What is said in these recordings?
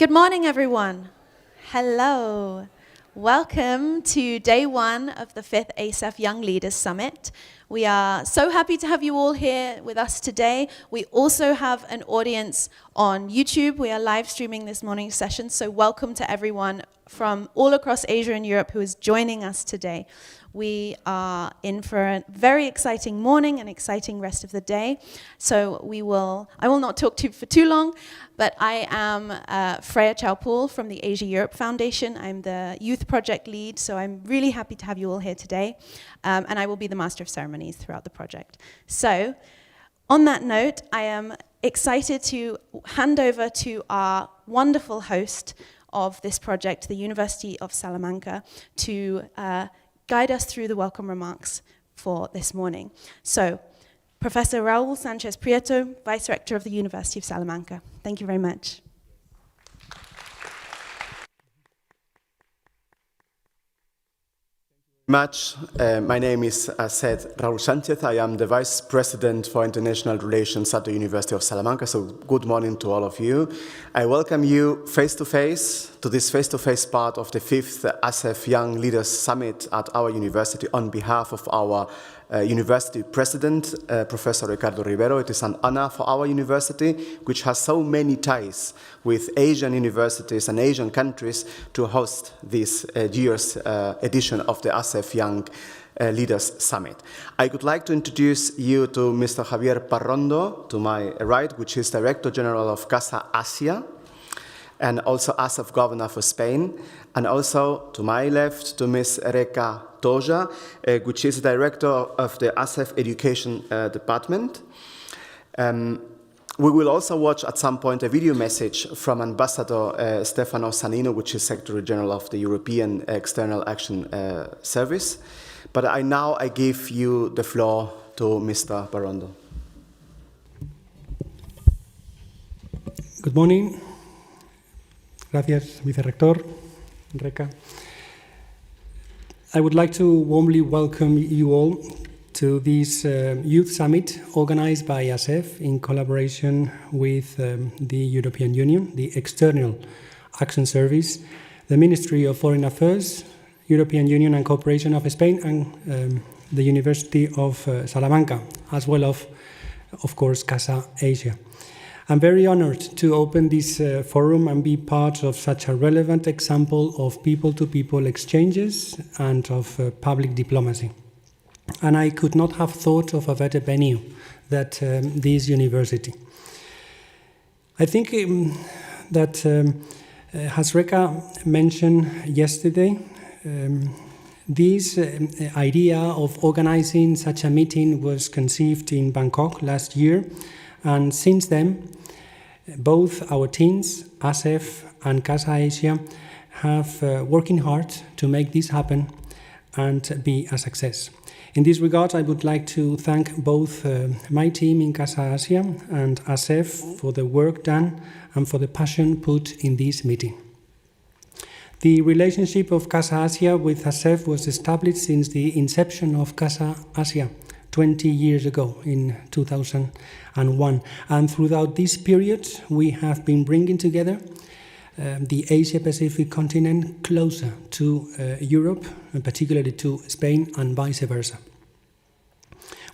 Good morning, everyone. Hello. Welcome to day one of the 5th ASEF Young Leaders Summit. We are so happy to have you all here with us today. We also have an audience on YouTube. We are live streaming this morning's session, so welcome to everyone from all across Asia and Europe who is joining us today. We are in for a very exciting morning and exciting rest of the day. So I will not talk for too long, but I am Freya Chowpool from the Asia Europe Foundation. I'm the youth project lead, so I'm really happy to have you all here today. And I will be the master of ceremonies throughout the project. So on that note, I am excited to hand over to our wonderful host of this project, the University of Salamanca, to guide us through the welcome remarks for this morning. So, Professor Raul Sanchez Prieto, Vice-Rector of the University of Salamanca. Thank you very much. My name is, as said, Raul Sanchez. I am the Vice President for International Relations at the University of Salamanca, so good morning to all of you. I welcome you face-to-face to this face-to-face part of the 5th ASEF Young Leaders Summit at our university on behalf of our University President, Professor Ricardo Rivero. It is an honor for our university, which has so many ties with Asian universities and Asian countries, to host this year's edition of the ASEF Young Leaders Summit. I would like to introduce you to Mr. Javier Parrondo, to my right, which is Director General of Casa Asia, and also ASEF Governor for Spain, and also to my left to Ms. Reka Toja, which is Director of the ASEF Education Department. We will also watch at some point a video message from Ambassador Stefano SANNINO, which is Secretary General of the European External Action Service. But I give you the floor to Mr. Parrondo. Good morning. Gracias, Vice-Rector, Reka. I would like to warmly welcome you all to this Youth Summit organized by ASEF in collaboration with the European Union, the External Action Service, the Ministry of Foreign Affairs, European Union and Cooperation of Spain, and the University of Salamanca, as well of course, Casa Asia. I'm very honored to open this forum and be part of such a relevant example of people-to-people exchanges and of public diplomacy. And I could not have thought of a better venue than this university. I think that, as Reka mentioned yesterday, this idea of organizing such a meeting was conceived in Bangkok last year, and since then, both our teams, ASEF and Casa Asia, have working hard to make this happen and be a success. In this regard, I would like to thank both my team in Casa Asia and ASEF for the work done and for the passion put in this meeting. The relationship of Casa Asia with ASEF was established since the inception of Casa Asia 20 years ago in 2001. And throughout this period, we have been bringing together the Asia-Pacific continent closer to Europe, and particularly to Spain, and vice versa.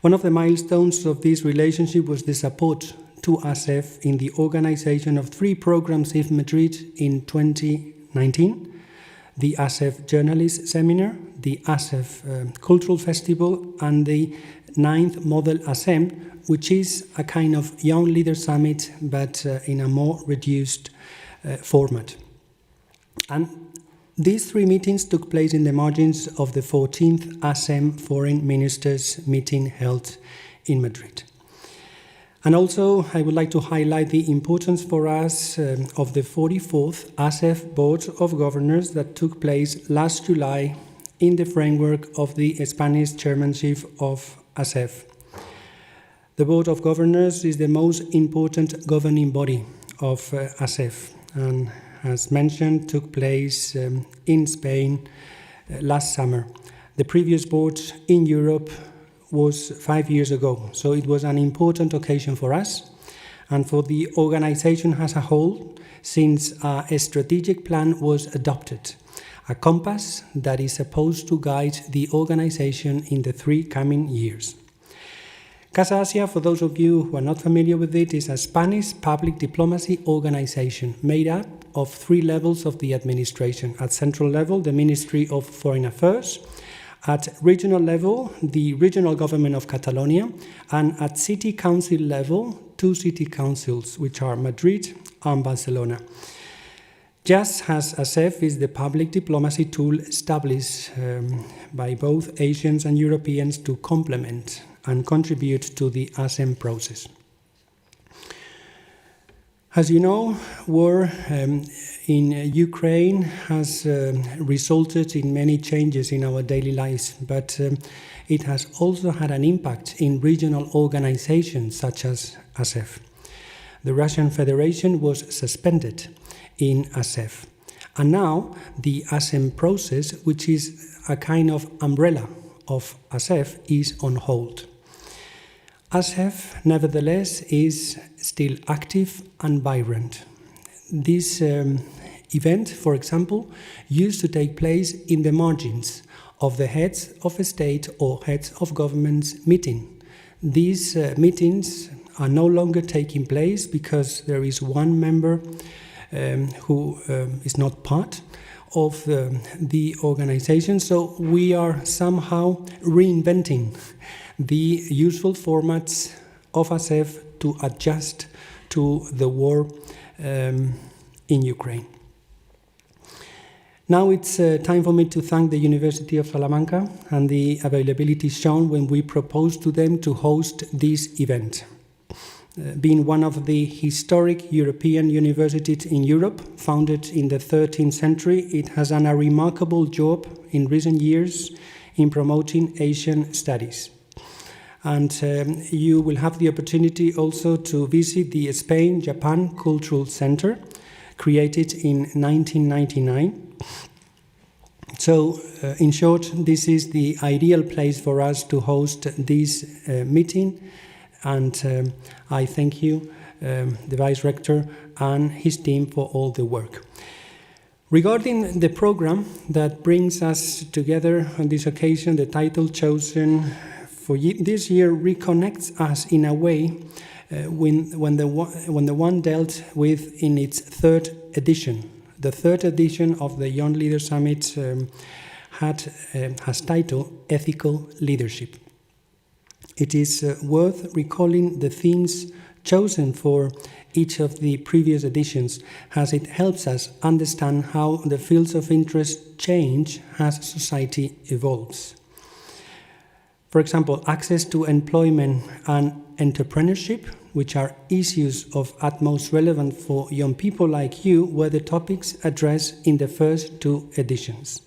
One of the milestones of this relationship was the support to ASEF in the organization of 3 programs in Madrid in 2019, the ASEF Journalist Seminar, the ASEF Cultural Festival, and the 9th Model ASEM, which is a kind of young leader summit, but in a more reduced format. And these 3 meetings took place in the margins of the 14th ASEM Foreign Ministers meeting held in Madrid. And also, I would like to highlight the importance for us of the 44th ASEF Board of Governors that took place last July in the framework of the Spanish chairmanship of ASEF. The Board of Governors is the most important governing body of ASEF, and as mentioned, took place in Spain last summer. The previous board in Europe was 5 years ago, so it was an important occasion for us. and for the organization as a whole, since a strategic plan was adopted, a compass that is supposed to guide the organization in the 3 coming years. Casa Asia, for those of you who are not familiar with it, is a Spanish public diplomacy organization made up of 3 levels of the administration. At central level, the Ministry of Foreign Affairs; at regional level, the regional government of Catalonia; and at city council level, 2 city councils, which are Madrid and Barcelona. Just as ASEF is the public diplomacy tool established by both Asians and Europeans to complement and contribute to the ASEM process. As you know, war in Ukraine has resulted in many changes in our daily lives, but it has also had an impact in regional organizations such as ASEF. The Russian Federation was suspended in ASEF, and now the ASEM process, which is a kind of umbrella of ASEF, is on hold. ASEF, nevertheless, is still active and vibrant. This event, for example, used to take place in the margins of the heads of state or heads of governments meeting. These meetings are no longer taking place because there is one member who is not part of the organization, so we are somehow reinventing the usual formats of ASEF to adjust to the war in Ukraine. Now it's time for me to thank the University of Salamanca and the availability shown when we proposed to them to host this event. Being one of the historic European universities in Europe, founded in the 13th century, it has done a remarkable job in recent years in promoting Asian studies. And you will have the opportunity also to visit the Spain-Japan Cultural Center, created in 1999. So, in short, this is the ideal place for us to host this meeting, and I thank you, the Vice-Rector and his team, for all the work. Regarding the program that brings us together on this occasion, the title chosen for this year reconnects us in a way when the one dealt with in its 3rd edition. The 3rd edition of the Young Leaders Summit has titled Ethical Leadership. It is worth recalling the themes chosen for each of the previous editions, as it helps us understand how the fields of interest change as society evolves. For example, access to employment and entrepreneurship, which are issues of utmost relevance for young people like you, were the topics addressed in the first 2 editions.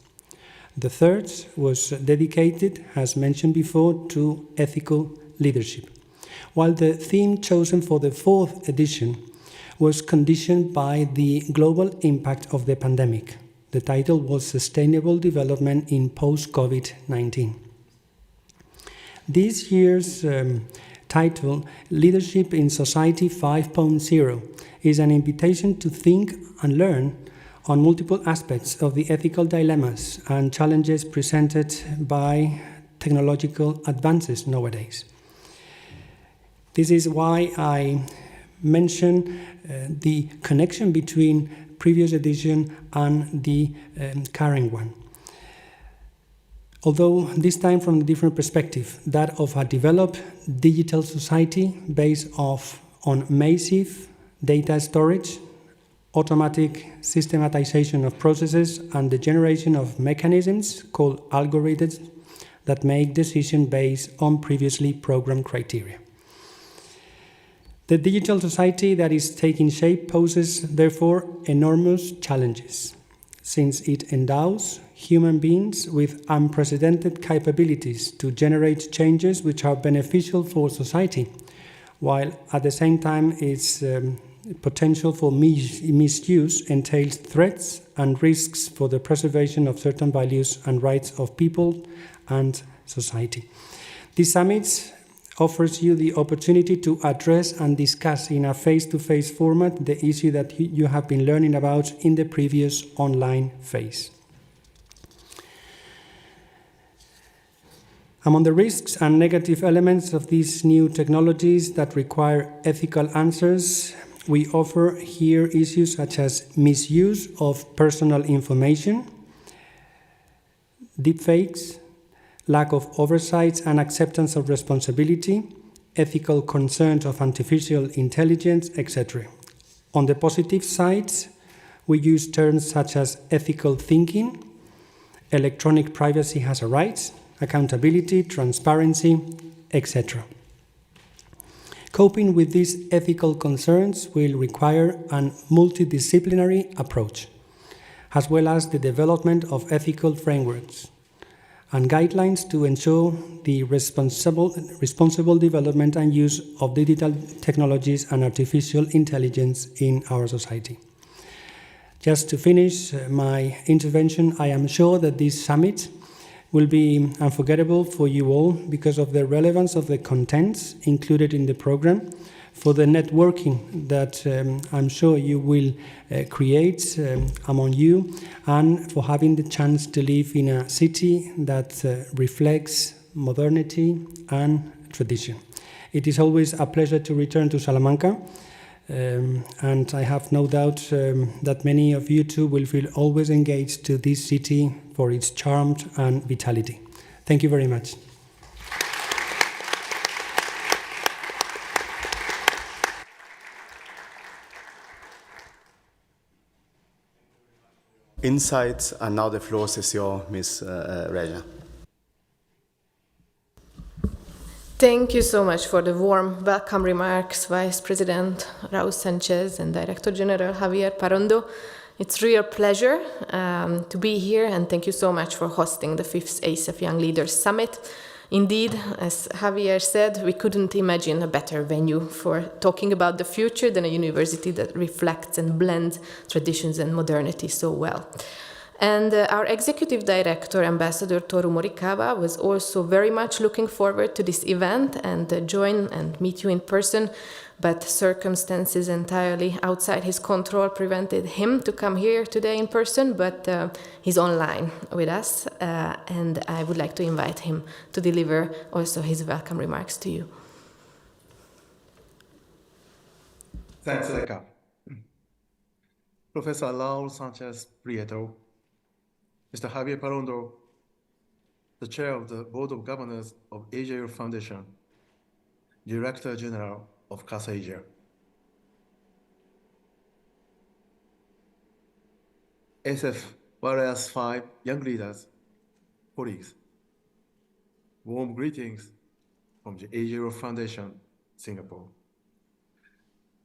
The 3rd was dedicated, as mentioned before, to ethical leadership, while the theme chosen for the 4th edition was conditioned by the global impact of the pandemic. The title was Sustainable Development in Post-COVID-19. This year's title, Leadership in Society 5.0, is an invitation to think and learn on multiple aspects of the ethical dilemmas and challenges presented by technological advances nowadays. This is why I mention the connection between previous edition and the current one. Although this time from a different perspective, that of a developed digital society based on massive data storage, automatic systematization of processes, and the generation of mechanisms called algorithms that make decisions based on previously programmed criteria. The digital society that is taking shape poses, therefore, enormous challenges, since it endows human beings with unprecedented capabilities to generate changes which are beneficial for society, while at the same time its potential for misuse entails threats and risks for the preservation of certain values and rights of people and society. These summits offers you the opportunity to address and discuss in a face-to-face format the issue that you have been learning about in the previous online phase. Among the risks and negative elements of these new technologies that require ethical answers, we offer here issues such as misuse of personal information, deepfakes, lack of oversight and acceptance of responsibility, ethical concerns of artificial intelligence, etc. On the positive side, we use terms such as ethical thinking, electronic privacy has a right, accountability, transparency, etc. Coping with these ethical concerns will require a multidisciplinary approach, as well as the development of ethical frameworks and guidelines to ensure the responsible development and use of digital technologies and artificial intelligence in our society. Just to finish my intervention, I am sure that this summit will be unforgettable for you all because of the relevance of the contents included in the program, for the networking that I'm sure you will create among you, and for having the chance to live in a city that reflects modernity and tradition. It is always a pleasure to return to Salamanca, and I have no doubt that many of you too will feel always engaged to this city for its charm and vitality. Thank you very much. Insights, and now the floor is yours, Ms. Reja. Thank you so much for the warm welcome remarks, Vice President Raul Sanchez and Director General Javier PARRONDO. It's a real pleasure to be here, and thank you so much for hosting the 5th ASEF Young Leaders Summit. Indeed, as Javier said, we couldn't imagine a better venue for talking about the future than a university that reflects and blends traditions and modernity so well. And our Executive Director, Ambassador Toru MORIKAWA, was also very much looking forward to this event and join and meet you in person, but circumstances entirely outside his control prevented him to come here today in person, but he's online with us, and I would like to invite him to deliver also his welcome remarks to you. Thanks, Eka. Professor Raul Sanchez PRIETO, Mr. Javier PARRONDO, the Chair of the Board of Governors of Asia Foundation, Director General of Casa Asia. ASEFYLS5 young leaders, colleagues, warm greetings from the Asia Foundation, Singapore.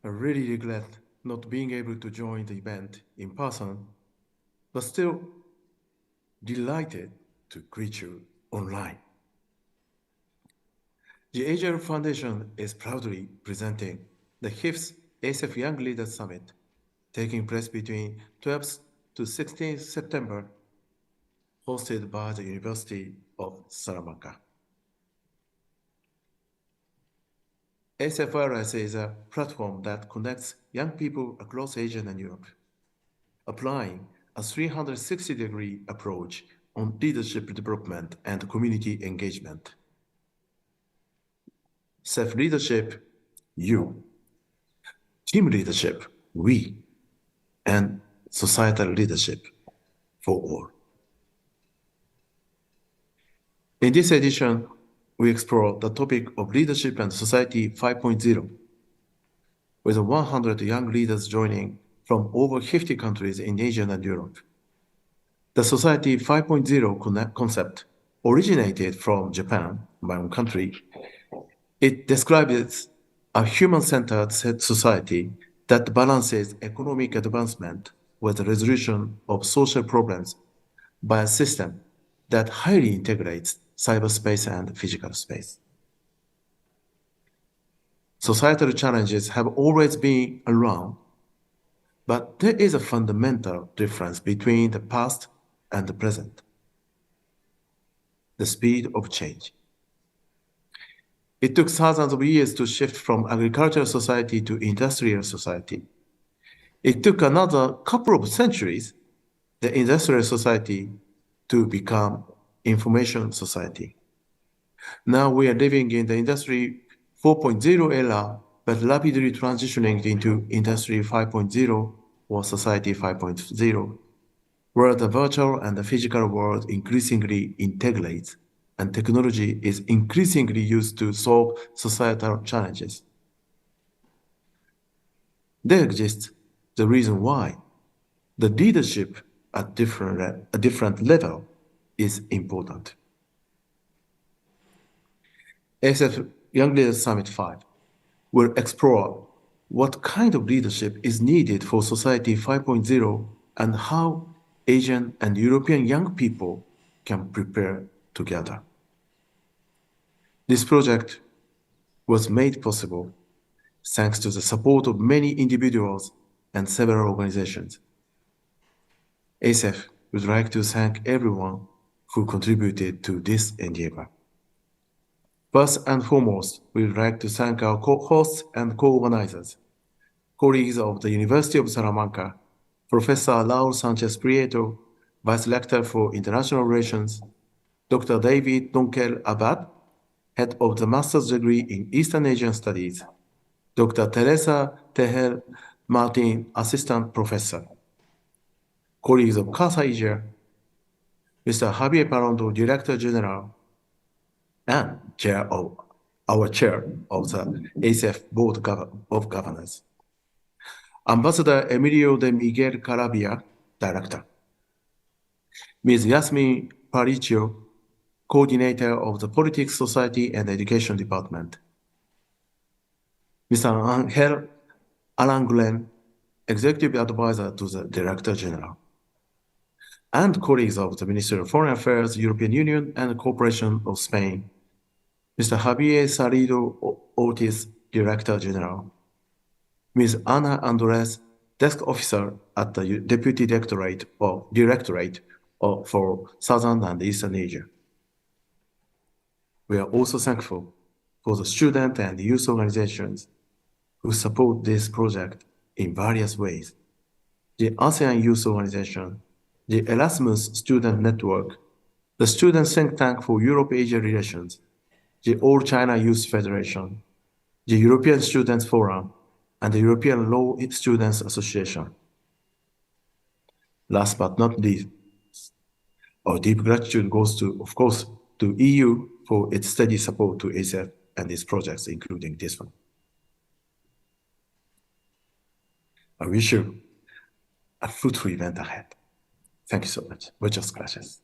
I really regret not being able to join the event in person, but still delighted to greet you online. The Asia Foundation is proudly presenting the 5th ASEF Young Leaders Summit, taking place between 12th to 16th September, hosted by the University of Salamanca. ASEFYLS is a platform that connects young people across Asia and Europe, applying a 360-degree approach on leadership development and community engagement. Self-leadership, you. Team leadership, we. And societal leadership, for all. In this edition, we explore the topic of Leadership and Society 5.0, with 100 young leaders joining from over 50 countries in Asia and Europe. The Society 5.0 concept originated from Japan, my own country. It describes a human-centered society that balances economic advancement with the resolution of social problems by a system that highly integrates cyberspace and physical space. Societal challenges have always been around, but there is a fundamental difference between the past and the present: the speed of change. It took thousands of years to shift from agricultural society to industrial society. It took another couple of centuries, the industrial society, to become information society. Now we are living in the Industry 4.0 era, but rapidly transitioning into Industry 5.0 or Society 5.0, where the virtual and the physical world increasingly integrates, and technology is increasingly used to solve societal challenges. There exists the reason why the leadership at a different level is important. ASEF Young Leaders Summit 5 will explore what kind of leadership is needed for Society 5.0 and how Asian and European young people can prepare together. This project was made possible thanks to the support of many individuals and several organizations. ASEF would like to thank everyone who contributed to this endeavor. First and foremost, we would like to thank our co-hosts and co-organizers, colleagues of the University of Salamanca, Professor Raul Sanchez Prieto, Vice-Rector for International Relations, Dr. David Donkel Abad, Head of the Master's degree in Eastern Asian Studies, Dr. Teresa Teher Martin, Assistant Professor, colleagues of Casa Asia, Mr. Javier Parrondo, Director General, and our chair of the ASEF Board of Governors, Ambassador Emilio de Miguel Carabia, Director, Ms. Yasmin Paricio, Coordinator of the Politics, Society, and Education Department, Mr. Angel Aranglen, Executive Advisor to the Director General, and colleagues of the Ministry of Foreign Affairs, European Union, and the Corporation of Spain, Mr. Javier Salido Ortiz, Director General, Ms. Ana Andres, Desk Officer at the Deputy Directorate for Southern and Eastern Asia. We are also thankful for the student and youth organizations who support this project in various ways. The ASEAN Youth Organization, the Erasmus Student Network, the Student Think Tank for Europe-Asia Relations, the All China Youth Federation, the European Students Forum, and the European Law Students Association. Last but not least, our deep gratitude goes to, of course, to EU for its steady support to ASEF and its projects, including this one. I wish you a fruitful event ahead. Thank you so much. Muchas gracias.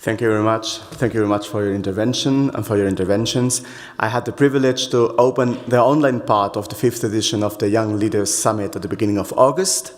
Thank you very much. Thank you very much for your intervention and for your interventions. I had the privilege to open the online part of the 5th edition of the Young Leaders Summit at the beginning of August.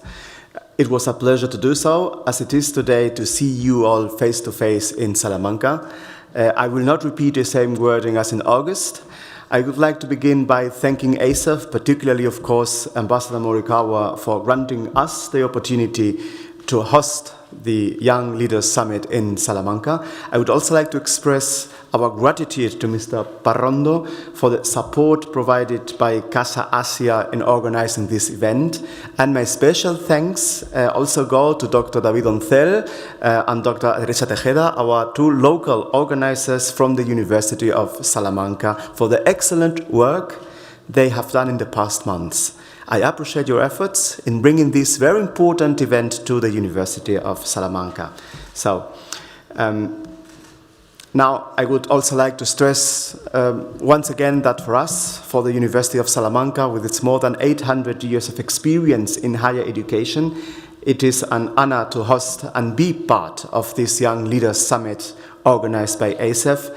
It was a pleasure to do so, as it is today to see you all face to face in Salamanca. I will not repeat the same wording as in August. I would like to begin by thanking ASEF, particularly, of course, Ambassador Morikawa, for granting us the opportunity to host the Young Leaders Summit in Salamanca. I would also like to express our gratitude to Mr. Parrondo for the support provided by Casa Asia in organizing this event. And my special thanks also go to Dr. David Oncel and Dr. Teresa Tejeda, our two local organizers from the University of Salamanca, for the excellent work they have done in the past months. I appreciate your efforts in bringing this very important event to the University of Salamanca. So, now I would also like to stress once again that for us, for the University of Salamanca, with its more than 800 years of experience in higher education, it is an honor to host and be part of this Young Leaders Summit organized by ASEF.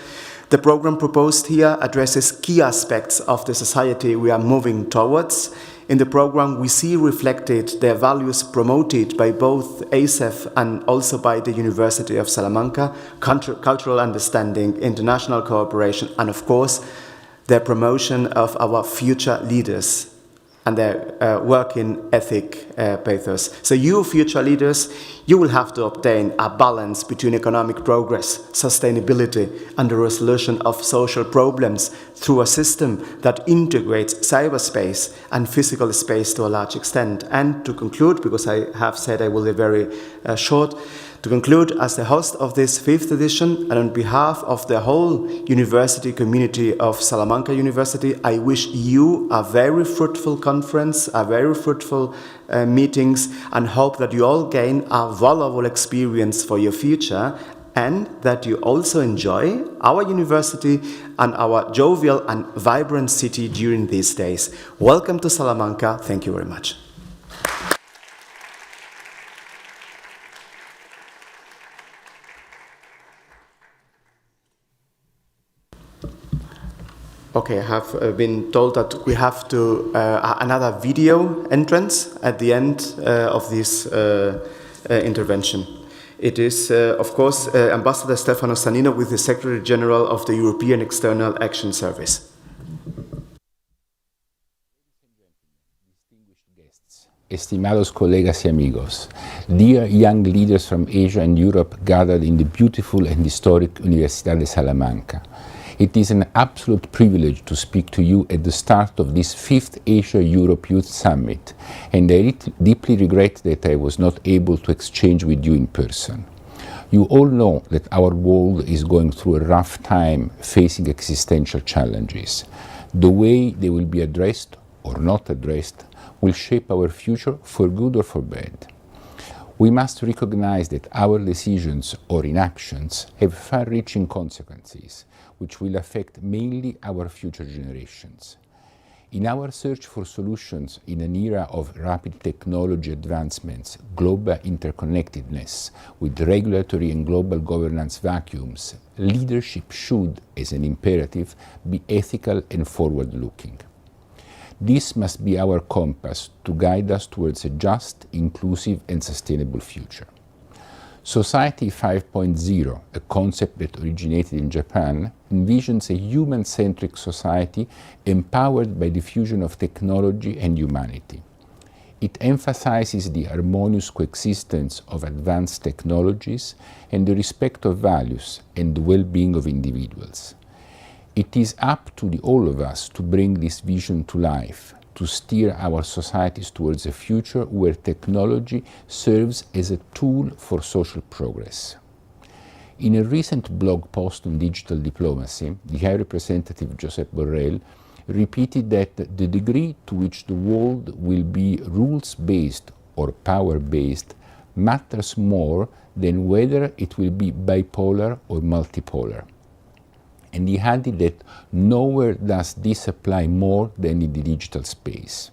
The program proposed here addresses key aspects of the society we are moving towards. In the program, we see reflected the values promoted by both ASEF and also by the University of Salamanca: cultural understanding, international cooperation, and of course, the promotion of our future leaders. and their working ethic pathos. So you, future leaders, you will have to obtain a balance between economic progress, sustainability, and the resolution of social problems through a system that integrates cyberspace and physical space to a large extent. And to conclude, because I have said I will be very short, to conclude, as the host of this 5th edition, and on behalf of the whole university community of Salamanca University, I wish you a very fruitful conference, a very fruitful meetings, and hope that you all gain a valuable experience for your future, and that you also enjoy our university and our jovial and vibrant city during these days. Welcome to Salamanca. Thank you very much. Okay, I have been told that we have to another video entrance at the end of this intervention. It is, of course, Ambassador Stefano SANNINO with the Secretary General of the European External Action Service. Estimados colegas y amigos, dear young leaders from Asia and Europe gathered in the beautiful and historic Universidad de Salamanca. It is an absolute privilege to speak to you at the start of this 5th Asia-Europe Youth Summit, and I deeply regret that I was not able to exchange with you in person. You all know that our world is going through a rough time, facing existential challenges. The way they will be addressed or not addressed will shape our future for good or for bad. We must recognize that our decisions or inactions have far-reaching consequences, which will affect mainly our future generations. In our search for solutions in an era of rapid technology advancements, global interconnectedness, with regulatory and global governance vacuums, leadership should, as an imperative, be ethical and forward-looking. This must be our compass to guide us towards a just, inclusive and sustainable future. Society 5.0, a concept that originated in Japan, envisions a human-centric society empowered by the fusion of technology and humanity. It emphasizes the harmonious coexistence of advanced technologies and the respect of values and the well-being of individuals. It is up to all of us to bring this vision to life, to steer our societies towards a future where technology serves as a tool for social progress. In a recent blog post on digital diplomacy, the High Representative Josep Borrell repeated that the degree to which the world will be rules-based or power-based matters more than whether it will be bipolar or multipolar. And he added that nowhere does this apply more than in the digital space.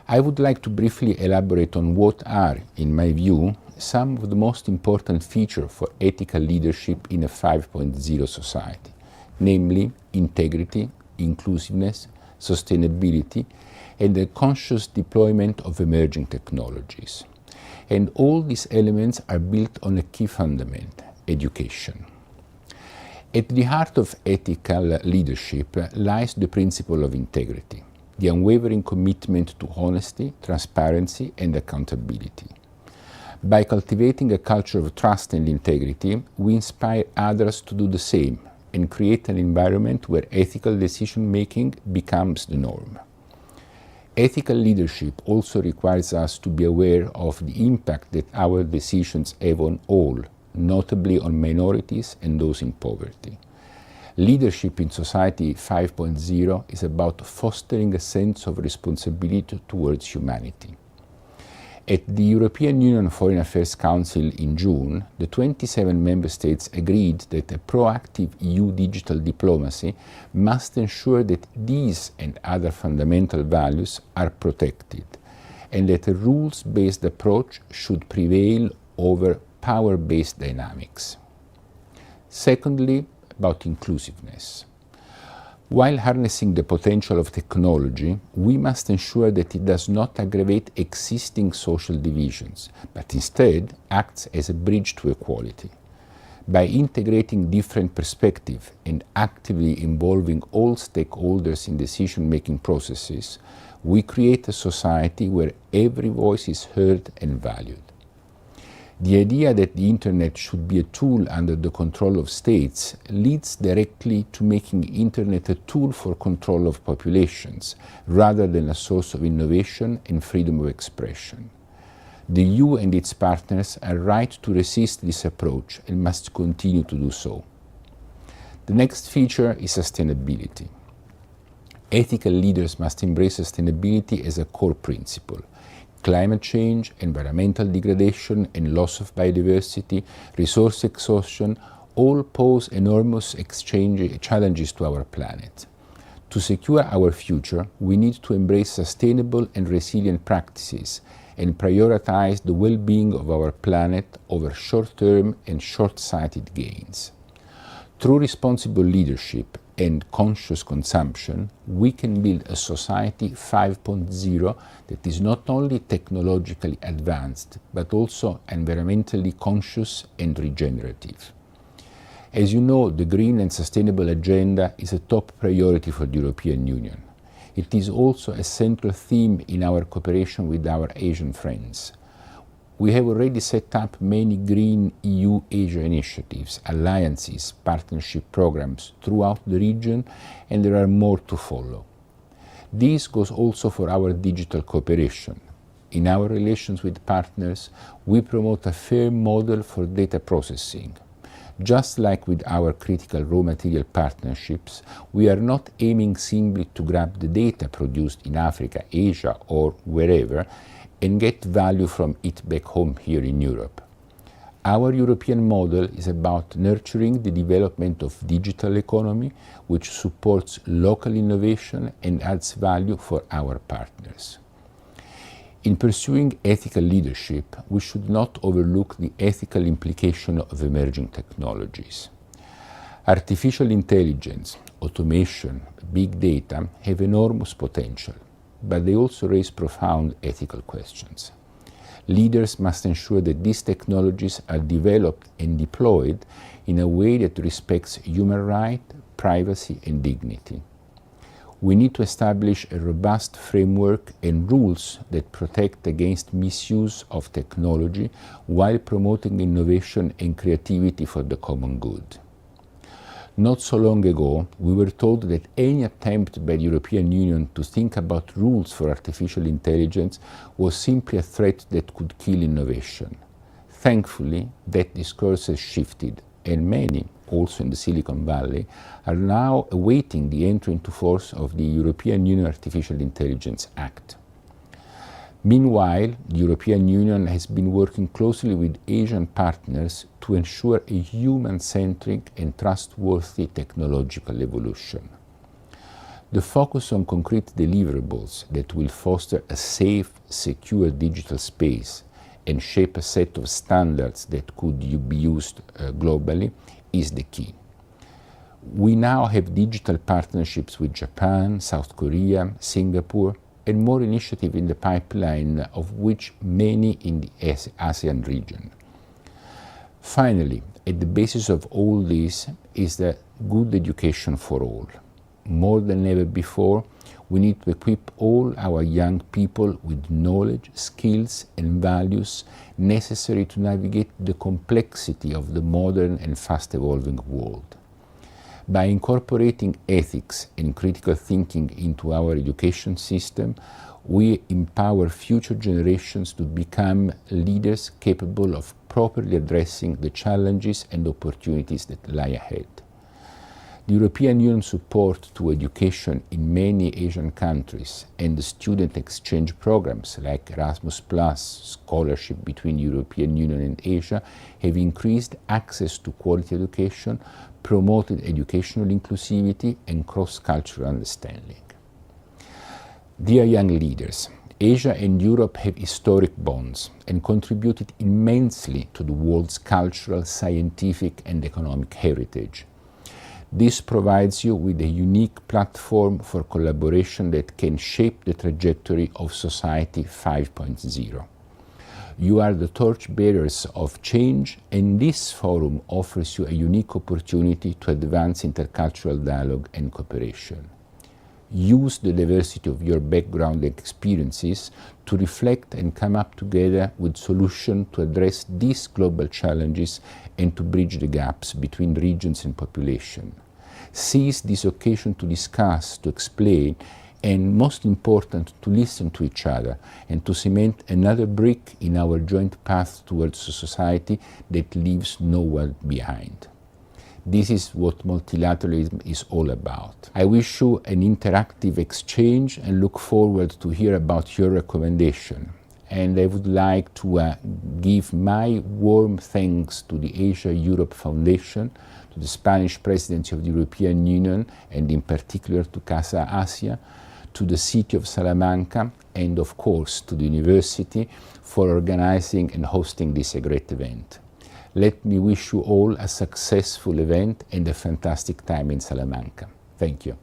I would like to briefly elaborate on what are, in my view, some of the most important features for ethical leadership in a 5.0 society, namely integrity, inclusiveness, sustainability, and the conscious deployment of emerging technologies. And all these elements are built on a key fundament, education. At the heart of ethical leadership lies the principle of integrity, the unwavering commitment to honesty, transparency, and accountability. By cultivating a culture of trust and integrity, we inspire others to do the same and create an environment where ethical decision-making becomes the norm. Ethical leadership also requires us to be aware of the impact that our decisions have on all, notably on minorities and those in poverty. Leadership in Society 5.0 is about fostering a sense of responsibility towards humanity. At the European Union Foreign Affairs Council in June, the 27 member states agreed that a proactive EU digital diplomacy must ensure that these and other fundamental values are protected, and that a rules-based approach should prevail over power-based dynamics. Secondly, about inclusiveness. While harnessing the potential of technology, we must ensure that it does not aggravate existing social divisions, but instead acts as a bridge to equality. By integrating different perspectives and actively involving all stakeholders in decision-making processes, We create a society where every voice is heard and valued. The idea that the internet should be a tool under the control of states leads directly to making the internet a tool for control of populations, rather than a source of innovation and freedom of expression. The EU and its partners are right to resist this approach and must continue to do so. The next feature is sustainability. Ethical leaders must embrace sustainability as a core principle. Climate change, environmental degradation and loss of biodiversity, resource exhaustion, all pose enormous challenges to our planet. To secure our future, we need to embrace sustainable and resilient practices and prioritize the well-being of our planet over short-term and short-sighted gains. Through responsible leadership and conscious consumption, we can build a society 5.0 that is not only technologically advanced, but also environmentally conscious and regenerative. As you know, the green and sustainable agenda is a top priority for the European Union. It is also a central theme in our cooperation with our Asian friends. We have already set up many green EU-Asia initiatives, alliances, partnership programs throughout the region, and there are more to follow. This goes also for our digital cooperation. In our relations with partners, we promote a fair model for data processing. Just like with our critical raw material partnerships, we are not aiming simply to grab the data produced in Africa, Asia, or wherever, and get value from it back home here in Europe. Our European model is about nurturing the development of digital economy, which supports local innovation and adds value for our partners. In pursuing ethical leadership, we should not overlook the ethical implication of emerging technologies. Artificial intelligence, automation, big data have enormous potential, but they also raise profound ethical questions. Leaders must ensure that these technologies are developed and deployed in a way that respects human rights, privacy, and dignity. We need to establish a robust framework and rules that protect against misuse of technology while promoting innovation and creativity for the common good. Not so long ago, we were told that any attempt by the European Union to think about rules for artificial intelligence was simply a threat that could kill innovation. Thankfully, that discourse has shifted, and many, also in the Silicon Valley, are now awaiting the entry into force of the European Union Artificial Intelligence Act. Meanwhile, the European Union has been working closely with Asian partners to ensure a human-centric and trustworthy technological evolution. The focus on concrete deliverables that will foster a safe, secure digital space and shape a set of standards that could be used globally is the key. We now have digital partnerships with Japan, South Korea, Singapore, and more initiatives in the pipeline, of which many in the ASEAN region. Finally, at the basis of all this is the good education for all. More than ever before, we need to equip all our young people with knowledge, skills, and values necessary to navigate the complexity of the modern and fast-evolving world. By incorporating ethics and critical thinking into our education system, we empower future generations to become leaders capable of properly addressing the challenges and opportunities that lie ahead. The European Union support to education in many Asian countries and the student exchange programs like Erasmus+, scholarship between the European Union and Asia, have increased access to quality education, promoted educational inclusivity and cross-cultural understanding. Dear young leaders, Asia and Europe have historic bonds and contributed immensely to the world's cultural, scientific and economic heritage. This provides you with a unique platform for collaboration that can shape the trajectory of Society 5.0. You are the torchbearers of change, and this forum offers you a unique opportunity to advance intercultural dialogue and cooperation. use the diversity of your background and experiences to reflect and come up together with solutions to address these global challenges and to bridge the gaps between regions and population. Seize this occasion to discuss, to explain, and most important, to listen to each other and to cement another brick in our joint path towards a society that leaves no one behind. This is what multilateralism is all about. I wish you an interactive exchange and look forward to hear about your recommendation. And I would like to give my warm thanks to the Asia-Europe Foundation, to the Spanish Presidency of the European Union, and in particular to Casa Asia, to the city of Salamanca, and of course to the university for organizing and hosting this great event. Let me wish you all a successful event and a fantastic time in Salamanca. Thank you.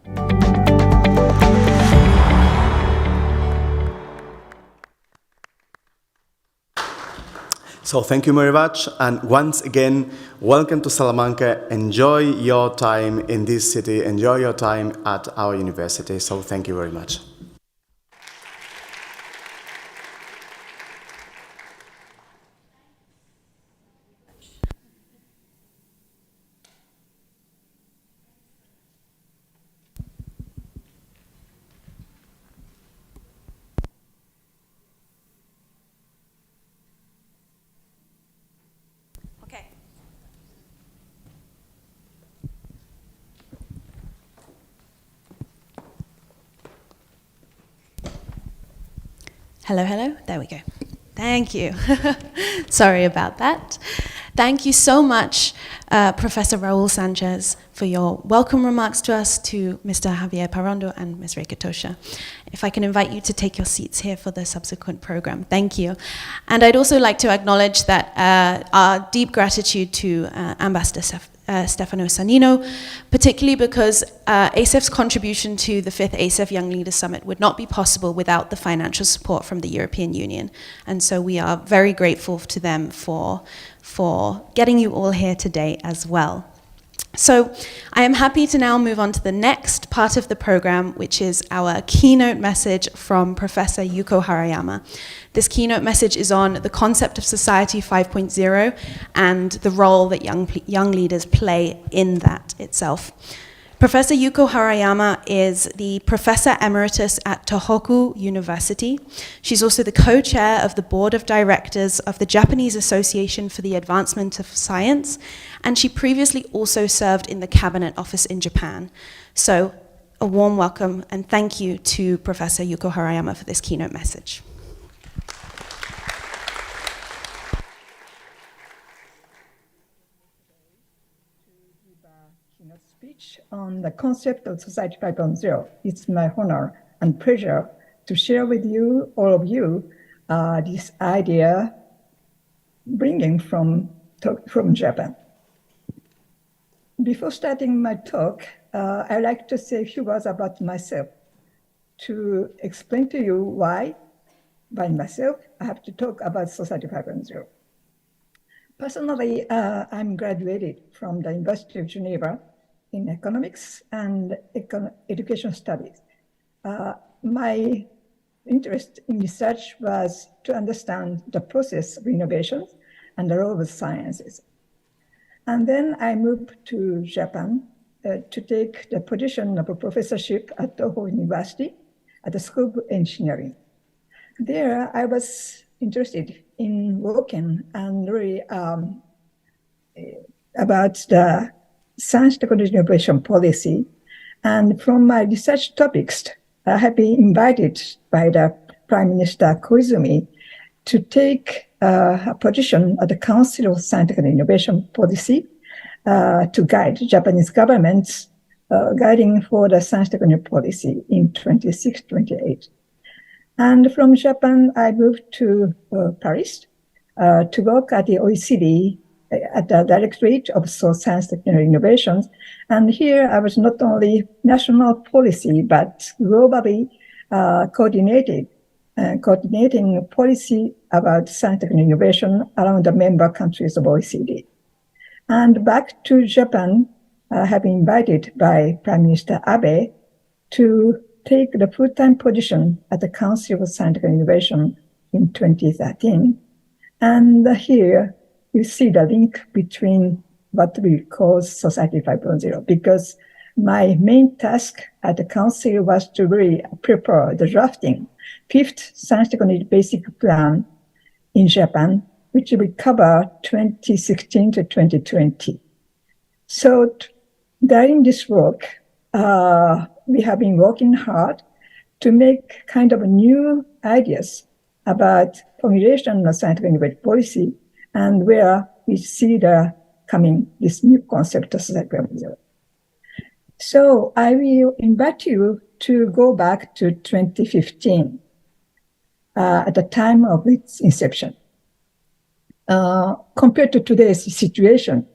So thank you very much, and once again, welcome to Salamanca. Enjoy your time in this city, enjoy your time at our university. So thank you very much. Hello, hello. There we go. Thank you. Sorry about that. Thank you so much, Professor Raul Sanchez, for your welcome remarks to us, to Mr. Javier Parrondo and Ms. Reika Tosha. If I can invite you to take your seats here for the subsequent program. Thank you. And I'd also like to acknowledge that our deep gratitude to Ambassador Stefano SANNINO, particularly because ASEF's contribution to the 5th ASEF Young Leaders Summit would not be possible without the financial support from the European Union. And so we are very grateful to them for getting you all here today as well. So I am happy to now move on to the next part of the program, which is our keynote message from Professor Yuko Harayama. This keynote message is on the concept of Society 5.0 and the role that young leaders play in that itself. Professor Yuko Harayama is the Professor Emeritus at Tohoku University. She's also the co-chair of the Board of Directors of the Japanese Association for the Advancement of Science, and she previously also served in the Cabinet Office in Japan. So a warm welcome and thank you to Professor Yuko Harayama for this keynote message. On the concept of Society 5.0. It's my honor and pleasure to share with you, all of you, this idea bringing from Japan. Before starting my talk, I'd like to say a few words about myself to explain to you why, by myself, I have to talk about Society 5.0. Personally, I'm graduated from the University of Geneva in economics and education studies. My interest in research was to understand the process of innovations and the role of sciences. And then I moved to Japan to take the position of a professorship at Tohoku University at the School of Engineering. There, I was interested in working and really about the science technology innovation policy. And from my research topics, I have been invited by the Prime Minister Koizumi to take a position at the Council of Scientific and Innovation Policy to guide Japanese government's guiding for the science technology policy in 26-28. And from Japan, I moved to Paris to work at the OECD at the Directorate of Science, Technology, Innovations. And here I was not only national policy, but globally coordinating policy about science, technology, innovation around the member countries of OECD. And back to Japan, I have been invited by Prime Minister Abe to take the full-time position at the Council of Scientific Innovation in 2013. And here you see the link between what we call Society 5.0, because my main task at the Council was to really prepare the drafting 5th Science Technology Basic Plan in Japan, which will cover 2016 to 2020. So during this work, we have been working hard to make kind of new ideas about formulation of scientific innovation policy, and where we see the coming this new concept of Society 5.0. So I will invite you to go back to 2015, at the time of its inception. Compared to today's situation,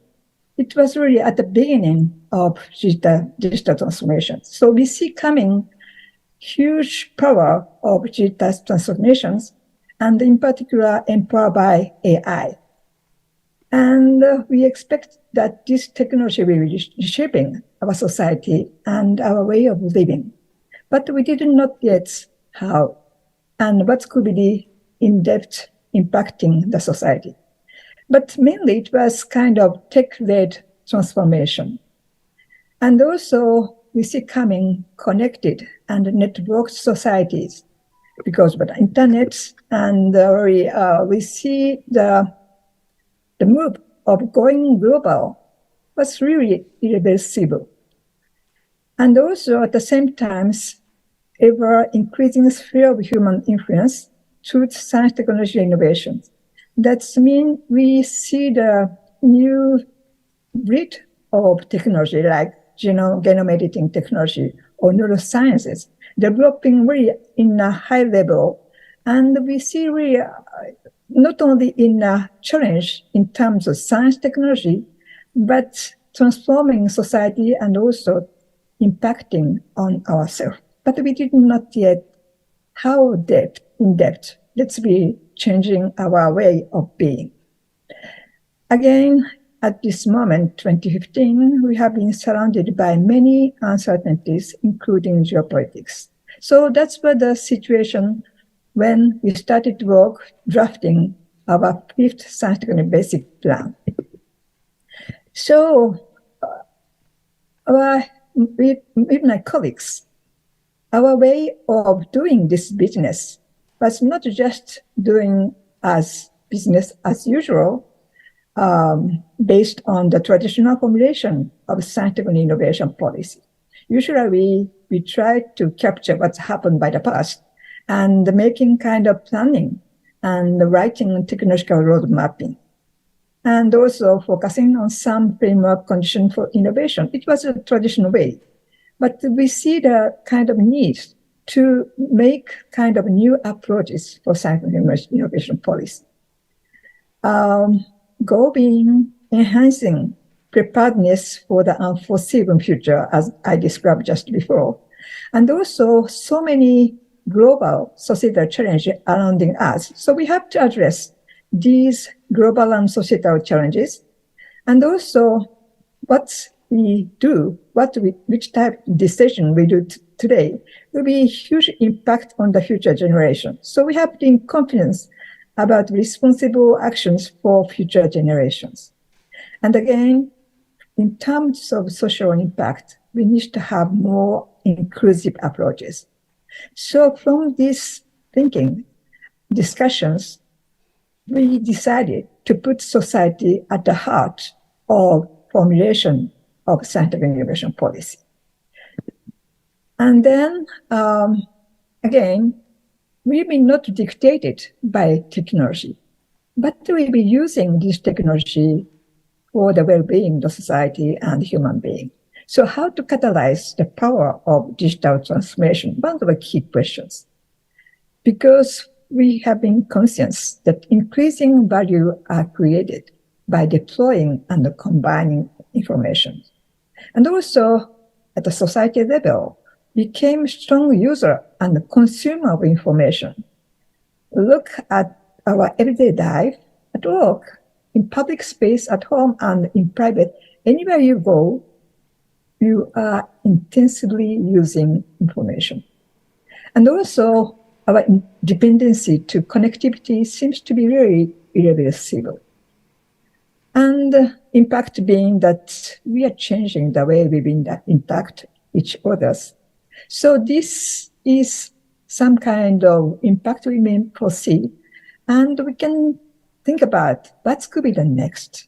it was really at the beginning of digital transformation. So we see coming huge power of digital transformations, and in particular empowered by AI. And we expect that this technology will be reshaping our society and our way of living. But we did not yet how and what could be the in-depth impacting the society. But mainly it was kind of tech-led transformation. And also we see coming connected and networked societies because of the internet, and we see the move of going global was really irreversible. And also at the same time, ever increasing sphere of human influence through science, technology, innovations. That means we see the new breed of technology like genome editing technology or neurosciences developing really in a high level. And we see really not only in a challenge in terms of science technology, but transforming society and also impacting on ourselves. But we did not yet how in depth. Let's be changing our way of being. Again, at this moment, 2015, we have been surrounded by many uncertainties, including geopolitics. So that's where the situation when we started work drafting our 5th Science Technology Basic Plan. So with my colleagues, our way of doing this business was not just doing as business as usual, based on the traditional formulation of scientific and innovation policy. Usually we try to capture what's happened by the past and making kind of planning and writing technological road mapping, and also focusing on some framework condition for innovation. It was a traditional way, but we see the kind of need to make kind of new approaches for scientific innovation policy. Goal being enhancing preparedness for the unforeseeable future, as I described just before. And also so many global societal challenges surrounding us. So we have to address these global and societal challenges. And also what we do, which type of decision we do today will be a huge impact on the future generation. So we have to be confident about responsible actions for future generations. And again, in terms of social impact, we need to have more inclusive approaches. So from this thinking, discussions, we decided to put society at the heart of formulation of scientific innovation policy. And then, again, we will be not dictated by technology, but we will be using this technology for the well-being of the society and human being. So how to catalyze the power of digital transformation? One of the key questions. Because we have been conscious that increasing value are created by deploying and combining information. And also at the society level, became strong user and consumer of information. Look at our everyday life at work, in public space, at home, and in private. Anywhere you go, you are intensively using information. And also, our dependency to connectivity seems to be very irreversible. And impact being that we are changing the way we impact each others. So this is some kind of impact we may foresee, and we can think about what could be the next.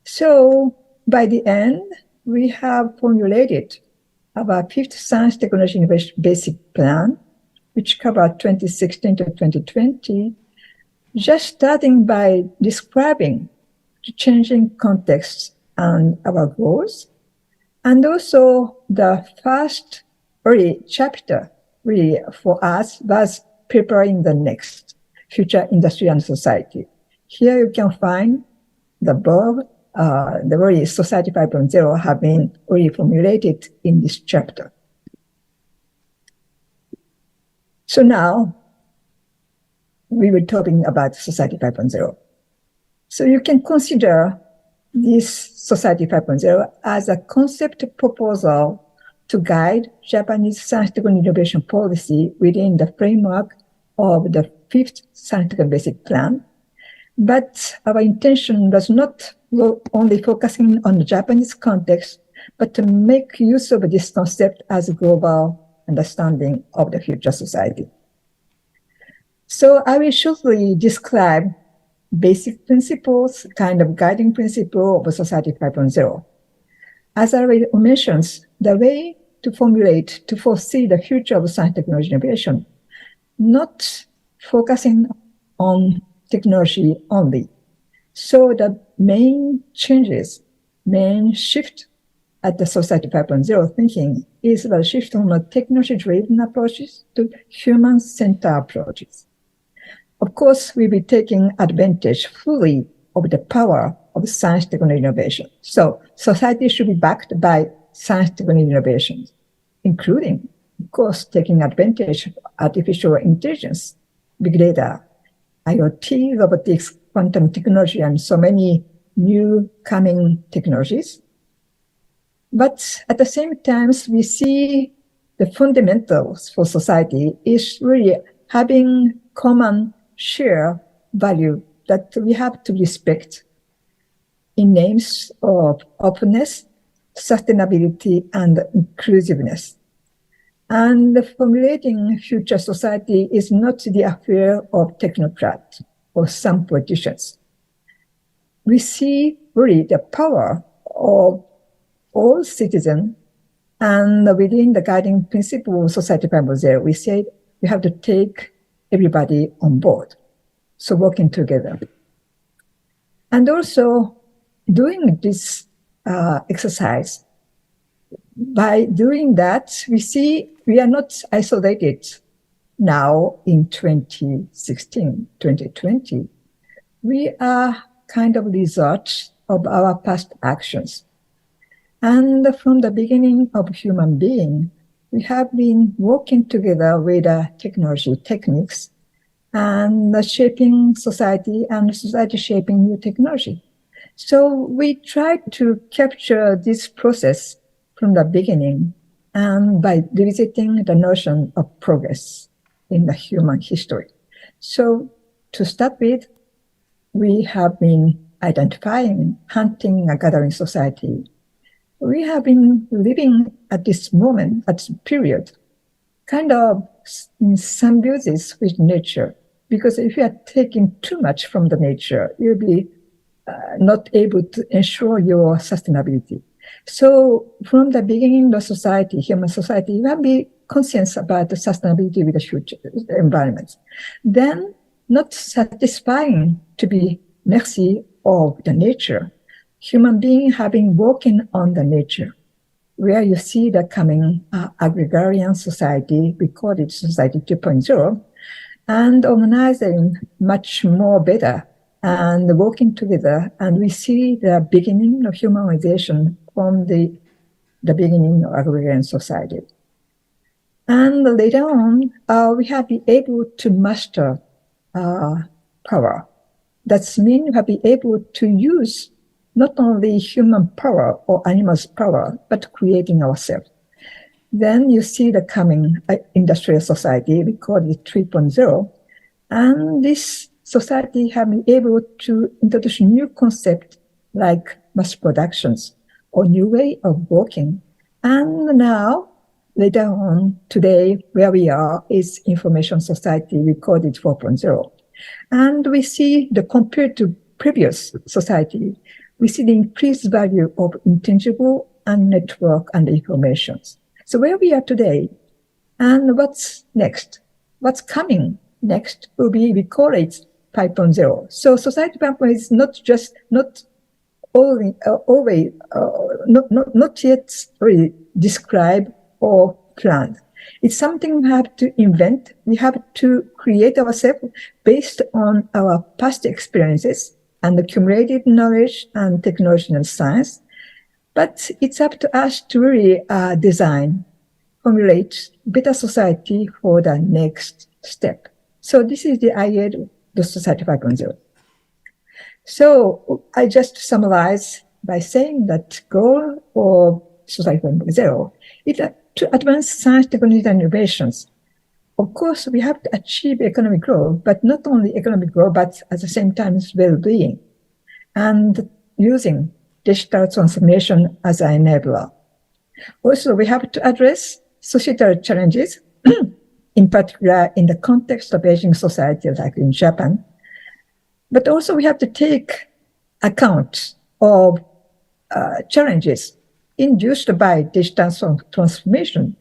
So by the end, we have formulated our 5th Science Technology Innovation Basic Plan, which covers 2016 to 2020, just starting by describing the changing context and our goals. And also the first chapter really for us was preparing the next future industry and society. Here you can find the above, the very Society 5.0 have been reformulated in this chapter. So now we were talking about Society 5.0. So you can consider this Society 5.0 as a concept proposal to guide Japanese scientific innovation policy within the framework of the 5th Scientific Basic Plan. But our intention was not only focusing on the Japanese context, but to make use of this concept as a global understanding of the future society. So I will shortly describe basic principles, kind of guiding principle of Society 5.0. As I already mentioned, the way to formulate, to foresee the future of science technology innovation, not focusing on technology only. So the main changes, main shift at the Society 5.0 thinking is the shift from a technology-driven approaches to human-centered approaches. Of course, we'll be taking advantage fully of the power of science technology innovation. So society should be backed by science technology innovations, including, of course, taking advantage of artificial intelligence, big data, IoT, robotics, quantum technology, and so many new coming technologies. But at the same time, we see the fundamentals for society is really having common share value that we have to respect in names of openness, sustainability, and inclusiveness. And formulating future society is not the affair of technocrats or some politicians. We see really the power of all citizens, and within the guiding principle of Society 5.0, we said we have to take everybody on board. So working together. And also doing this exercise, by doing that, we see we are not isolated now in 2016, 2020. We are kind of results of our past actions. And from the beginning of human being, we have been working together with technology techniques and shaping society and society shaping new technology. So we try to capture this process from the beginning and by revisiting the notion of progress in the human history. So to start with, we have been identifying, hunting, and gathering society. We have been living at this moment, at this period, kind of in symbiosis with nature. Because if you are taking too much from the nature, you'll be not able to ensure your sustainability. So from the beginning of society, human society, you have to be conscious about the sustainability with the future environments. Then not satisfying to be mercy of the nature. Human beings have been working on the nature, where you see the coming agrarian society, we call it Society 2.0, and organizing much more better and working together. And we see the beginning of humanization from the beginning of agrarian society. And later on, we have been able to master power. That means we have been able to use not only human power or animals' power, but creating ourselves. Then you see the coming industrial society, we call it 3.0. And this society have been able to introduce new concepts like mass productions or new way of working. And now, later on, today, where we are is information society, we call it 4.0. And we see the compared to previous society, we see the increased value of intangible and network and information. So where we are today, and what's next? What's coming next will be, we call it 5.0. So society 5.0 is not yet really described or planned. It's something we have to invent. We have to create ourselves based on our past experiences and accumulated knowledge and technology and science. But it's up to us to really design, formulate better society for the next step. So this is the idea of the Society 5.0. So I just summarize by saying that goal for Society 5.0 is to advance science, technology, and innovations. Of course, we have to achieve economic growth, but not only economic growth, but at the same time, well-being, and using digital transformation as an enabler. Also, we have to address societal challenges, in particular in the context of aging society, like in Japan. But also, we have to take account of challenges induced by digital transformation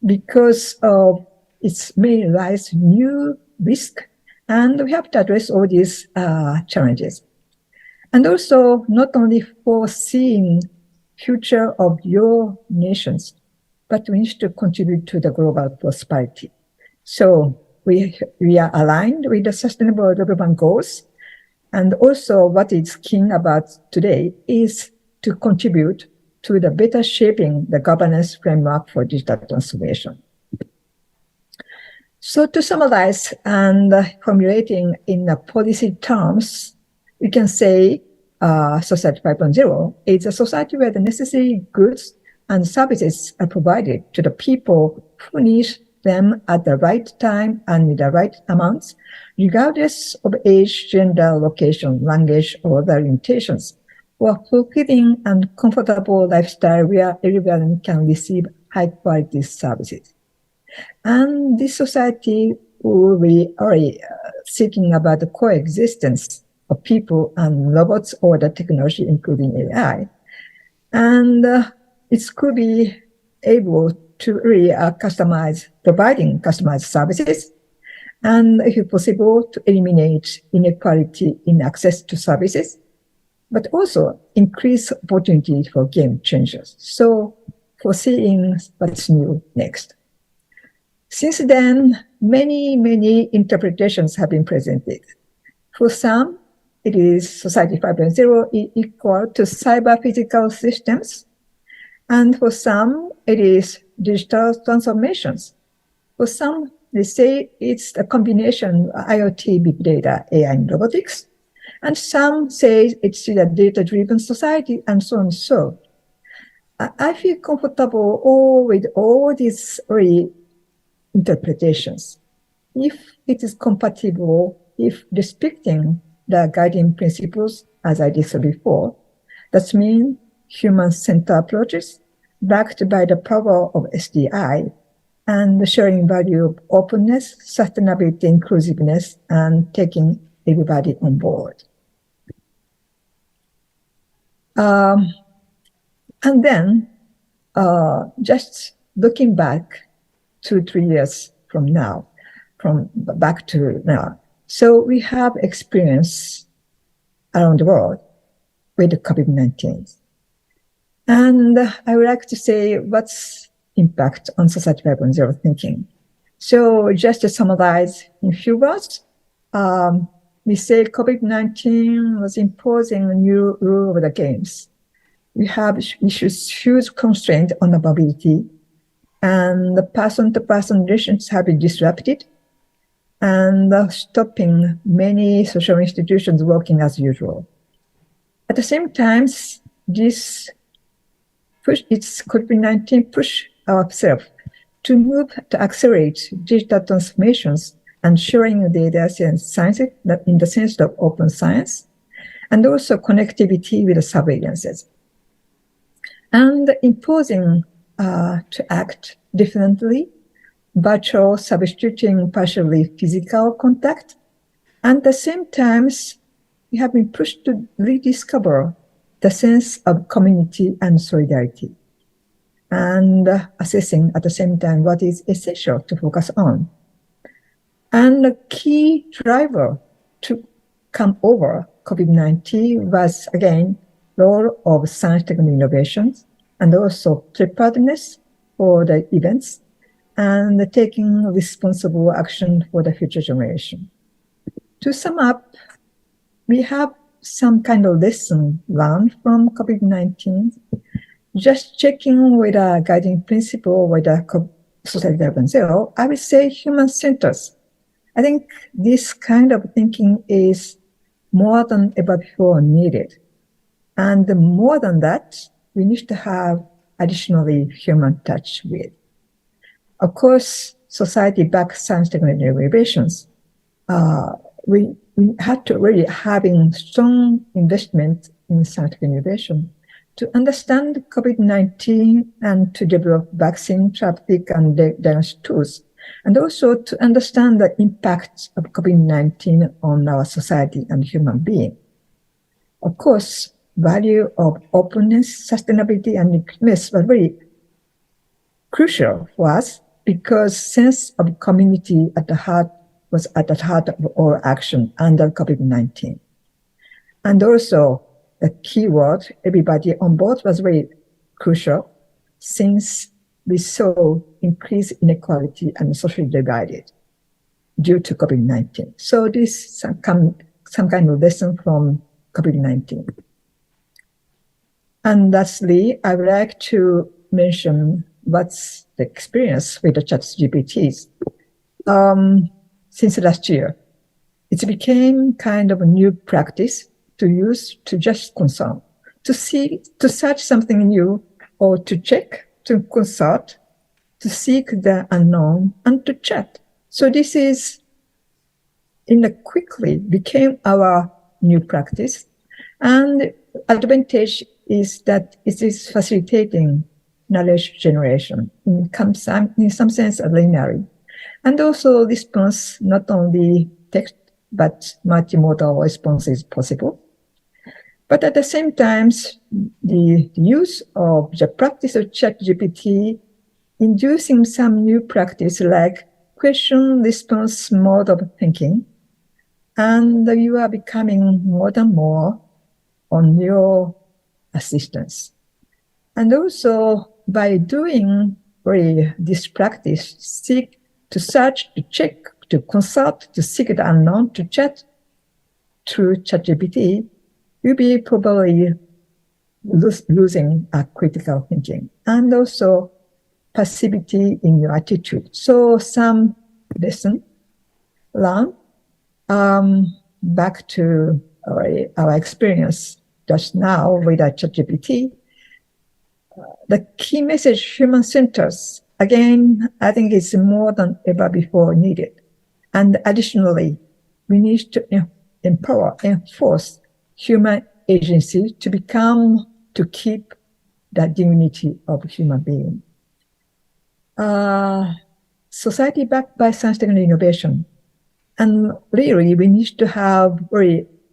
because of its may rise new risk, and we have to address all these challenges. And also, not only foreseeing future of your nations, but we need to contribute to the global prosperity. So we are aligned with the Sustainable Development Goals. And also what is key about today is to contribute to the better shaping the governance framework for digital transformation. So to summarize and formulating in the policy terms, we can say Society 5.0 is a society where the necessary goods and services are provided to the people who need them at the right time and with the right amounts, regardless of age, gender, location, language, or other orientations, or fulfilling and comfortable lifestyle where everyone can receive high-quality services. And this society will be already seeking about the coexistence of people and robots or the technology, including AI. And it could be able to really providing customized services, and if possible, to eliminate inequality in access to services, but also increase opportunity for game changers. So foreseeing what's new next. Since then, many interpretations have been presented. For some, it is Society 5.0 equal to cyber-physical systems. And for some, it is digital transformations. For some, they say it's a combination of IoT, big data, AI, and robotics. And some say it's a data-driven society, and so on. So I feel comfortable with all these interpretations. If it is compatible, if respecting the guiding principles, as I did before, that means human-centered approaches backed by the power of SDI and the sharing value of openness, sustainability, inclusiveness, and taking everybody on board. And then, just looking back 2-3 years from now, back to now. So we have experience around the world with the COVID-19. And I would like to say what's impact on Society 5.0 thinking. So just to summarize in a few words, we say COVID-19 was imposing a new rule of the games. We have huge constraint on the mobility, and the person-to-person relations have been disrupted, and stopping many social institutions working as usual. At the same time, this COVID-19 push ourselves to move to accelerate digital transformations and sharing data and science in the sense of open science, and also connectivity with the surveillances. And imposing to act differently, virtual substituting partially physical contact, and at the same time, we have been pushed to rediscover the sense of community and solidarity, and assessing at the same time what is essential to focus on. And the key driver to come over COVID-19 was, again, role of science technology innovations and also preparedness for the events and taking responsible action for the future generation. To sum up, we have some kind of lesson learned from COVID-19, just checking with a guiding principle with a society 5.0, I would say human-centered. I think this kind of thinking is more than ever before needed. And more than that, we need to have additionally human touch with. Of course, society-backed science technology innovations, we had to really having strong investment in science innovation to understand COVID-19 and to develop vaccine, therapeutic, and diagnostic tools, and also to understand the impact of COVID-19 on our society and human being. Of course, value of openness, sustainability, and inclusiveness were very crucial for us because sense of community was at the heart of all action under COVID-19. And also, the key word, everybody on board, was very crucial since we saw increased inequality and socially divided due to COVID-19. So this is some kind of lesson from COVID-19. And lastly, I would like to mention what's the experience with the ChatGPTs. Since last year, it became kind of a new practice to use to just consult, to search something new, or to check, to consult, to seek the unknown, and to chat. So this is, quickly became our new practice. And advantage is that it is facilitating knowledge generation in some sense linearly. And also response, not only text, but multimodal response is possible. But at the same time, the use of the practice of ChatGPT inducing some new practice like question response mode of thinking. And you are becoming more and more on your assistance. And also by doing this practice, seek to search, to check, to consult, to seek the unknown, to chat through ChatGPT, you'll be probably losing a critical thinking and also passivity in your attitude. So some lesson learned back to our experience just now with ChatGPT. The key message, human-centered, again, I think it's more than ever before needed. And additionally, we need to enforce human agency to keep the dignity of human being. Society backed by science technology innovation. And really, we need to have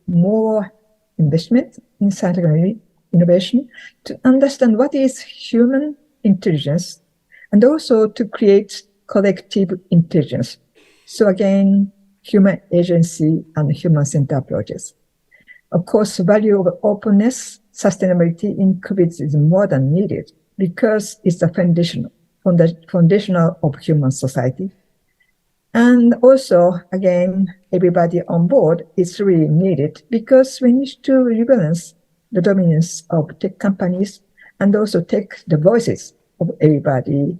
more investment in science technology innovation to understand what is human intelligence and also to create collective intelligence. So again, human agency and human-centered approaches. Of course, the value of openness, sustainability in COVID is more than needed because it's the foundational of human society. And also, again, everybody on board is really needed because we need to rebalance the dominance of tech companies and also take the voices of everybody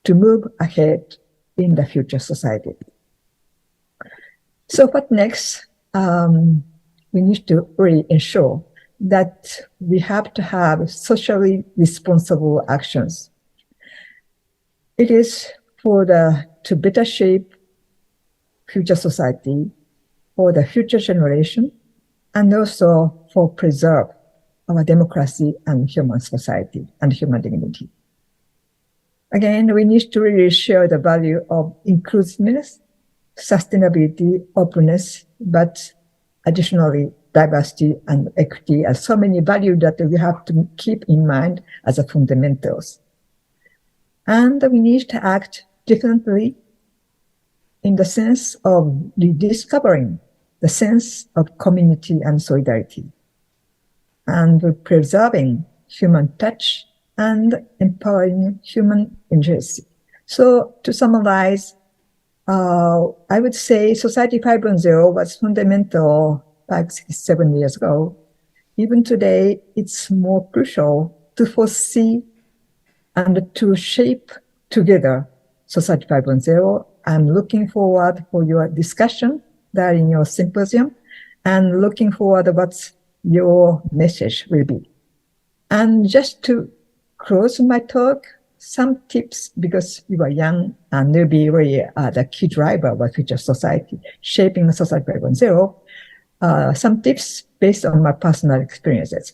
to move ahead in the future society. So what next? We need to really ensure that we have to have socially responsible actions. It is to better shape future society for the future generation, and also for preserve our democracy and human society and human dignity. Again, we need to really share the value of inclusiveness, sustainability, openness, but additionally, diversity and equity are so many values that we have to keep in mind as a fundamentals. And we need to act differently in the sense of rediscovering the sense of community and solidarity, and preserving human touch and empowering human interest. So to summarize, I would say Society 5.0 was fundamental 5, 6, 7 years ago. Even today, it's more crucial to foresee and to shape together Society 5.0. I'm looking forward for your discussion there in your symposium, and looking forward what your message will be. And just to close my talk, some tips, because you are young and you'll be really the key driver of our future society, shaping Society 5.0, some tips based on my personal experiences.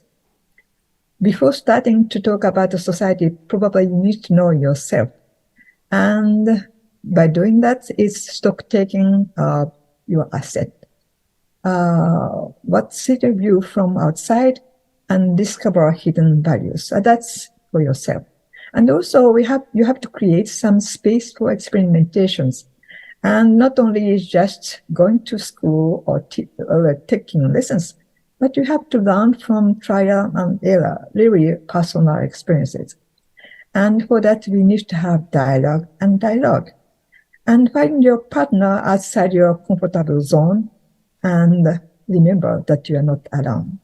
Before starting to talk about the society, probably you need to know yourself. And by doing that, it's stock taking your asset. What's the view from outside, and discover hidden values. That's for yourself. And also you have to create some space for experimentations. And not only just going to school or taking lessons, but you have to learn from trial and error, really personal experiences. And for that, we need to have dialogue. And find your partner outside your comfortable zone, and remember that you are not alone.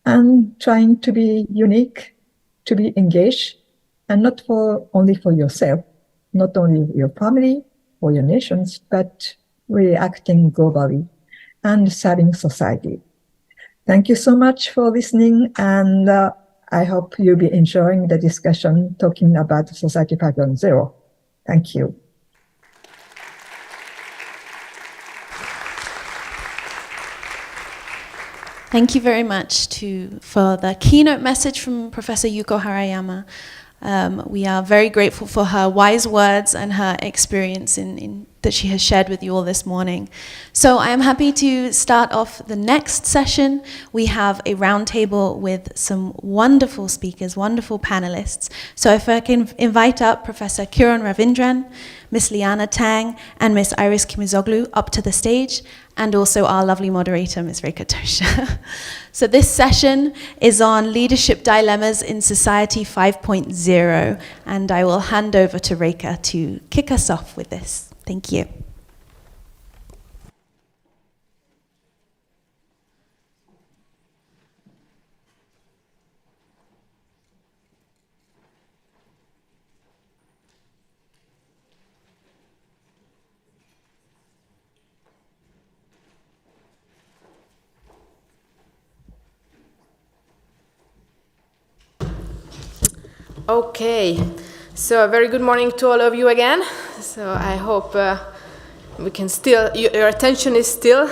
And trying to be unique, to be engaged, and not only for yourself, not only your family or your nations, but really acting globally and serving society. Thank you so much for listening, and I hope you'll be enjoying the discussion talking about Society 5.0. Thank you. Thank you very much for the keynote message from Professor Yuko Harayama. We are very grateful for her wise words and her experience that she has shared with you all this morning. So I am happy to start off the next session. We have a roundtable with some wonderful speakers, wonderful panelists. So if I can invite up Professor Kiron Ravindran, Miss Liana Tang, and Miss Iris KIMIZOGLU up to the stage, and also our lovely moderator, Ms. Reika Tosha. So this session is on Leadership Dilemmas in Society 5.0, and I will hand over to Reika to kick us off with this. Thank you. Okay, so a very good morning to all of you again. So I hope we can still, your attention is still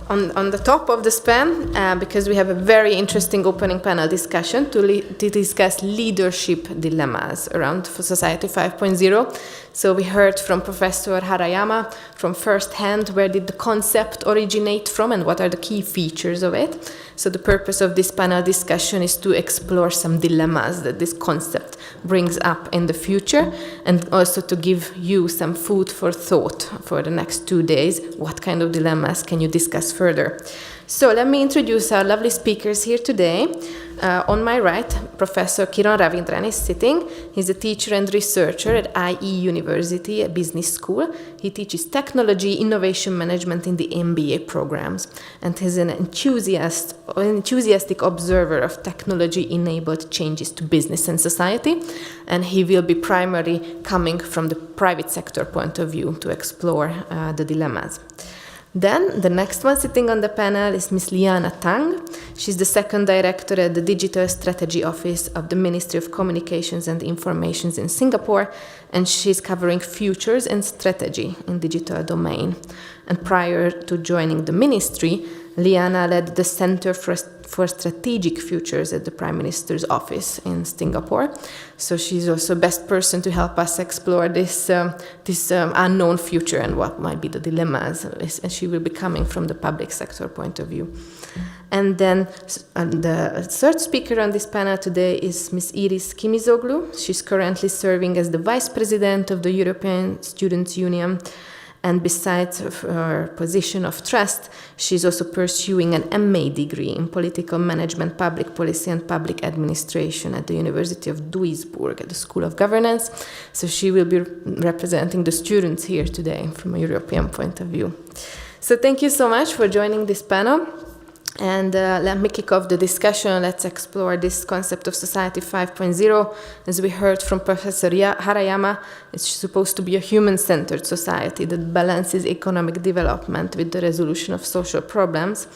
on the top of the span, because we have a very interesting opening panel discussion to discuss leadership dilemmas around Society 5.0. So we heard from Professor Harayama from first hand where did the concept originate from and what are the key features of it. So the purpose of this panel discussion is to explore some dilemmas that this concept brings up in the future, and also to give you some food for thought for the next 2 days. What kind of dilemmas can you discuss further? So let me introduce our lovely speakers here today. On my right, Professor Kiron Ravindran is sitting. He's a teacher and researcher at IE University, a business school. He teaches technology, innovation management in the MBA programs. And he's an enthusiastic observer of technology-enabled changes to business and society. And he will be primarily coming from the private sector point of view to explore the dilemmas. Then the next one sitting on the panel is Ms. Liana Tang. She's the second director at the Digital Strategy Office of the Ministry of Communications and Informations in Singapore, and she's covering futures and strategy in digital domain. And prior to joining the ministry, Liana led the Center for Strategic Futures at the Prime Minister's office in Singapore. So she's also best person to help us explore this unknown future and what might be the dilemmas. And she will be coming from the public sector point of view. And then the third speaker on this panel today is Ms. KIMIZOGLU. She's currently serving as the Vice President of the European Students' Union. And besides her position of trust, she's also pursuing an MA degree in Political Management, Public Policy and Public Administration at the University of Duisburg at the School of Governance. So she will be representing the students here today from a European point of view. So thank you so much for joining this panel. And let me kick off the discussion. Let's explore this concept of Society 5.0. As we heard from Professor Harayama, it's supposed to be a human-centered society that balances economic development with the resolution of social problems.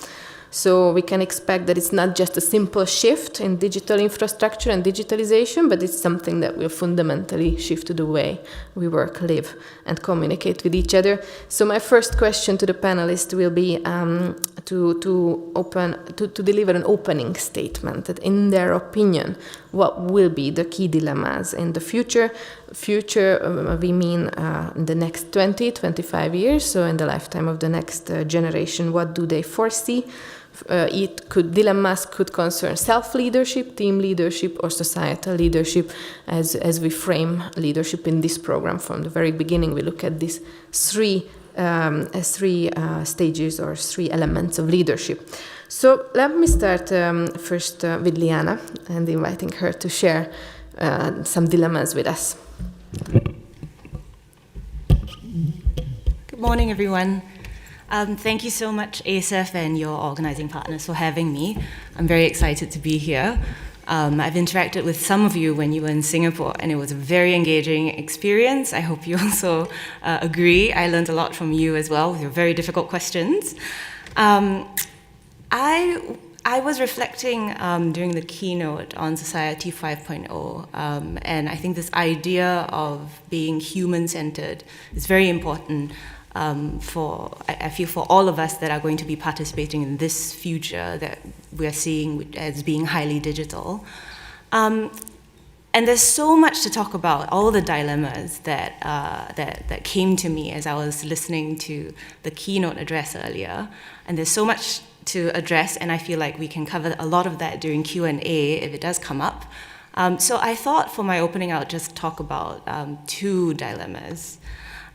So we can expect that it's not just a simple shift in digital infrastructure and digitalization, but it's something that will fundamentally shift to the way we work, live, and communicate with each other. So my first question to the panelists will be to deliver an opening statement that, in their opinion, what will be the key dilemmas in the future. We mean in the next 20, 25 years, so in the lifetime of the next generation, what do they foresee? Dilemmas could concern self-leadership, team leadership, or societal leadership. As we frame leadership in this program from the very beginning, we look at these three stages or three elements of leadership. So let me start first with Liana and inviting her to share some dilemmas with us. Good morning, everyone. Thank you so much, ASEF and your organizing partners, for having me. I'm very excited to be here. I've interacted with some of you when you were in Singapore, and it was a very engaging experience. I hope you also agree. I learned a lot from you as well with your very difficult questions. I was reflecting during the keynote on Society 5.0, and I think this idea of being human-centered is very important. I feel for all of us that are going to be participating in this future that we are seeing as being highly digital. And there's so much to talk about, all the dilemmas that came to me as I was listening to the keynote address earlier. And there's so much to address, and I feel like we can cover a lot of that during Q&A if it does come up. So I thought for my opening, I'll just talk about two dilemmas.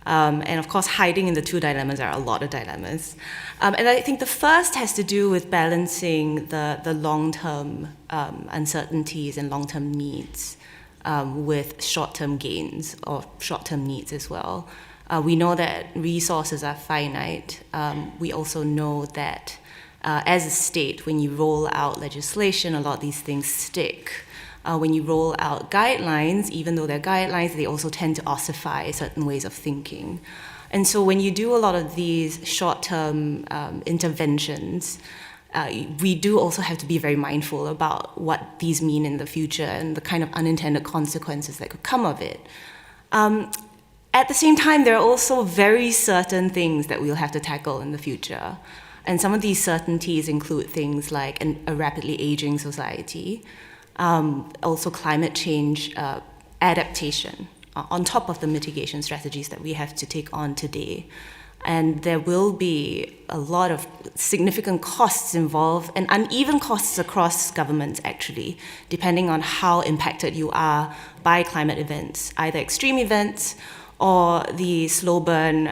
And of course, hiding in the two dilemmas are a lot of dilemmas. And I think the first has to do with balancing the long-term uncertainties and long-term needs with short-term gains or short-term needs as well. We know that resources are finite. We also know that as a state, when you roll out legislation, a lot of these things stick. When you roll out guidelines, even though they're guidelines, they also tend to ossify certain ways of thinking. And so when you do a lot of these short-term interventions, we do also have to be very mindful about what these mean in the future and the kind of unintended consequences that could come of it. At the same time, there are also very certain things that we'll have to tackle in the future. And some of these certainties include things like a rapidly aging society, also climate change adaptation, on top of the mitigation strategies that we have to take on today. And there will be a lot of significant costs involved, and uneven costs across governments, actually, depending on how impacted you are by climate events, either extreme events or the slow burn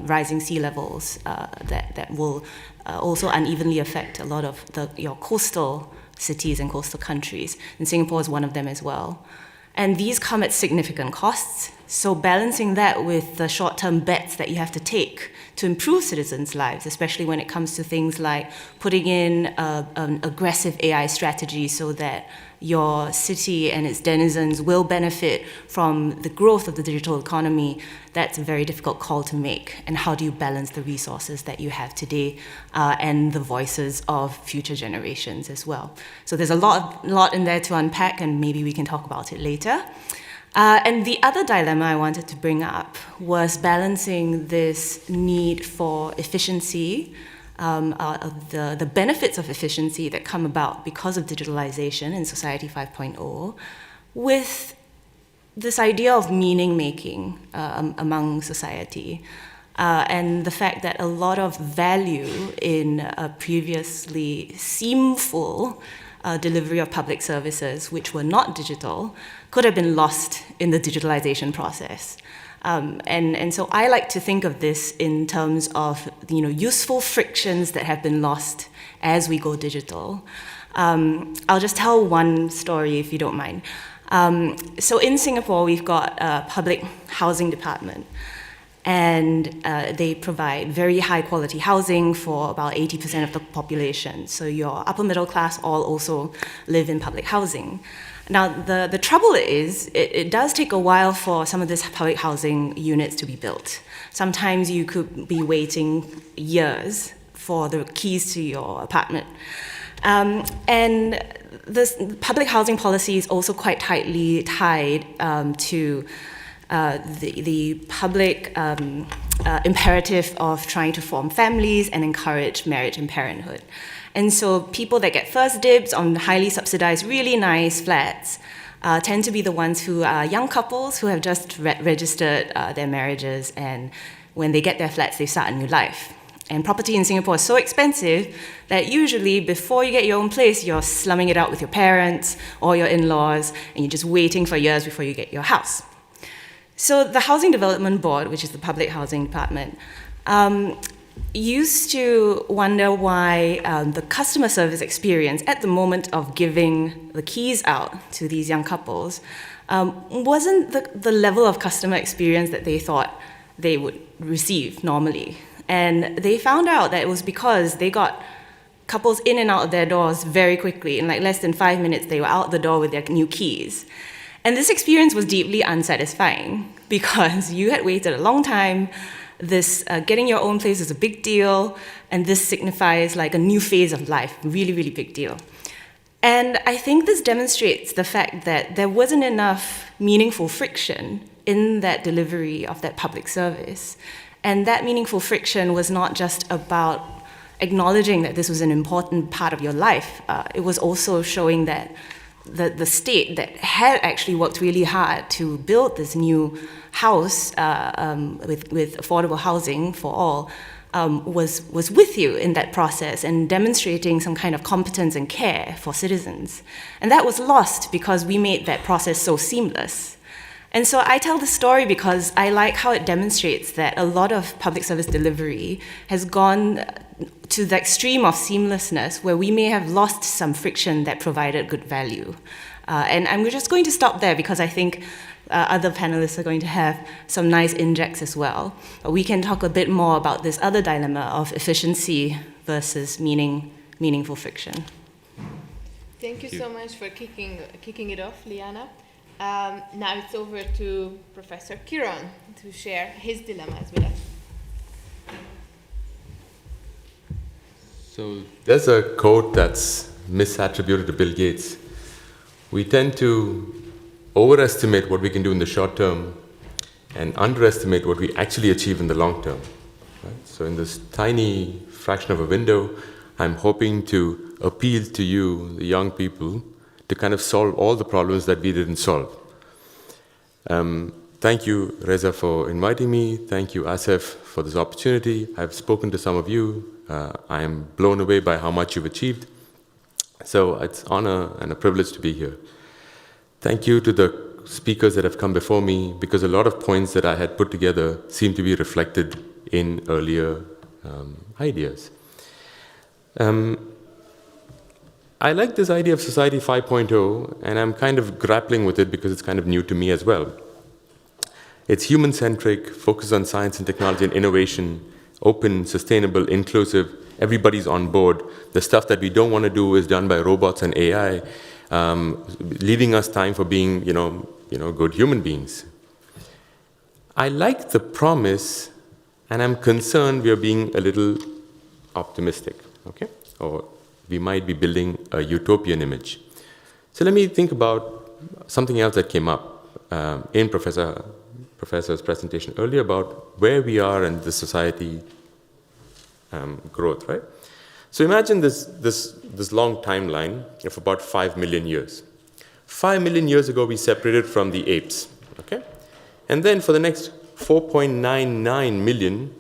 rising sea levels that will also unevenly affect a lot of your coastal cities and coastal countries. And Singapore is one of them as well. And these come at significant costs. So balancing that with the short-term bets that you have to take to improve citizens' lives, especially when it comes to things like putting in an aggressive AI strategy so that your city and its denizens will benefit from the growth of the digital economy, that's a very difficult call to make. And how do you balance the resources that you have today and the voices of future generations as well? So there's a lot in there to unpack, and maybe we can talk about it later. And the other dilemma I wanted to bring up was balancing this need for efficiency, the benefits of efficiency that come about because of digitalization in Society 5.0, with this idea of meaning-making among society, and the fact that a lot of value in a previously seamful delivery of public services, which were not digital, could have been lost in the digitalization process. And so I like to think of this in terms of useful frictions that have been lost as we go digital. I'll just tell one story if you don't mind. So in Singapore, we've got a public housing department, and they provide very high quality housing for about 80% of the population. So your upper middle class all also live in public housing. Now, the trouble is, it does take a while for some of these public housing units to be built. Sometimes you could be waiting years for the keys to your apartment. And this public housing policy is also quite tightly tied to the public imperative of trying to form families and encourage marriage and parenthood. And so people that get first dibs on highly subsidized, really nice flats tend to be the ones who are young couples who have just registered their marriages, and when they get their flats, they start a new life. And property in Singapore is so expensive that usually before you get your own place, you're slumming it out with your parents or your in-laws, and you're just waiting for years before you get your house. So the Housing Development Board, which is the public housing department, used to wonder why the customer service experience at the moment of giving the keys out to these young couples wasn't the level of customer experience that they thought they would receive normally. And they found out that it was because they got couples in and out of their doors very quickly. In like less than 5 minutes, they were out the door with their new keys. And this experience was deeply unsatisfying because you had waited a long time. This getting your own place is a big deal, and this signifies like a new phase of life, really, really big deal. And I think this demonstrates the fact that there wasn't enough meaningful friction in that delivery of that public service. And that meaningful friction was not just about acknowledging that this was an important part of your life. It was also showing that the state that had actually worked really hard to build this new house with affordable housing for all was with you in that process and demonstrating some kind of competence and care for citizens. And that was lost because we made that process so seamless. And so I tell this story because I like how it demonstrates that a lot of public service delivery has gone to the extreme of seamlessness where we may have lost some friction that provided good value. And I'm just going to stop there because I think other panelists are going to have some nice injects as well. But we can talk a bit more about this other dilemma of efficiency versus meaningful friction. Thank you so much for kicking it off, Liana. Now it's over to Professor Kiron to share his dilemmas with us. So there's a quote that's misattributed to Bill Gates. We tend to overestimate what we can do in the short term and underestimate what we actually achieve in the long term. Right? So in this tiny fraction of a window, I'm hoping to appeal to you, the young people, to kind of solve all the problems that we didn't solve. Thank you, Reza, for inviting me. Thank you, ASEF, for this opportunity. I've spoken to some of you. I am blown away by how much you've achieved. So it's an honor and a privilege to be here. Thank you to the speakers that have come before me, because a lot of points that I had put together seem to be reflected in earlier ideas. I like this idea of Society 5.0, and I'm kind of grappling with it because it's kind of new to me as well. It's human-centric, focused on science and technology and innovation, open, sustainable, inclusive. Everybody's on board. The stuff that we don't want to do is done by robots and AI, leaving us time for being, good human beings. I like the promise, and I'm concerned we are being a little optimistic, okay? Or we might be building a utopian image. So let me think about something else that came up in Professor's presentation earlier about where we are in the society growth, right? So imagine this long timeline of about 5 million years. 5 million years ago, we separated from the apes, okay? And then for the next 4.99 million,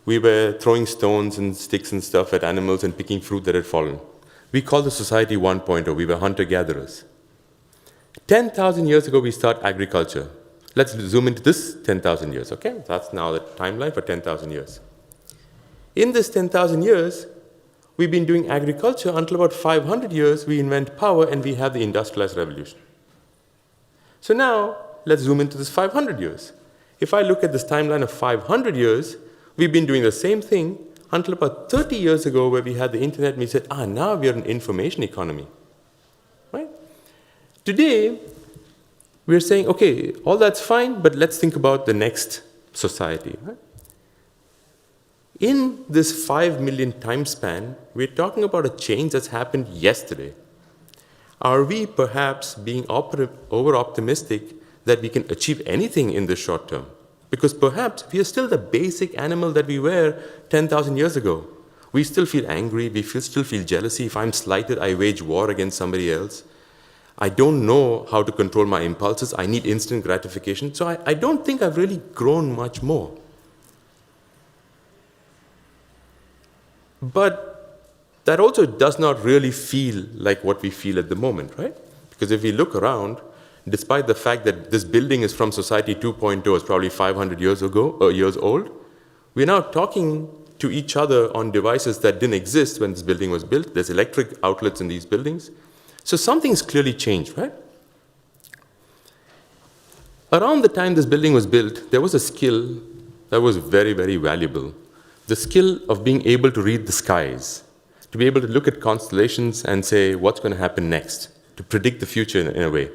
we were throwing stones and sticks and stuff at animals and picking fruit that had fallen. We called the society 1.0. We were hunter-gatherers. 10,000 years ago, we start agriculture. Let's zoom into this 10,000 years, okay? That's now the timeline for 10,000 years. In this 10,000 years, we've been doing agriculture until about 500 years, we invent power and we have the industrialized revolution. So now, let's zoom into this 500 years. If I look at this timeline of 500 years, we've been doing the same thing until about 30 years ago where we had the internet and we said, now we are an information economy, right? Today, we're saying, okay, all that's fine, but let's think about the next society, right? In this 5 million time span, we're talking about a change that's happened yesterday. Are we perhaps being over-optimistic that we can achieve anything in the short term? Because perhaps we are still the basic animal that we were 10,000 years ago. We still feel angry, we still feel jealousy. If I'm slighted, I wage war against somebody else. I don't know how to control my impulses. I need instant gratification. So I don't think I've really grown much more. But that also does not really feel like what we feel at the moment, right? Because if we look around, despite the fact that this building is from Society 2.0, it's probably 500 years old, we're now talking to each other on devices that didn't exist when this building was built. There's electric outlets in these buildings. So something's clearly changed, right? Around the time this building was built, there was a skill that was very, very valuable. The skill of being able to read the skies, to be able to look at constellations and say what's going to happen next, to predict the future in a way.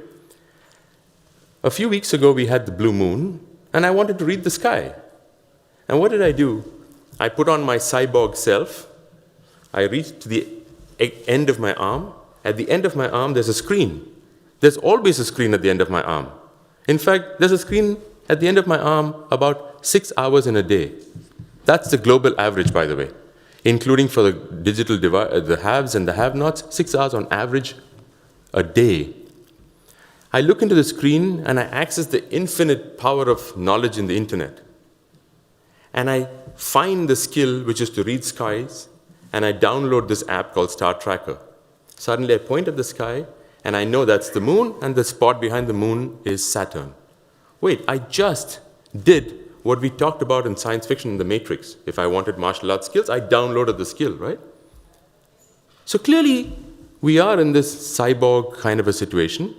A few weeks ago, we had the blue moon, and I wanted to read the sky. And what did I do? I put on my cyborg self. I reached to the end of my arm. At the end of my arm, there's a screen. There's always a screen at the end of my arm. In fact, there's a screen at the end of my arm about 6 hours in a day. That's the global average, by the way, including for the digital divide, the haves and the have-nots, 6 hours on average a day. I look into the screen and I access the infinite power of knowledge in the internet. And I find the skill, which is to read skies, and I download this app called Star Tracker. Suddenly I point at the sky, and I know that's the moon, and the spot behind the moon is Saturn. Wait, I just did what we talked about in science fiction in The Matrix. If I wanted martial arts skills, I downloaded the skill, right? So clearly, we are in this cyborg kind of a situation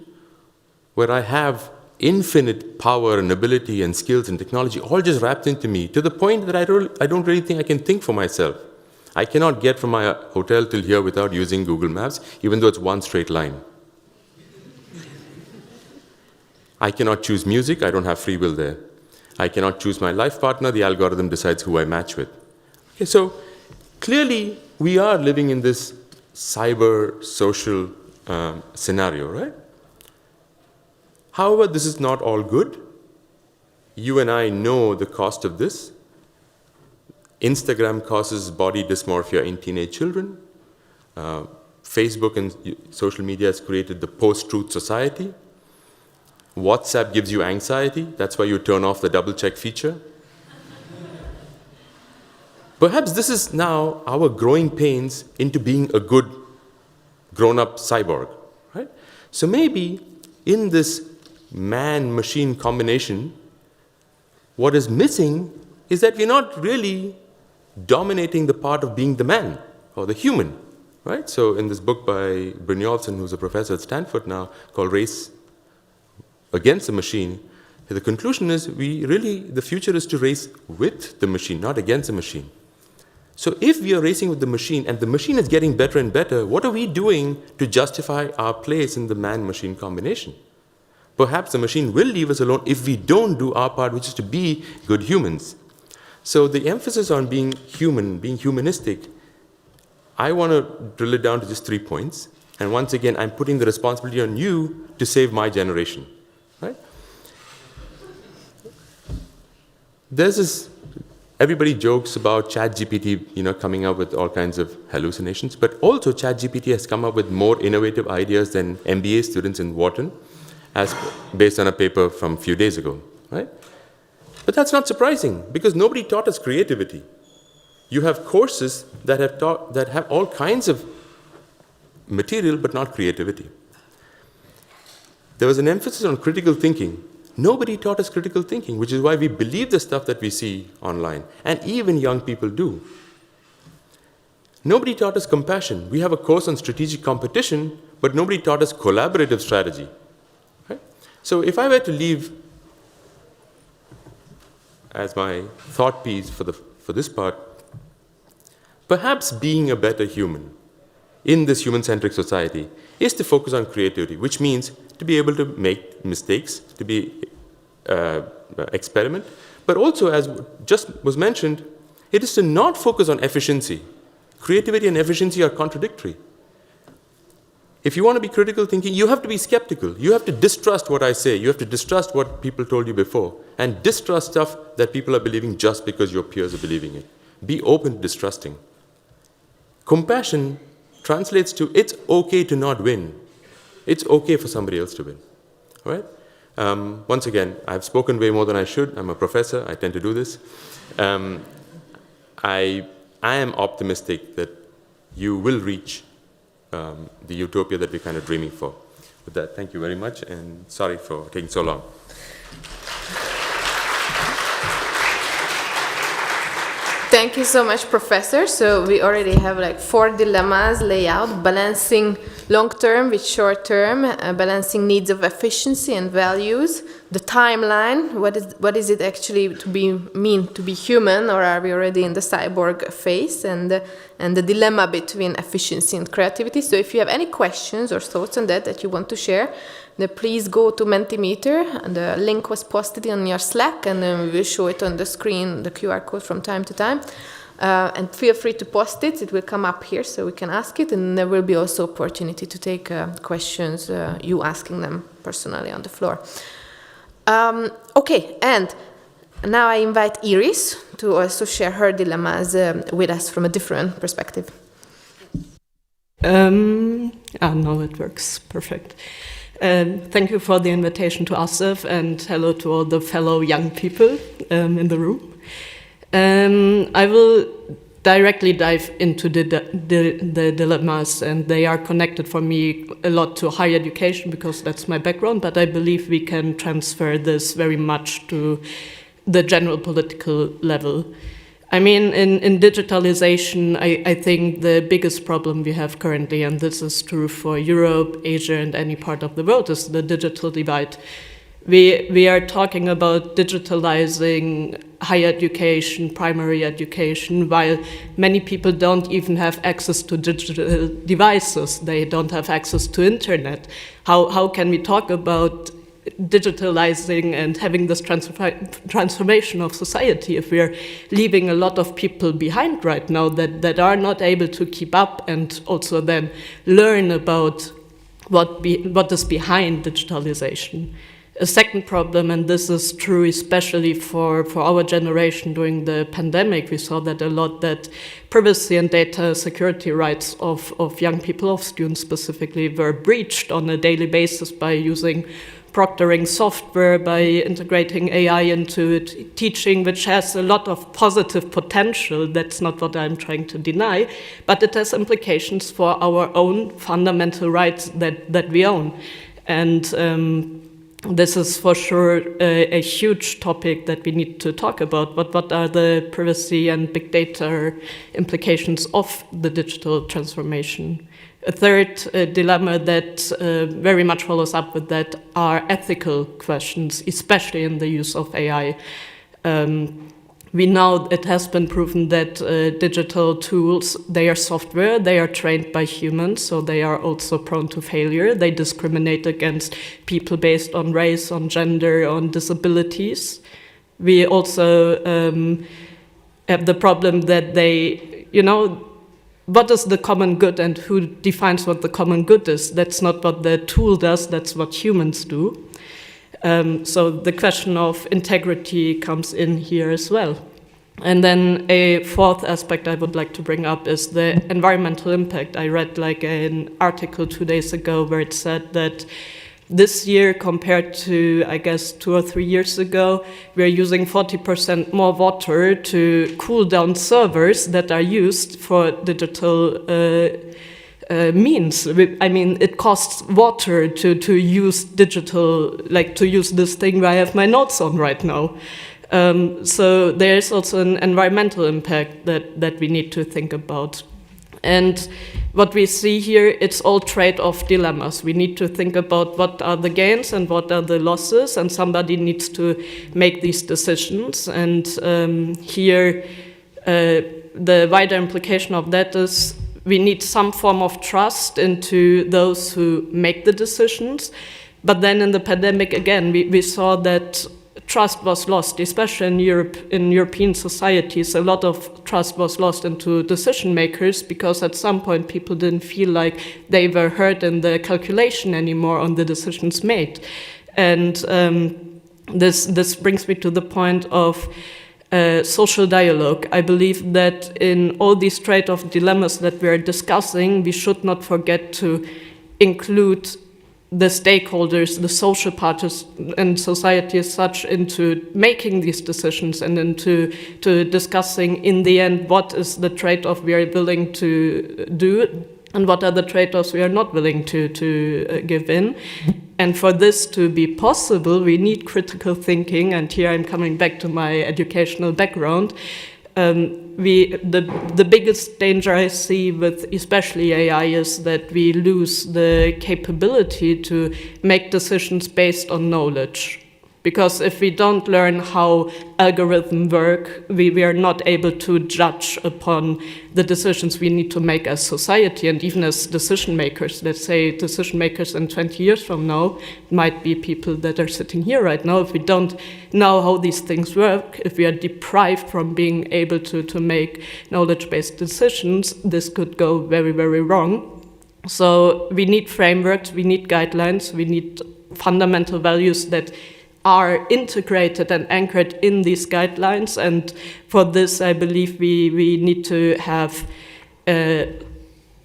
where I have infinite power and ability and skills and technology all just wrapped into me to the point that I don't really think I can think for myself. I cannot get from my hotel till here without using Google Maps, even though it's one straight line. I cannot choose music, I don't have free will there. I cannot choose my life partner, the algorithm decides who I match with. Okay, so clearly we are living in this cyber social scenario, right? However, this is not all good. You and I know the cost of this. Instagram causes body dysmorphia in teenage children. Facebook and social media has created the post-truth society. WhatsApp gives you anxiety. That's why you turn off the double check feature. Perhaps this is now our growing pains into being a good grown-up cyborg, right? So maybe in this man-machine combination, what is missing is that we're not really dominating the part of being the man or the human, right? So in this book by Brynjolfsson, who's a professor at Stanford now, called Race Against the Machine, the conclusion is the future is to race with the machine, not against the machine. So if we are racing with the machine and the machine is getting better and better, what are we doing to justify our place in the man-machine combination? Perhaps the machine will leave us alone if we don't do our part, which is to be good humans. So the emphasis on being human, being humanistic, I want to drill it down to just 3 points. And once again, I'm putting the responsibility on you to save my generation. Right? There's this, everybody jokes about ChatGPT, coming up with all kinds of hallucinations, but also ChatGPT has come up with more innovative ideas than MBA students in Wharton, as based on a paper from a few days ago, right? But that's not surprising, because nobody taught us creativity. You have courses that have all kinds of material, but not creativity. There was an emphasis on critical thinking. Nobody taught us critical thinking, which is why we believe the stuff that we see online, and even young people do. Nobody taught us compassion. We have a course on strategic competition, but nobody taught us collaborative strategy. Right? So if I were to leave as my thought piece for this part, perhaps being a better human in this human-centric society is to focus on creativity, which means to be able to make mistakes, to be experiment, but also, as just was mentioned, it is to not focus on efficiency. Creativity and efficiency are contradictory. If you want to be critical thinking, you have to be skeptical. You have to distrust what I say. You have to distrust what people told you before, and distrust stuff that people are believing just because your peers are believing it. Be open to distrusting. Compassion translates to it's okay to not win. It's okay for somebody else to win. All right? Once again, I've spoken way more than I should. I'm a professor. I tend to do this. I am optimistic that you will reach the utopia that we're kind of dreaming for. With that, thank you very much, and sorry for taking so long. Thank you so much, Professor. So we already have like 4 dilemmas laid out: balancing long-term with short-term, balancing needs of efficiency and values, the timeline, what is it actually mean to be human, or are we already in the cyborg phase, and the dilemma between efficiency and creativity. So if you have any questions or thoughts on that you want to share, then please go to Mentimeter. The link was posted on your Slack, and then we will show it on the screen, the QR code, from time to time. And feel free to post it. It will come up here so we can ask it, and there will be also opportunity to take questions, you asking them personally on the floor. Okay, and now I invite Iris to also share her dilemmas with us from a different perspective. Now it works. Perfect. Thank you for the invitation to ASEF, and hello to all the fellow young people in the room. I will directly dive into the dilemmas, and they are connected for me a lot to higher education because that's my background, but I believe we can transfer this very much to the general political level. I mean, in digitalization, I think the biggest problem we have currently, and this is true for Europe, Asia, and any part of the world, is the digital divide. We are talking about digitalizing higher education, primary education, while many people don't even have access to digital devices. They don't have access to internet. How can we talk about digitalizing and having this transformation of society if we're leaving a lot of people behind right now that are not able to keep up and also then learn about what is behind digitalization? A second problem, and this is true especially for our generation during the pandemic, we saw that a lot, that privacy and data security rights of young people, of students specifically, were breached on a daily basis by using proctoring software, by integrating AI into teaching, which has a lot of positive potential. That's not what I'm trying to deny, but it has implications for our own fundamental rights that we own. And this is for sure a huge topic that we need to talk about. But what are the privacy and big data implications of the digital transformation? A third dilemma that very much follows up with that are ethical questions, especially in the use of AI. we know it has been proven that digital tools, they are software, they are trained by humans, so they are also prone to failure. They discriminate against people based on race, on gender, on disabilities. We also have the problem that they, what is the common good and who defines what the common good is? That's not what the tool does, that's what humans do. So the question of integrity comes in here as well. And then a fourth aspect I would like to bring up is the environmental impact. I read an article 2 days ago where it said that this year compared to, I guess, 2 or 3 years ago, we're using 40% more water to cool down servers that are used for digital means. I mean, it costs water to use digital, to use this thing where I have my notes on right now. So there's also an environmental impact that we need to think about. And what we see here, it's all trade-off dilemmas. We need to think about what are the gains and what are the losses, and somebody needs to make these decisions. And here, the wider implication of that is we need some form of trust into those who make the decisions. But then in the pandemic, again, we saw that trust was lost, especially in Europe, in European societies. A lot of trust was lost into decision makers because at some point people didn't feel like they were heard in the calculation anymore on the decisions made. And this brings me to the point of social dialogue. I believe that in all these trade-off dilemmas that we're discussing, we should not forget to include the stakeholders, the social parties and society as such into making these decisions and into discussing in the end what is the trade-off we are willing to do and what are the trade-offs we are not willing to give in. And for this to be possible, we need critical thinking, and here I'm coming back to my educational background. The biggest danger I see with especially AI is that we lose the capability to make decisions based on knowledge. Because if we don't learn how algorithms work, we are not able to judge upon the decisions we need to make as society and even as decision makers. Let's say decision makers in 20 years from now might be people that are sitting here right now. If we don't know how these things work, if we are deprived from being able to make knowledge-based decisions, this could go very, very wrong. So we need frameworks, we need guidelines, we need fundamental values that are integrated and anchored in these guidelines, and for this I believe we need to have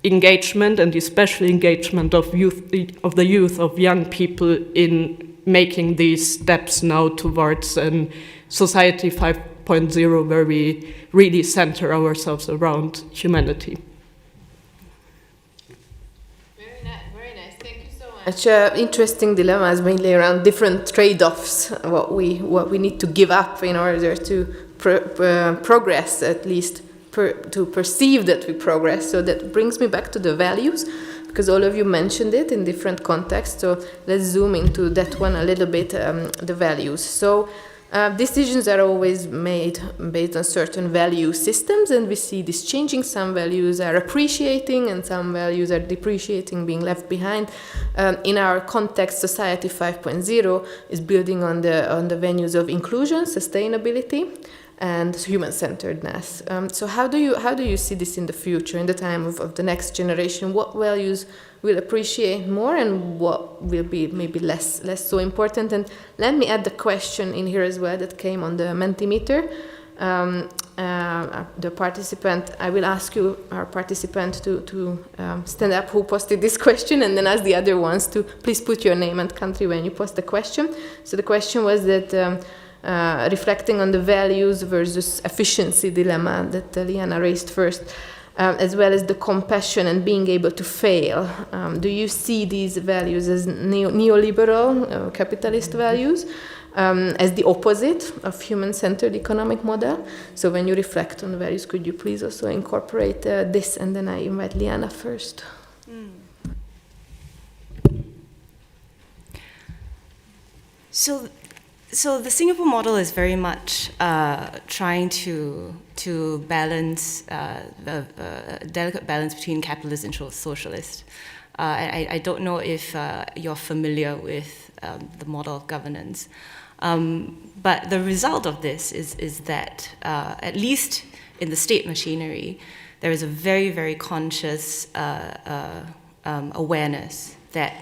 engagement, and especially engagement of the youth, of young people in making these steps now towards a society 5.0 where we really center ourselves around humanity. Such interesting dilemmas, mainly around different trade-offs, what we need to give up in order to progress, at least to perceive that we progress. So that brings me back to the values, because all of you mentioned it in different contexts. So let's zoom into that one a little bit, the values. So decisions are always made based on certain value systems, and we see this changing. Some values are appreciating and some values are depreciating, being left behind. In our context, Society 5.0 is building on the venues of inclusion, sustainability, and human-centeredness. So how do you see this in the future, in the time of the next generation? What values will appreciate more and what will be maybe less so important? And let me add the question in here as well that came on the Mentimeter. The participant, I will ask you, our participant, to stand up who posted this question, and then ask the other ones to please put your name and country when you post the question. So the question was that reflecting on the values versus efficiency dilemma that Liana raised first, as well as the compassion and being able to fail. Do you see these values as neoliberal, capitalist values, as the opposite of human-centered economic model? So when you reflect on the values, could you please also incorporate this? And then I invite Liana first. So So the Singapore model is very much trying to balance the delicate balance between capitalist and socialist. I don't know if you're familiar with the model of governance, but the result of this is that at least in the state machinery, there is a very, very conscious awareness that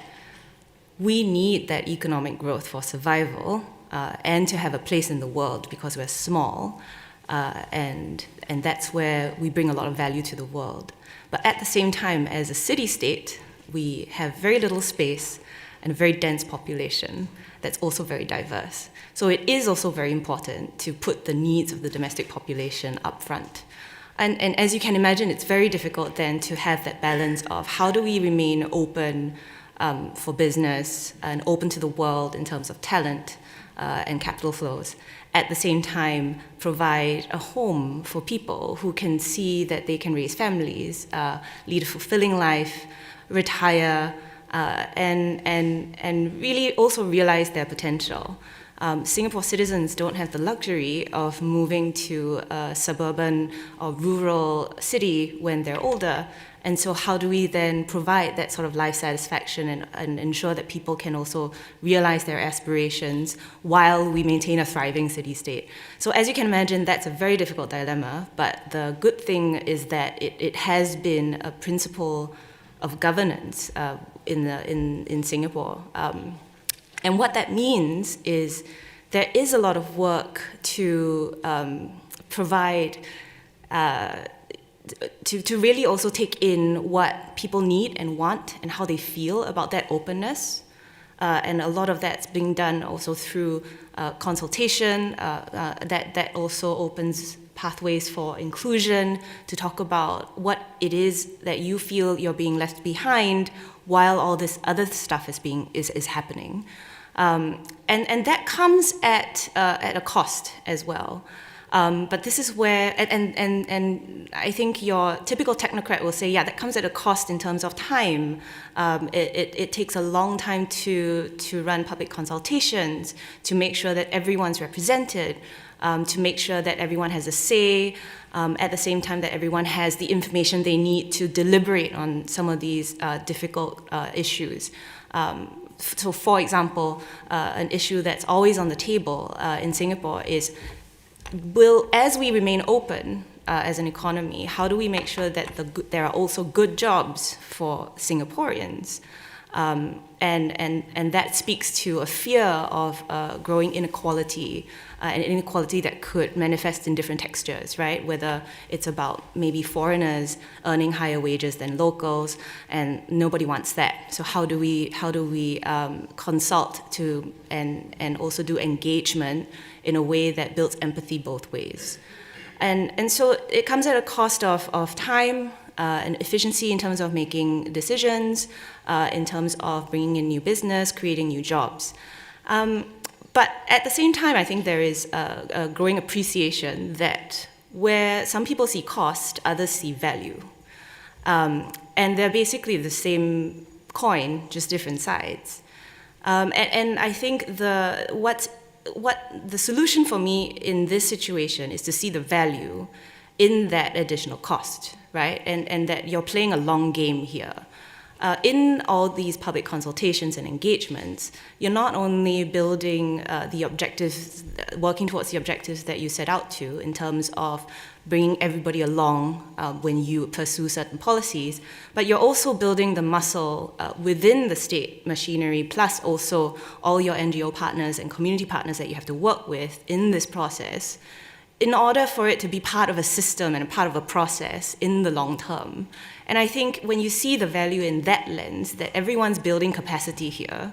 we need that economic growth for survival and to have a place in the world because we're small, and that's where we bring a lot of value to the world. But at the same time, as a city-state, we have very little space and a very dense population that's also very diverse. So it is also very important to put the needs of the domestic population up front. And as you can imagine, it's very difficult then to have that balance of how do we remain open for business and open to the world in terms of talent and capital flows, at the same time provide a home for people who can see that they can raise families, lead a fulfilling life, retire, and really also realize their potential. Singapore citizens don't have the luxury of moving to a suburban or rural city when they're older. And so how do we then provide that sort of life satisfaction and ensure that people can also realize their aspirations while we maintain a thriving city-state? So as you can imagine, that's a very difficult dilemma, but the good thing is that it has been a principle of governance in Singapore. And what that means is there is a lot of work to provide to really also take in what people need and want and how they feel about that openness. And a lot of that's being done also through consultation that also opens pathways for inclusion, to talk about what it is that you feel you're being left behind while all this other stuff is happening. And that comes at a cost as well. But this is where, and I think your typical technocrat will say, yeah, that comes at a cost in terms of time. It takes a long time to run public consultations, to make sure that everyone's represented, to make sure that everyone has a say, at the same time that everyone has the information they need to deliberate on some of these difficult issues. So for example, an issue that's always on the table in Singapore is, as we remain open as an economy, how do we make sure that there are also good jobs for Singaporeans? And that speaks to a fear of growing inequality, an inequality that could manifest in different textures, right? Whether it's about maybe foreigners earning higher wages than locals, and nobody wants that. So how do we consult to and also do engagement in a way that builds empathy both ways? And so it comes at a cost of time and efficiency in terms of making decisions, in terms of bringing in new business, creating new jobs. But at the same time, I think there is a growing appreciation that where some people see cost, others see value. And they're basically the same coin, just different sides. And I think what the solution for me in this situation is to see the value in that additional cost, right? And that you're playing a long game here. In all these public consultations and engagements, you're not only building the objectives, working towards the objectives that you set out to in terms of bringing everybody along when you pursue certain policies, but you're also building the muscle within the state machinery, plus also all your NGO partners and community partners that you have to work with in this process, in order for it to be part of a system and a part of a process in the long term. And I think when you see the value in that lens, that everyone's building capacity here,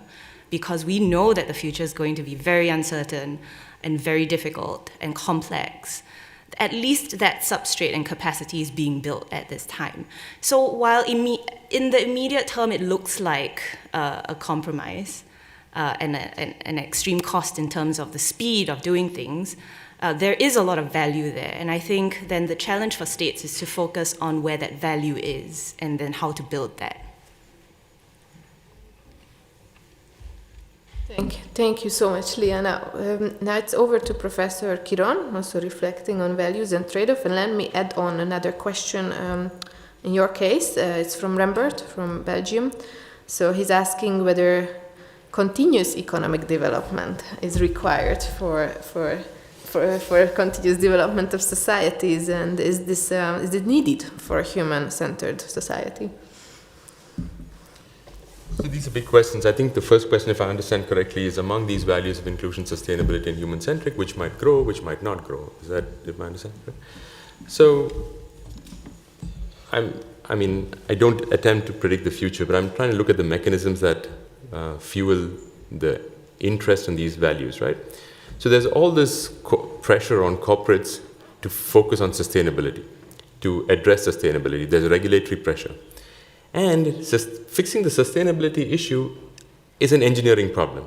because we know that the future is going to be very uncertain and very difficult and complex, at least that substrate and capacity is being built at this time. So while in the immediate term it looks like a compromise and an extreme cost in terms of the speed of doing things, there is a lot of value there. And I think then the challenge for states is to focus on where that value is and then how to build that. Thank you so much, Liana. Now it's over to Professor Kiron, also reflecting on values and trade-off. And let me add on another question. In your case, it's from Rembert, from Belgium. So he's asking whether continuous economic development is required for continuous development of societies, and is it needed for a human-centered society? So these are big questions. I think the first question, if I understand correctly, is among these values of inclusion, sustainability, and human-centric, which might grow, which might not grow. Is that, if I understand correctly? So, I don't attempt to predict the future, but I'm trying to look at the mechanisms that fuel the interest in these values, right? So there's all this pressure on corporates to focus on sustainability, to address sustainability. There's regulatory pressure. And fixing the sustainability issue is an engineering problem.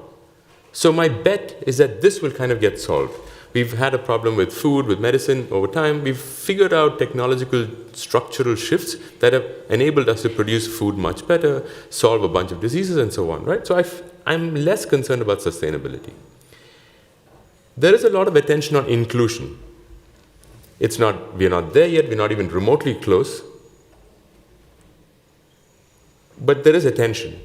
So my bet is that this will kind of get solved. We've had a problem with food, with medicine over time. We've figured out technological structural shifts that have enabled us to produce food much better, solve a bunch of diseases and so on, right? So I'm less concerned about sustainability. There is a lot of attention on inclusion. We're not there yet, we're not even remotely close. But there is attention.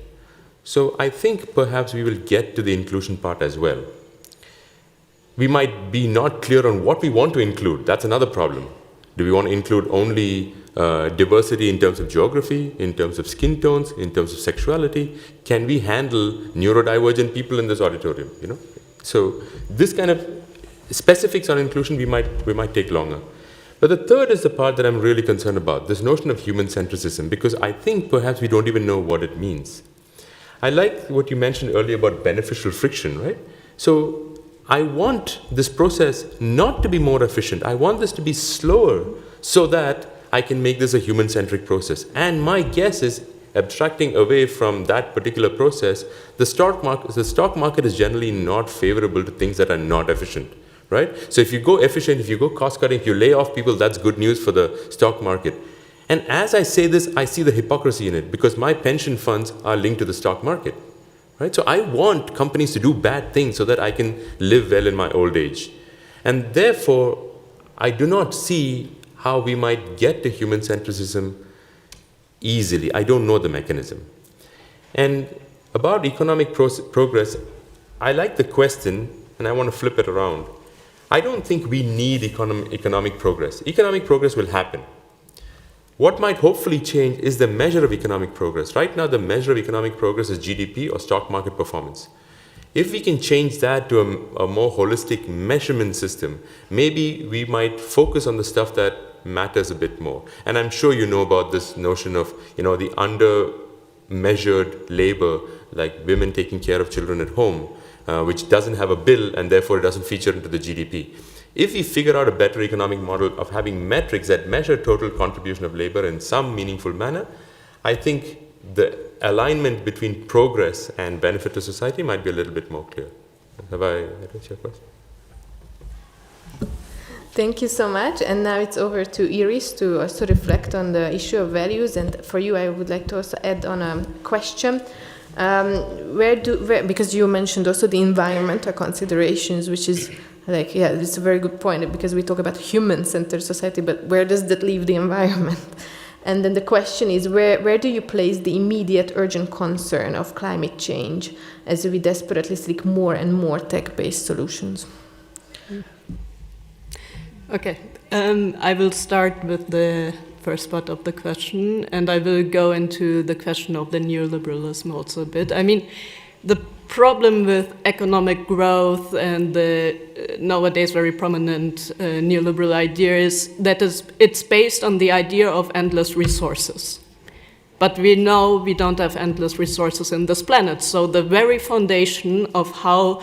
So I think perhaps we will get to the inclusion part as well. We might be not clear on what we want to include. That's another problem. Do we want to include only diversity in terms of geography, in terms of skin tones, in terms of sexuality? Can we handle neurodivergent people in this auditorium? You know? So this kind of specifics on inclusion we might take longer. But the third is the part that I'm really concerned about, this notion of human centricism, because I think perhaps we don't even know what it means. I like what you mentioned earlier about beneficial friction, right? So I want this process not to be more efficient. I want this to be slower so that I can make this a human-centric process. And my guess is, abstracting away from that particular process, the stock market is generally not favorable to things that are not efficient. Right? So if you go efficient, if you go cost-cutting, if you lay off people, that's good news for the stock market. And as I say this, I see the hypocrisy in it, because my pension funds are linked to the stock market. Right? So I want companies to do bad things so that I can live well in my old age. And therefore, I do not see how we might get to human centricism easily. I don't know the mechanism. And about economic progress, I like the question, and I want to flip it around. I don't think we need economic progress. Economic progress will happen. What might hopefully change is the measure of economic progress. Right now, the measure of economic progress is GDP or stock market performance. If we can change that to a more holistic measurement system, maybe we might focus on the stuff that matters a bit more. And I'm sure you know about this notion of, the under-measured labor, like women taking care of children at home, which doesn't have a bill and therefore it doesn't feature into the GDP. If we figure out a better economic model of having metrics that measure total contribution of labor in some meaningful manner, I think the alignment between progress and benefit to society might be a little bit more clear. Have I addressed your question? Thank you so much. And now it's over to Iris to also reflect on the issue of values. And for you, I would like to also add on a question. Because you mentioned also the environmental considerations, which is it's a very good point, because we talk about human-centered society, but where does that leave the environment? And then the question is, where do you place the immediate urgent concern of climate change as we desperately seek more and more tech-based solutions? Okay, I will start with the first part of the question, and I will go into the question of the neoliberalism also a bit. I mean, the problem with economic growth and the nowadays very prominent neoliberal idea is that it's based on the idea of endless resources. But we know we don't have endless resources in this planet, so the very foundation of how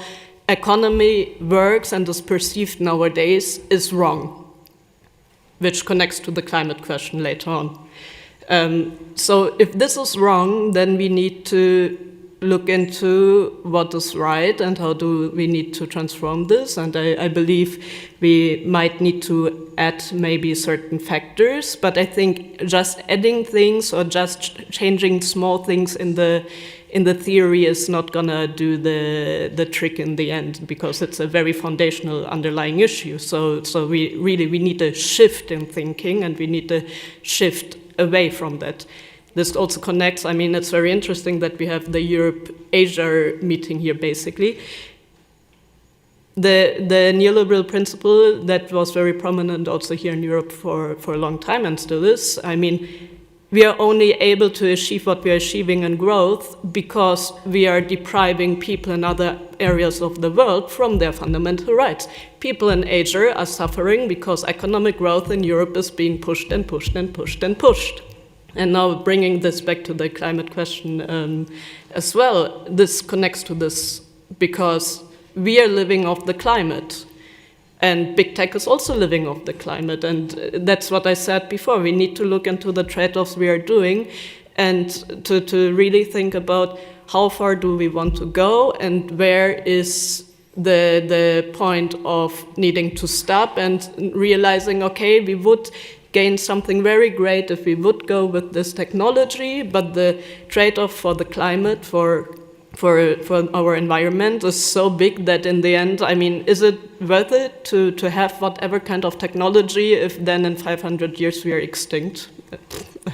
economy works and is perceived nowadays is wrong, which connects to the climate question later on. So if this is wrong, then we need to look into what is right and how do we need to transform this. And I believe we might need to add maybe certain factors, but I think just adding things or just changing small things in the in the theory is not gonna do the trick in the end, because it's a very foundational underlying issue. So we need a shift in thinking, and we need to shift away from that. This also connects, I mean, it's very interesting that we have the Europe-Asia meeting here, basically. The neoliberal principle that was very prominent also here in Europe for a long time, and still is, I mean, we are only able to achieve what we are achieving in growth because we are depriving people in other areas of the world from their fundamental rights. People in Asia are suffering because economic growth in Europe is being pushed and pushed and pushed and pushed. And now bringing this back to the climate question as well, this connects to this because we are living off the climate. And big tech is also living off the climate. And that's what I said before. We need to look into the trade-offs we are doing and to really think about how far do we want to go and where is the point of needing to stop and realizing, okay, we would gain something very great if we would go with this technology, but the trade-off for the climate, for our environment is so big that in the end, I mean, is it worth it to have whatever kind of technology if then in 500 years we are extinct?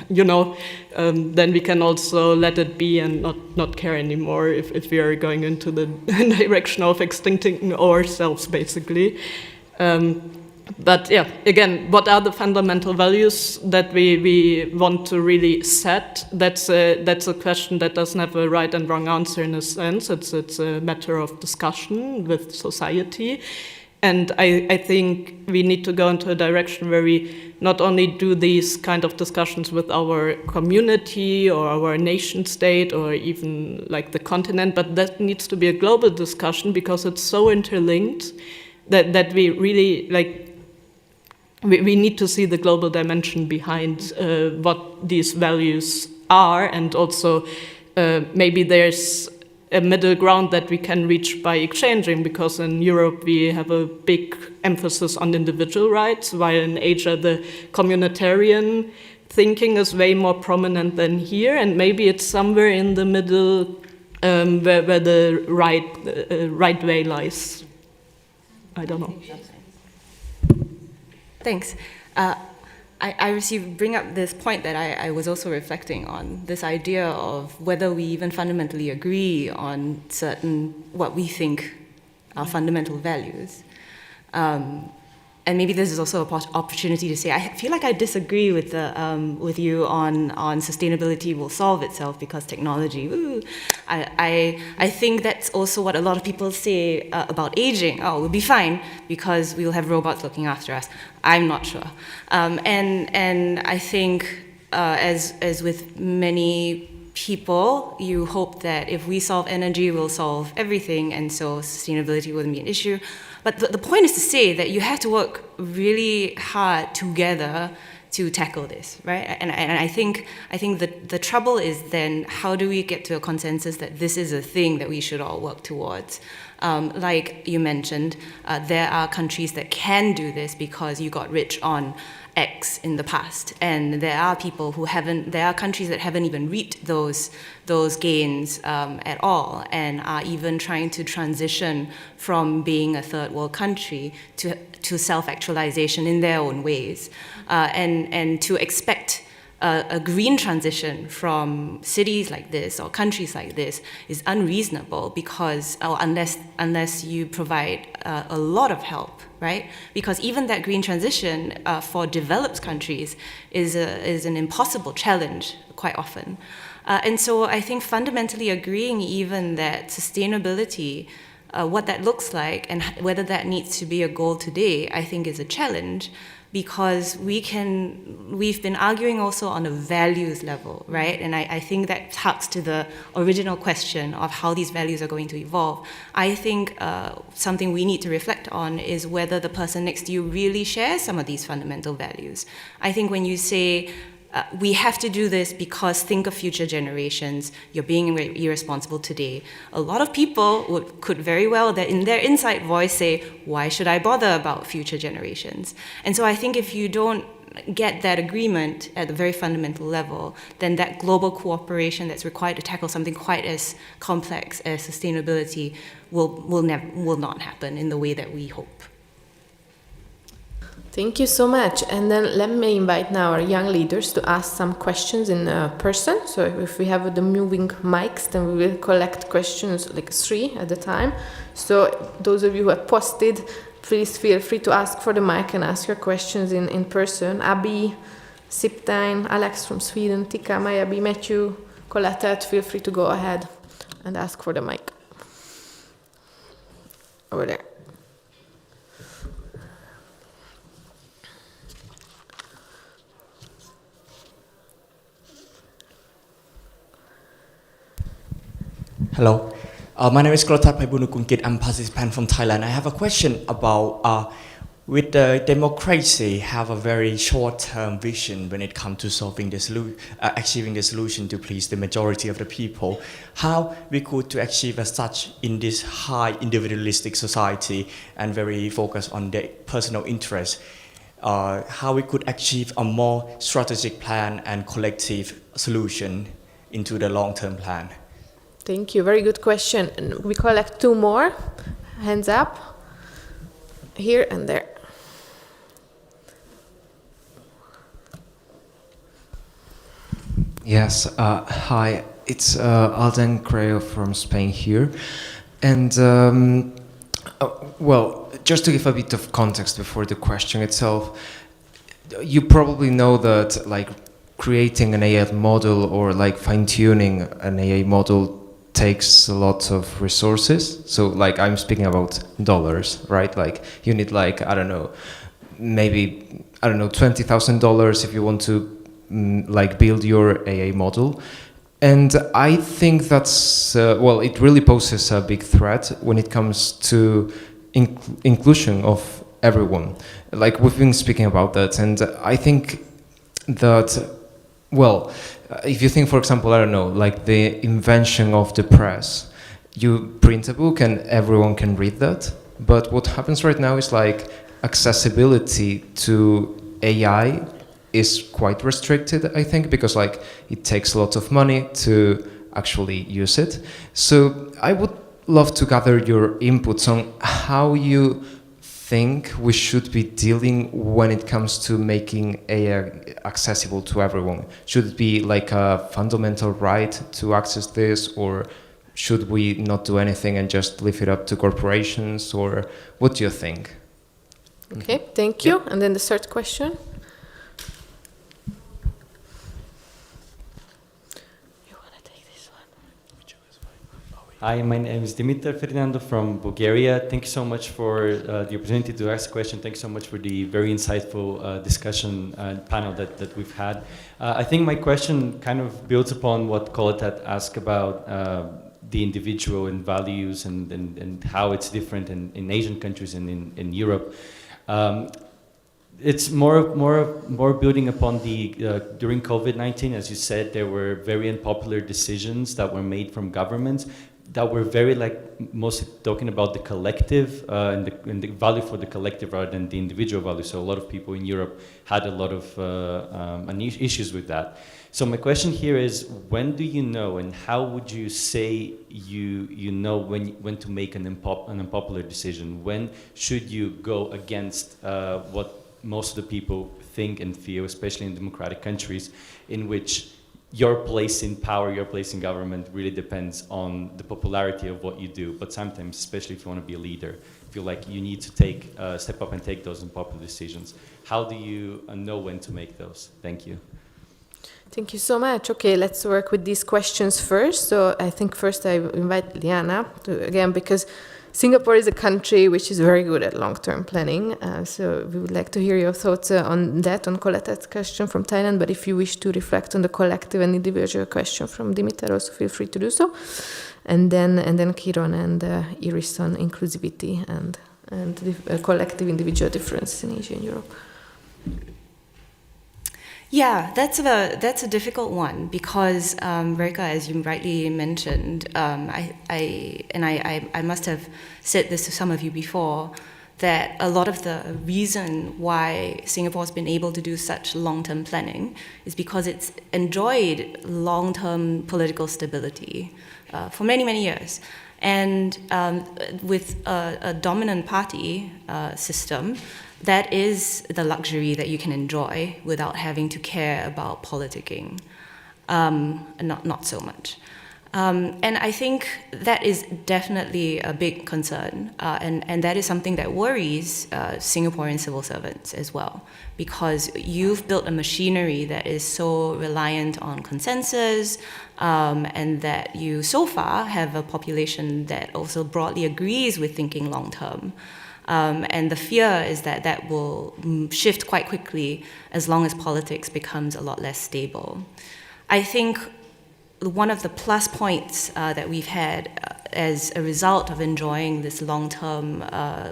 You know, then we can also let it be and not care anymore if we are going into the direction of extincting ourselves, basically. But yeah, again, what are the fundamental values that we want to really set? That's a question that doesn't have a right and wrong answer in a sense. It's a matter of discussion with society. And I think we need to go into a direction where we not only do these kind of discussions with our community or our nation state or even like the continent, but that needs to be a global discussion because it's so interlinked that we really like. We need to see the global dimension behind what these values are, and also maybe there's a middle ground that we can reach by exchanging, because in Europe we have a big emphasis on individual rights, while in Asia the communitarian thinking is way more prominent than here, and maybe it's somewhere in the middle where the right way lies. I don't know. Thanks. I bring up this point that I was also reflecting on, this idea of whether we even fundamentally agree on certain, what we think are fundamental values. And maybe this is also an opportunity to say, I feel like I disagree with you on sustainability will solve itself because technology, woo. I think that's also what a lot of people say about aging. Oh, we'll be fine because we'll have robots looking after us. I'm not sure. And I think as with many people, you hope that if we solve energy, we'll solve everything, and so sustainability wouldn't be an issue. But the point is to say that you have to work really hard together to tackle this, right? And I think the trouble is then, how do we get to a consensus that this is a thing that we should all work towards? Like you mentioned, there are countries that can do this because you got rich on X in the past, and there are people who haven't. There are countries that haven't even reaped those gains at all, and are even trying to transition from being a third world country to self-actualization in their own ways, and to expect a green transition from cities like this or countries like this is unreasonable, because unless you provide a lot of help, right? Because even that green transition for developed countries is an impossible challenge quite often. And so I think fundamentally agreeing even that sustainability, what that looks like and whether that needs to be a goal today, I think is a challenge. Because we've been arguing also on a values level, right? And I think that talks to the original question of how these values are going to evolve. I think something we need to reflect on is whether the person next to you really shares some of these fundamental values. I think when you say, we have to do this because think of future generations, you're being irresponsible today. A lot of people could very well, that in their inside voice, say, why should I bother about future generations? And so I think if you don't get that agreement at a very fundamental level, then that global cooperation that's required to tackle something quite as complex as sustainability will not happen in the way that we hope. Thank you so much. And then let me invite now our young leaders to ask some questions in person. So if we have the moving mics, then we will collect questions, like 3 at a time. So those of you who have posted, please feel free to ask for the mic and ask your questions in person. Abby, Siptine, Alex from Sweden, Tika, Mayabi, Matthew, Colette, feel free to go ahead and ask for the mic. Over there. Hello, my name is Klotat Paibunukungkit. I'm a participant from Thailand. I have a question about with the democracy have a very short-term vision when it comes to solving the achieving the solution to please the majority of the people. How we could to achieve as such in this high individualistic society and very focused on the personal interest. How we could achieve a more strategic plan and collective solution into the long-term plan. Thank you. Very good question. And we collect 2 more. Hands up. Here and there. Yes. Hi. It's Alden Creo from Spain here. And, well, just to give a bit of context before the question itself, you probably know that, like, creating an AI model or, like, fine-tuning an AI model takes a lot of resources. So like I'm speaking about dollars, right? Like you need like, I don't know, maybe, I don't know, $20,000 if you want to like build your AI model. And I think that's, well, it really poses a big threat when it comes to inclusion of everyone. Like we've been speaking about that. And I think that, well, if you think, for example, I don't know, like the invention of the press, you print a book and everyone can read that. But what happens right now is like accessibility to AI is quite restricted, I think, because like it takes a lot of money to actually use it. So I would love to gather your inputs on how you think we should be dealing when it comes to making AI accessible to everyone. Should it be like a fundamental right to access this, or should we not do anything and just leave it up to corporations, or what do you think? Okay, thank you. And then the third question. Hi, my name is Dimitar Ferdinando from Bulgaria. Thank you so much for the opportunity to ask a question. Thank you so much for the very insightful discussion panel that we've had. I think my question kind of builds upon what Colette had asked about the individual and values and how it's different in Asian countries and in Europe. It's more building upon the during COVID-19, as you said, there were very unpopular decisions that were made from governments that were very like mostly talking about the collective and the value for the collective rather than the individual value. So a lot of people in Europe had a lot of issues with that. So my question here is, when do you know, and how would you say you know when to make an unpopular decision? When should you go against what most of the people think and feel, especially in democratic countries, in which your place in power, your place in government really depends on the popularity of what you do. But sometimes, especially if you want to be a leader, feel like you need to step up and take those unpopular decisions. How do you know when to make those? Thank you. Thank you so much. Okay, let's work with these questions first. So I think first I invite Liana to, again, because Singapore is a country which is very good at long-term planning. So we would like to hear your thoughts on that, on Colette's question from Thailand. But if you wish to reflect on the collective and individual question from Dimitar, also feel free to do so. And then Kiron and Iris on inclusivity and collective individual differences in Asia and Europe. Yeah, that's a difficult one because, Reka, as you rightly mentioned, I must have said this to some of you before, that a lot of the reason why Singapore has been able to do such long-term planning is because it's enjoyed long-term political stability for many, many years. And with a dominant party system, that is the luxury that you can enjoy without having to care about politicking, not so much. And I think that is definitely a big concern, and that is something that worries Singaporean civil servants as well, because you've built a machinery that is so reliant on consensus, and that you so far have a population that also broadly agrees with thinking long term. And the fear is that that will shift quite quickly as long as politics becomes a lot less stable. I think one of the plus points that we've had as a result of enjoying this long-term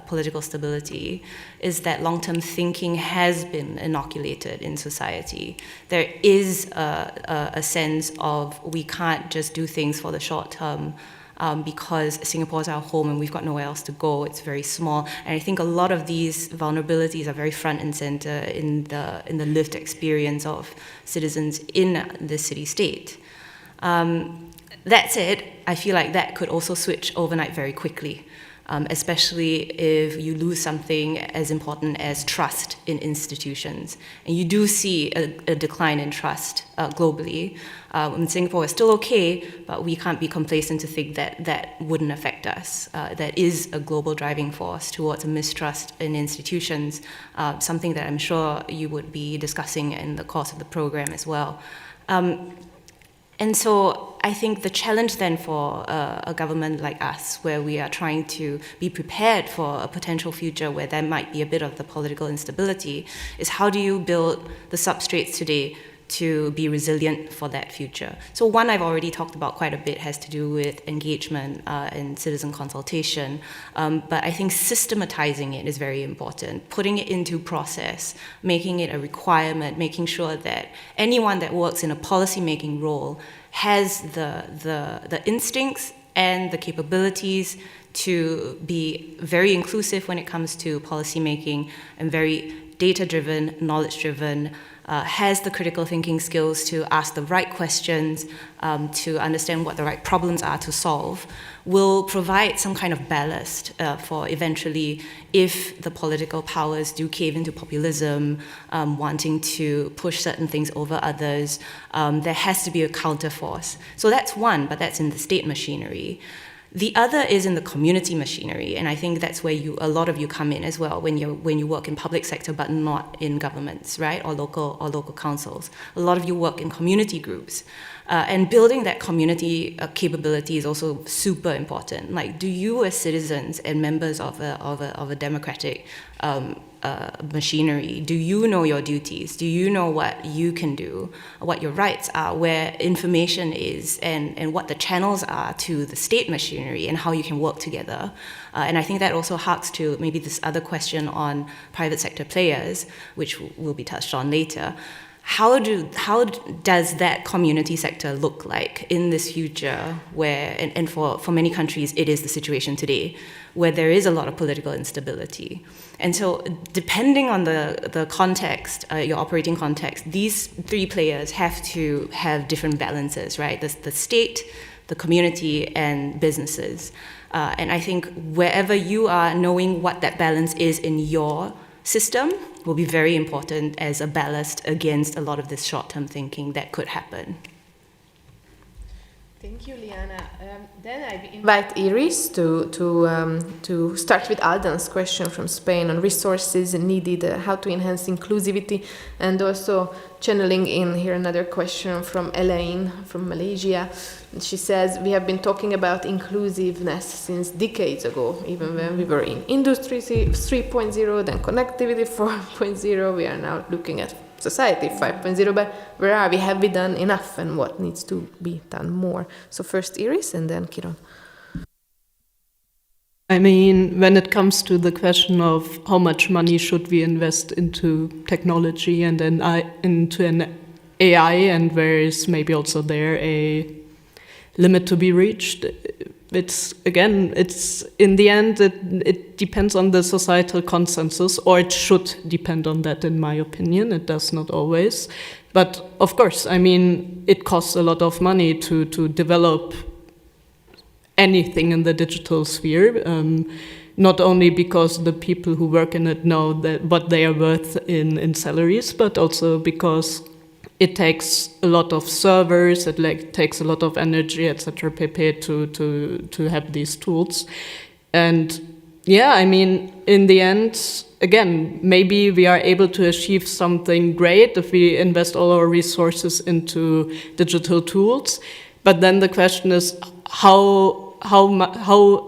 political stability is that long-term thinking has been inoculated in society. There is a sense of we can't just do things for the short term because Singapore is our home and we've got nowhere else to go. It's very small, and I think a lot of these vulnerabilities are very front and center in the lived experience of citizens in the city-state. That said, I feel like that could also switch overnight very quickly, especially if you lose something as important as trust in institutions. And you do see a decline in trust globally. In Singapore, it's still okay, but we can't be complacent to think that that wouldn't affect us. That is a global driving force towards a mistrust in institutions, something that I'm sure you would be discussing in the course of the program as well. And so I think the challenge then for a government like us, where we are trying to be prepared for a potential future where there might be a bit of the political instability, is how do you build the substrates today to be resilient for that future? So one I've already talked about quite a bit has to do with engagement and citizen consultation, but I think systematizing it is very important, putting it into process, making it a requirement, making sure that anyone that works in a policy-making role has the instincts and the capabilities to be very inclusive when it comes to policy-making and very data-driven, knowledge-driven, has the critical thinking skills to ask the right questions, to understand what the right problems are to solve, will provide some kind of ballast for eventually, if the political powers do cave into populism, wanting to push certain things over others, there has to be a counterforce. So that's one, but that's in the state machinery. The other is in the community machinery, and I think that's where a lot of you come in as well when you work in public sector but not in governments, right, or local councils. A lot of you work in community groups, and building that community capability is also super important. Like, do you as citizens and members of a democratic machinery, do you know your duties? Do you know what you can do, what your rights are, where information is, and what the channels are to the state machinery and how you can work together? And I think that also harks to maybe this other question on private sector players, which will be touched on later. How does that community sector look like in this future where, and for many countries, it is the situation today, where there is a lot of political instability? And so depending on the context, your operating context, these three players have to have different balances, right? The state, the community, and businesses. And I think wherever you are, knowing what that balance is in your system will be very important as a ballast against a lot of this short-term thinking that could happen. Thank you, Liana. Then I invite Iris to start with Alden's question from Spain on resources needed, how to enhance inclusivity, and also channeling in here another question from Elaine from Malaysia. She says, we have been talking about inclusiveness since decades ago, even when we were in Industry 3.0, then Connectivity 4.0, we are now looking at Society 5.0, but where are we? Have we done enough, and what needs to be done more? So first Iris and then Kiron. I mean, when it comes to the question of how much money should we invest into technology and then into an AI, and where is maybe also there a limit to be reached, it's in the end, it depends on the societal consensus, or it should depend on that, in my opinion. It does not always. But of course, I mean, it costs a lot of money to develop anything in the digital sphere, not only because the people who work in it know that what they are worth in salaries, but also because it takes a lot of servers, it takes a lot of energy, etc., pp. to have these tools. And yeah, I mean, in the end, again, maybe we are able to achieve something great if we invest all our resources into digital tools. But then the question is, how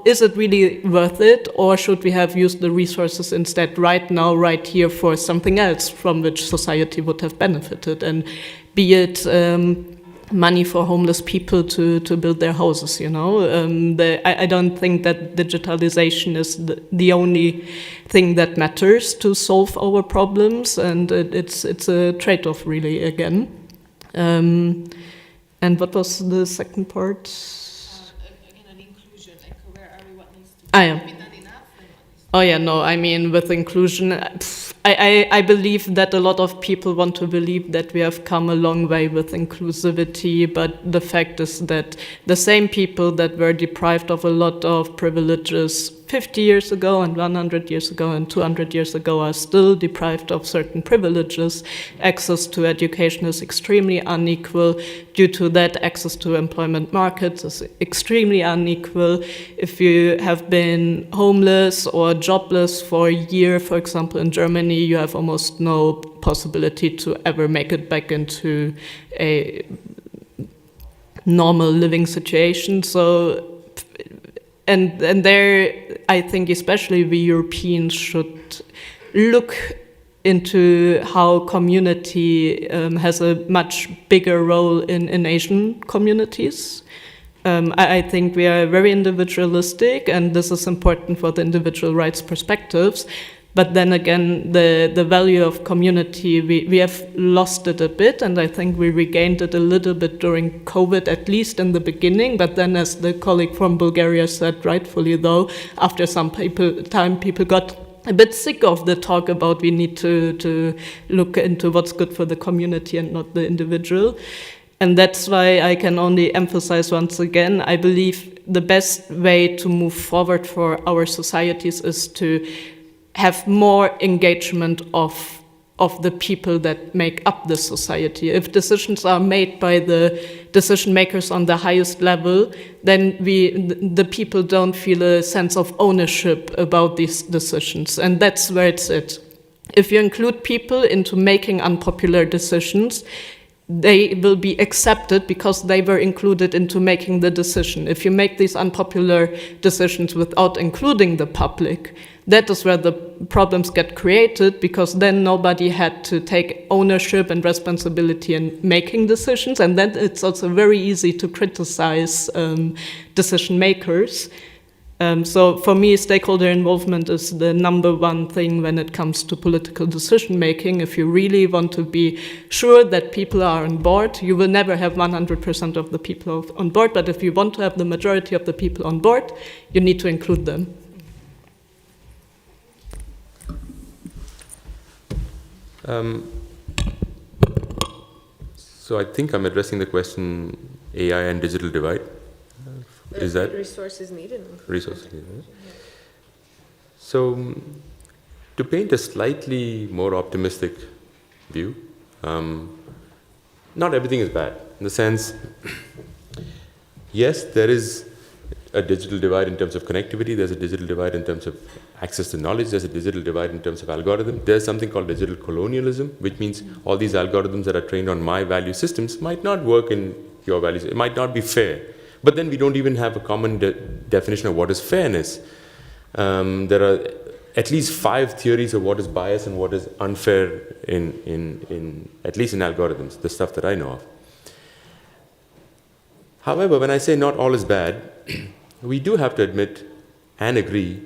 is it really worth it, or should we have used the resources instead right now, right here, for something else from which society would have benefited, and be it money for homeless people to build their houses, you know? I don't think that digitalization is the only thing that matters to solve our problems, and it's a trade-off, really, again. And what was the second part? Oh yeah, no, I mean, with inclusion, I believe that a lot of people want to believe that we have come a long way with inclusivity, but the fact is that the same people that were deprived of a lot of privileges 50 years ago and 100 years ago and 200 years ago are still deprived of certain privileges. Access to education is extremely unequal. Due to that, access to employment markets is extremely unequal. If you have been homeless or jobless for a year, for example, in Germany, you have almost no possibility to ever make it back into a normal living situation. So, and there, I think especially we Europeans should look into how community has a much bigger role in Asian communities. I think we are very individualistic, and this is important for the individual rights perspectives. But then again, the value of community, we have lost it a bit, and I think we regained it a little bit during COVID, at least in the beginning. But then, as the colleague from Bulgaria said, rightfully though, after some time people got a bit sick of the talk about we need to look into what's good for the community and not the individual. And that's why I can only emphasize once again, I believe the best way to move forward for our societies is to have more engagement of the people that make up the society. If decisions are made by the decision makers on the highest level, then the people don't feel a sense of ownership about these decisions. And that's where it's at. If you include people into making unpopular decisions, they will be accepted because they were included into making the decision. If you make these unpopular decisions without including the public, that is where the problems get created, because then nobody had to take ownership and responsibility in making decisions, and then it's also very easy to criticize decision makers. So for me, stakeholder involvement is the number one thing when it comes to political decision making. If you really want to be sure that people are on board, you will never have 100% of the people on board, but if you want to have the majority of the people on board, you need to include them. So I think I'm addressing the question AI and digital divide. Is that resources needed? Resources needed. So to paint a slightly more optimistic view, not everything is bad. In the sense, yes, there is a digital divide in terms of connectivity, there's a digital divide in terms of access to knowledge, there's a digital divide in terms of algorithm. There's something called digital colonialism, which means all these algorithms that are trained on my value systems might not work in your values. It might not be fair. But then we don't even have a common definition of what is fairness. There are at least 5 theories of what is bias and what is unfair in at least in algorithms, the stuff that I know of. However, when I say not all is bad, we do have to admit and agree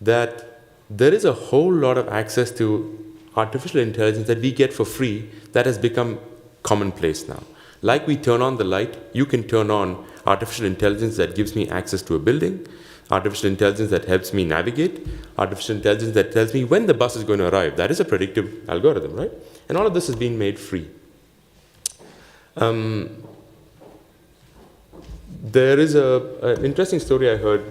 that there is a whole lot of access to artificial intelligence that we get for free that has become commonplace now. Like we turn on the light, you can turn on artificial intelligence that gives me access to a building, artificial intelligence that helps me navigate, artificial intelligence that tells me when the bus is going to arrive. That is a predictive algorithm, right? And all of this is being made free. There is an interesting story I heard.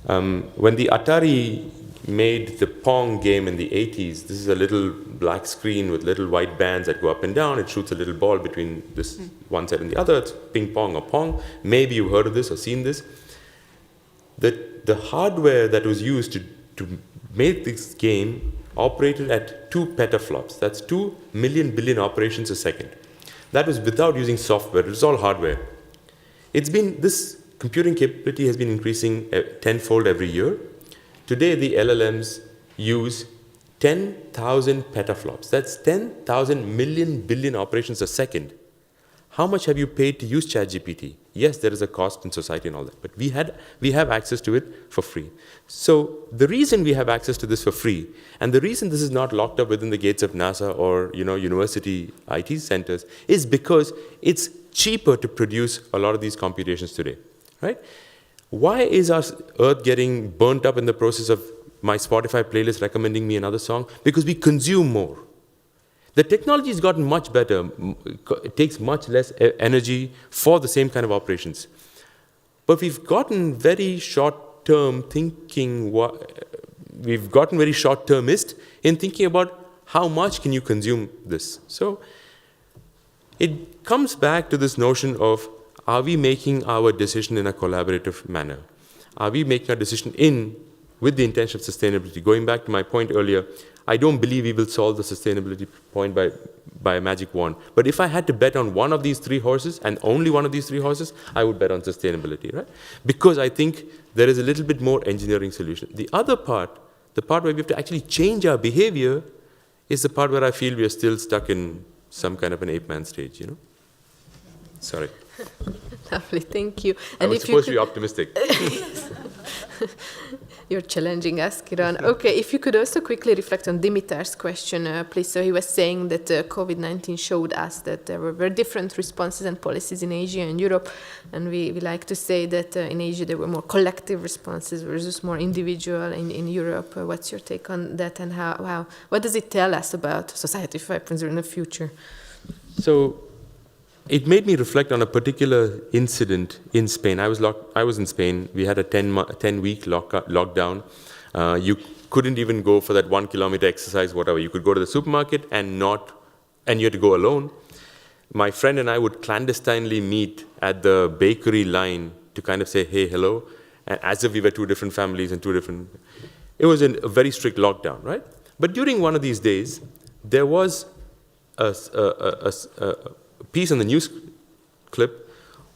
When the Atari made the Pong game in the 80s, this is a little black screen with little white bands that go up and down. It shoots a little ball between this one side and the other. It's ping pong or pong. Maybe you've heard of this or seen this. The hardware that was used to make this game operated at 2 petaflops. That's 2 million billion operations a second. That was without using software. It was all hardware. This computing capability has been increasing tenfold every year. Today, the LLMs use 10,000 petaflops. That's 10,000 million billion operations a second. How much have you paid to use ChatGPT? Yes, there is a cost in society and all that, but we have access to it for free. So the reason we have access to this for free, and the reason this is not locked up within the gates of NASA or university IT centers, is because it's cheaper to produce a lot of these computations today, right? Why is our Earth getting burnt up in the process of my Spotify playlist recommending me another song? Because we consume more. The technology has gotten much better. It takes much less energy for the same kind of operations. But we've gotten very short-term thinking. We've gotten very short-termist in thinking about how much can you consume this. So it comes back to this notion of, are we making our decision in a collaborative manner? Are we making a decision with the intention of sustainability? Going back to my point earlier, I don't believe we will solve the sustainability point by a magic wand. But if I had to bet on one of these 3 horses, and only one of these 3 horses, I would bet on sustainability, right? Because I think there is a little bit more engineering solution. The other part, the part where we have to actually change our behavior, is the part where I feel we are still stuck in some kind of an ape-man stage, Sorry. Lovely, thank you. I was supposed to be optimistic. You're challenging us, Kiron. Okay, if you could also quickly reflect on Dimitar's question, please. So he was saying that COVID-19 showed us that there were very different responses and policies in Asia and Europe, and we like to say that in Asia there were more collective responses versus more individual in Europe. What's your take on that, and what does it tell us about Society 5.0 in the future? So it made me reflect on a particular incident in Spain. I was in Spain. We had a 10-week lockdown. You couldn't even go for that 1 kilometer exercise, whatever. You could go to the supermarket and you had to go alone. My friend and I would clandestinely meet at the bakery line to kind of say, hey, hello, as if we were 2 different families and 2 different... It was a very strict lockdown, right? But during one of these days, there was a piece on the news clip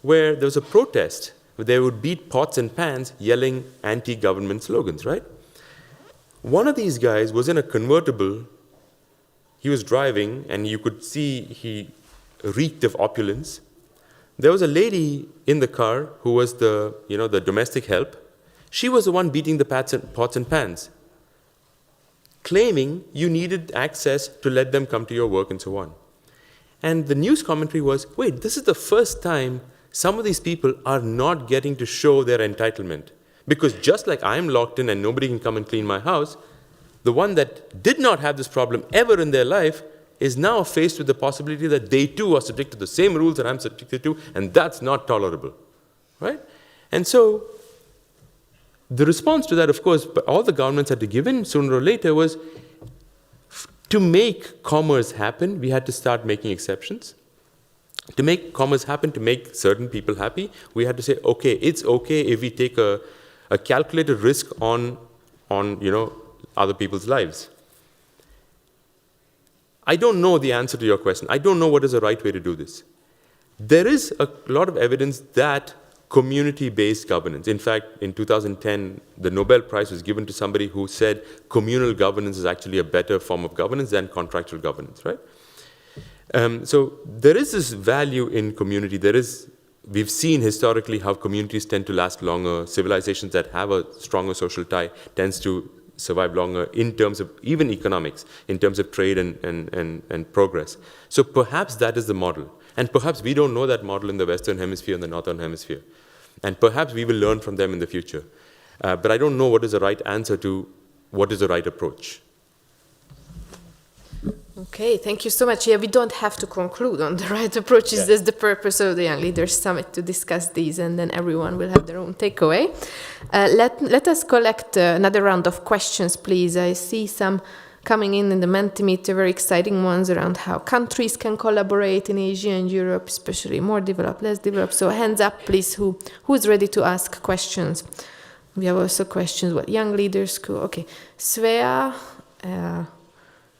where there was a protest where they would beat pots and pans yelling anti-government slogans, right? One of these guys was in a convertible. He was driving, and you could see he reeked of opulence. There was a lady in the car who was the domestic help. She was the one beating the pots and pans, claiming you needed access to let them come to your work and so on. And the news commentary was, wait, this is the first time some of these people are not getting to show their entitlement. Because just like I'm locked in and nobody can come and clean my house, the one that did not have this problem ever in their life is now faced with the possibility that they too are subject to the same rules that I'm subjected to, and that's not tolerable, right? And so the response to that, of course, all the governments had to give in sooner or later was, to make commerce happen, we had to start making exceptions. To make commerce happen, to make certain people happy, we had to say, okay, it's okay if we take a calculated risk on other people's lives. I don't know the answer to your question. I don't know what is the right way to do this. There is a lot of evidence that community-based governance. In fact, in 2010, the Nobel Prize was given to somebody who said communal governance is actually a better form of governance than contractual governance, right? So there is this value in community. We've seen historically how communities tend to last longer. Civilizations that have a stronger social tie tends to survive longer in terms of even economics, in terms of trade and progress. So perhaps that is the model. And perhaps we don't know that model in the Western Hemisphere and the Northern Hemisphere. And perhaps we will learn from them in the future. But I don't know what is the right answer to what is the right approach. Okay, thank you so much. Yeah, we don't have to conclude on the right approaches. Yeah. That's the purpose of the Young Leaders Summit, to discuss these, and then everyone will have their own takeaway. Let us collect another round of questions, please. I see some coming in the Mentimeter, very exciting ones around how countries can collaborate in Asia and Europe, especially more developed, less developed. So hands up, please, who's ready to ask questions? We have also questions, what young leaders could, okay. Svea,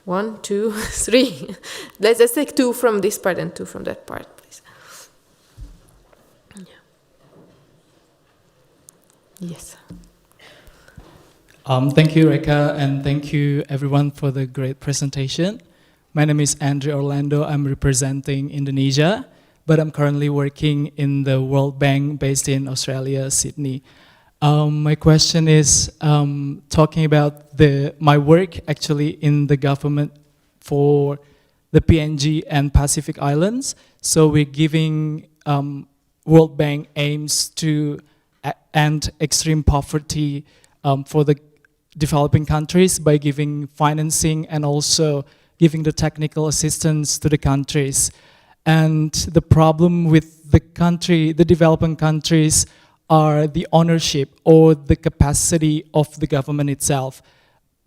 1, 2, 3. Let's take 2 from this part and 2 from that part, please. Yeah. Yes. Thank you, Reka, and thank you everyone for the great presentation. My name is Andre Orlando. I'm representing Indonesia, but I'm currently working in the World Bank based in Australia, Sydney. My question is talking about my work actually in the government for the PNG and Pacific Islands. So we're giving World Bank aims to end extreme poverty for the developing countries by giving financing and also giving the technical assistance to the countries. And the problem with the developing countries are the ownership or the capacity of the government itself.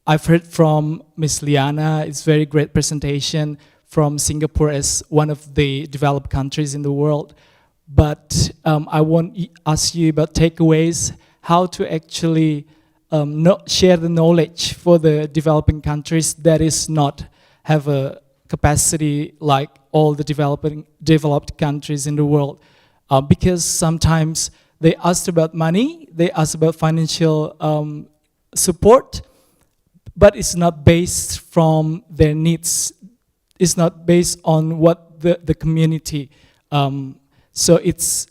I've heard from Ms. Liana, it's a very great presentation from Singapore as one of the developed countries in the world. But I want to ask you about takeaways, how to actually share the knowledge for the developing countries that is not have a capacity like all the developed countries in the world. Because sometimes they ask about money, they ask about financial support, but it's not based from their needs. It's not based on what the community. So it's,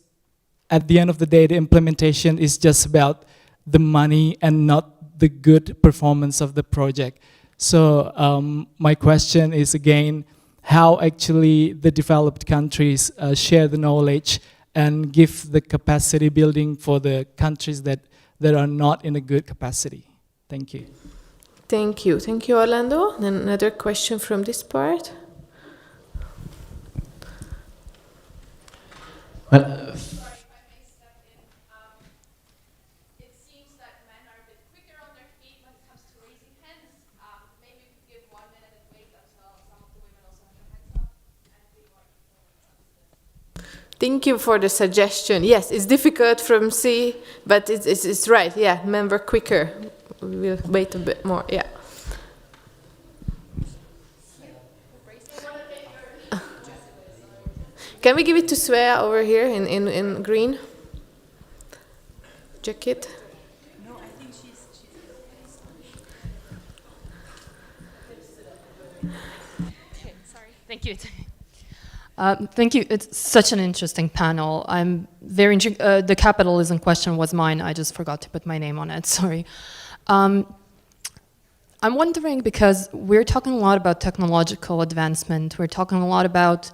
at the end of the day, the implementation is just about the money and not the good performance of the project. So my question is again, how actually the developed countries share the knowledge and give the capacity building for the countries that are not in a good capacity. Thank you. Thank you. Thank you, Orlando. Then another question from this part. Well, Thank you for the suggestion. Yes, it's difficult from C, but it's right. Yeah, men were quicker. We will wait a bit more. Yeah. Can we give it to Svea over here in green jacket? No, I think she's okay, sorry. Thank you. Thank you. It's such an interesting panel. I'm very intrigued. The capitalism question was mine. I just forgot to put my name on it. Sorry. I'm wondering, because we're talking a lot about technological advancement. We're talking a lot about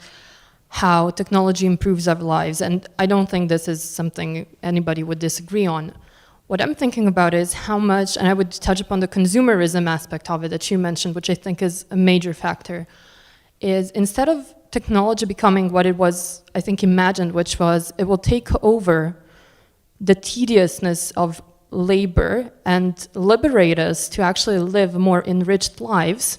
how technology improves our lives. And I don't think this is something anybody would disagree on. What I'm thinking about is how much, and I would touch upon the consumerism aspect of it that you mentioned, which I think is a major factor, is instead of technology becoming what it was, I think, imagined, which was it will take over the tediousness of labor and liberate us to actually live more enriched lives,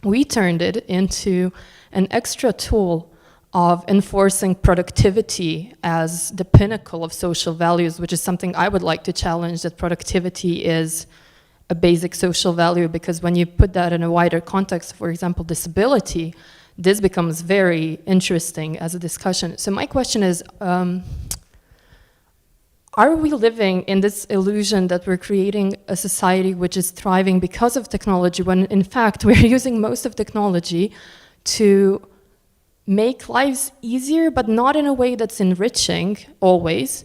we turned it into an extra tool of enforcing productivity as the pinnacle of social values, which is something I would like to challenge, that productivity is a basic social value, because when you put that in a wider context, for example, disability, this becomes very interesting as a discussion. So my question is, are we living in this illusion that we're creating a society which is thriving because of technology, when in fact we're using most of technology to make lives easier, but not in a way that's enriching always,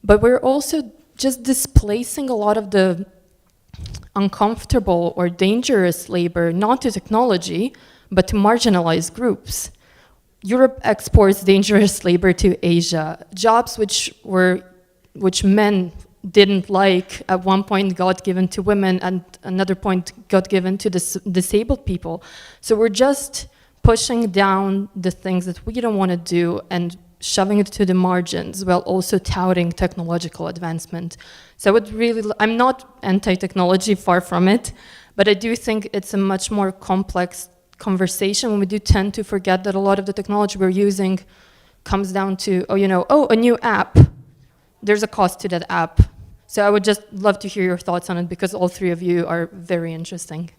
but we're also just displacing a lot of the uncomfortable or dangerous labor, not to technology, but to marginalized groups. Europe exports dangerous labor to Asia. Jobs which men didn't like at one point got given to women, and another point got given to disabled people. So we're just pushing down the things that we don't want to do and shoving it to the margins while also touting technological advancement. So I'm not anti-technology, far from it, but I do think it's a much more complex conversation. We do tend to forget that a lot of the technology we're using comes down to, a new app. There's a cost to that app. So I would just love to hear your thoughts on it, because all three of you are very interesting.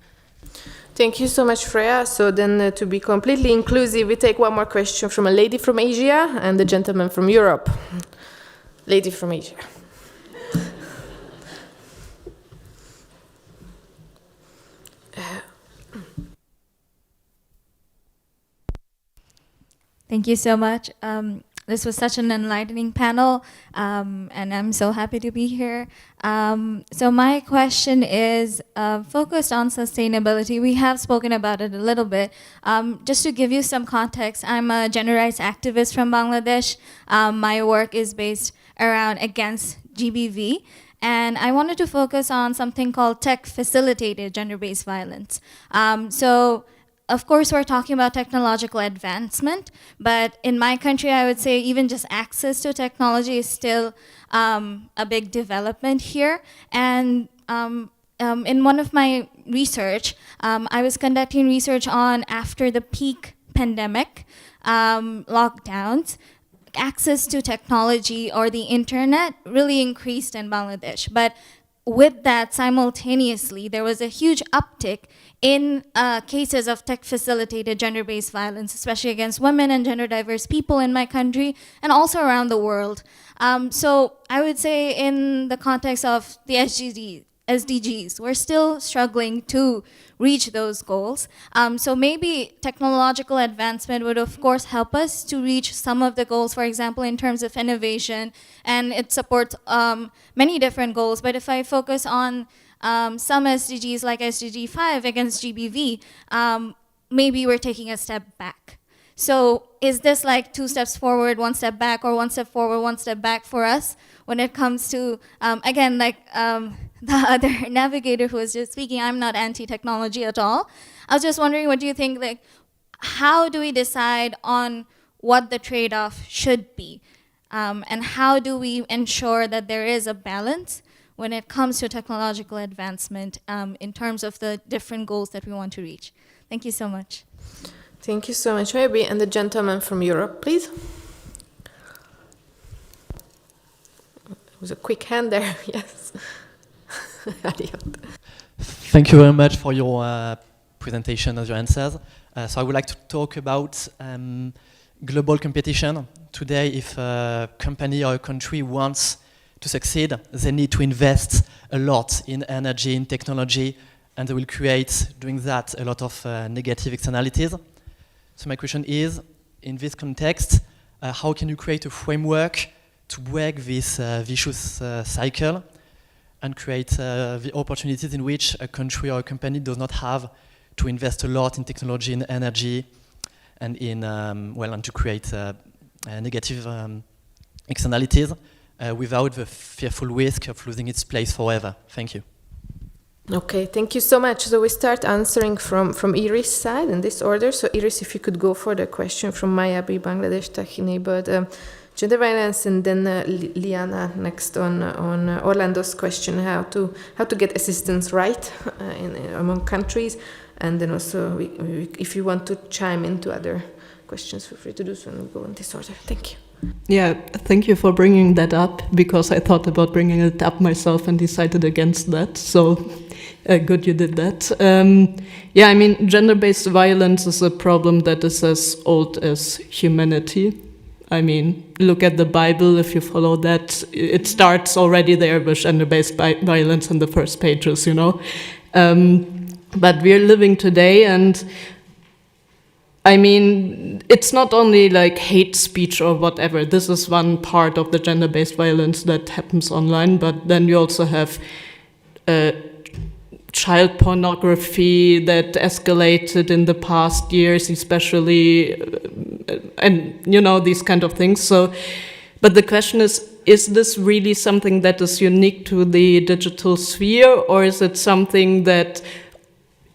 Thank you so much, Freya. So then to be completely inclusive, we take one more question from a lady from Asia and a gentleman from Europe. Lady from Asia. Thank you so much. This was such an enlightening panel, and I'm so happy to be here. So my question is focused on sustainability. We have spoken about it a little bit. Just to give you some context, I'm a gender rights activist from Bangladesh. My work is based around against GBV. And I wanted to focus on something called tech-facilitated gender-based violence. Of course, we're talking about technological advancement, but in my country, I would say even just access to technology is still a big development here. And in one of my research, I was conducting research on after the peak pandemic lockdowns, access to technology or the internet really increased in Bangladesh. But with that, simultaneously, there was a huge uptick in cases of tech-facilitated gender-based violence, especially against women and gender-diverse people in my country, and also around the world. So I would say in the context of the SDGs, we're still struggling to reach those goals. So maybe technological advancement would, of course, help us to reach some of the goals, for example, in terms of innovation, and it supports many different goals. But if I focus on some SDGs like SDG 5 against GBV, maybe we're taking a step back. So is this like 2 steps forward, 1 step back, or 1 step forward, 1 step back for us when it comes to, again, like the other navigator who was just speaking, I'm not anti-technology at all. I was just wondering, what do you think, like, how do we decide on what the trade-off should be? And how do we ensure that there is a balance when it comes to technological advancement in terms of the different goals that we want to reach? Thank you so much. Thank you so much, Maybe. And the gentleman from Europe, please. It was a quick hand there, yes. Thank you very much for your presentation and your answers. So I would like to talk about global competition. Today, if a company or a country wants to succeed, they need to invest a lot in energy, in technology, and they will create, doing that, a lot of negative externalities. So my question is, in this context, how can you create a framework to break this vicious cycle and create the opportunities in which a country or a company does not have to invest a lot in technology, in energy, and in and to create negative externalities without the fearful risk of losing its place forever? Thank you. Okay, thank you so much. So we start answering from Iris' side in this order. So Iris, if you could go for the question from Mayabi, Bangladesh tech-enabled gender violence, and then Liana next on Orlando's question, how to get assistance right among countries, and then also if you want to chime into other questions, feel free to do so, and we'll go in this order. Thank you. Yeah, thank you for bringing that up, because I thought about bringing it up myself and decided against that. So good you did that. Yeah, I mean, gender-based violence is a problem that is as old as humanity. I mean, look at the Bible. If you follow that, it starts already there with gender-based violence in the first pages, you know. But we're living today, and I mean, it's not only like hate speech or whatever. This is one part of the gender-based violence that happens online, but then you also have child pornography that escalated in the past years, especially, and these kind of things. So, but the question is this really something that is unique to the digital sphere, or is it something that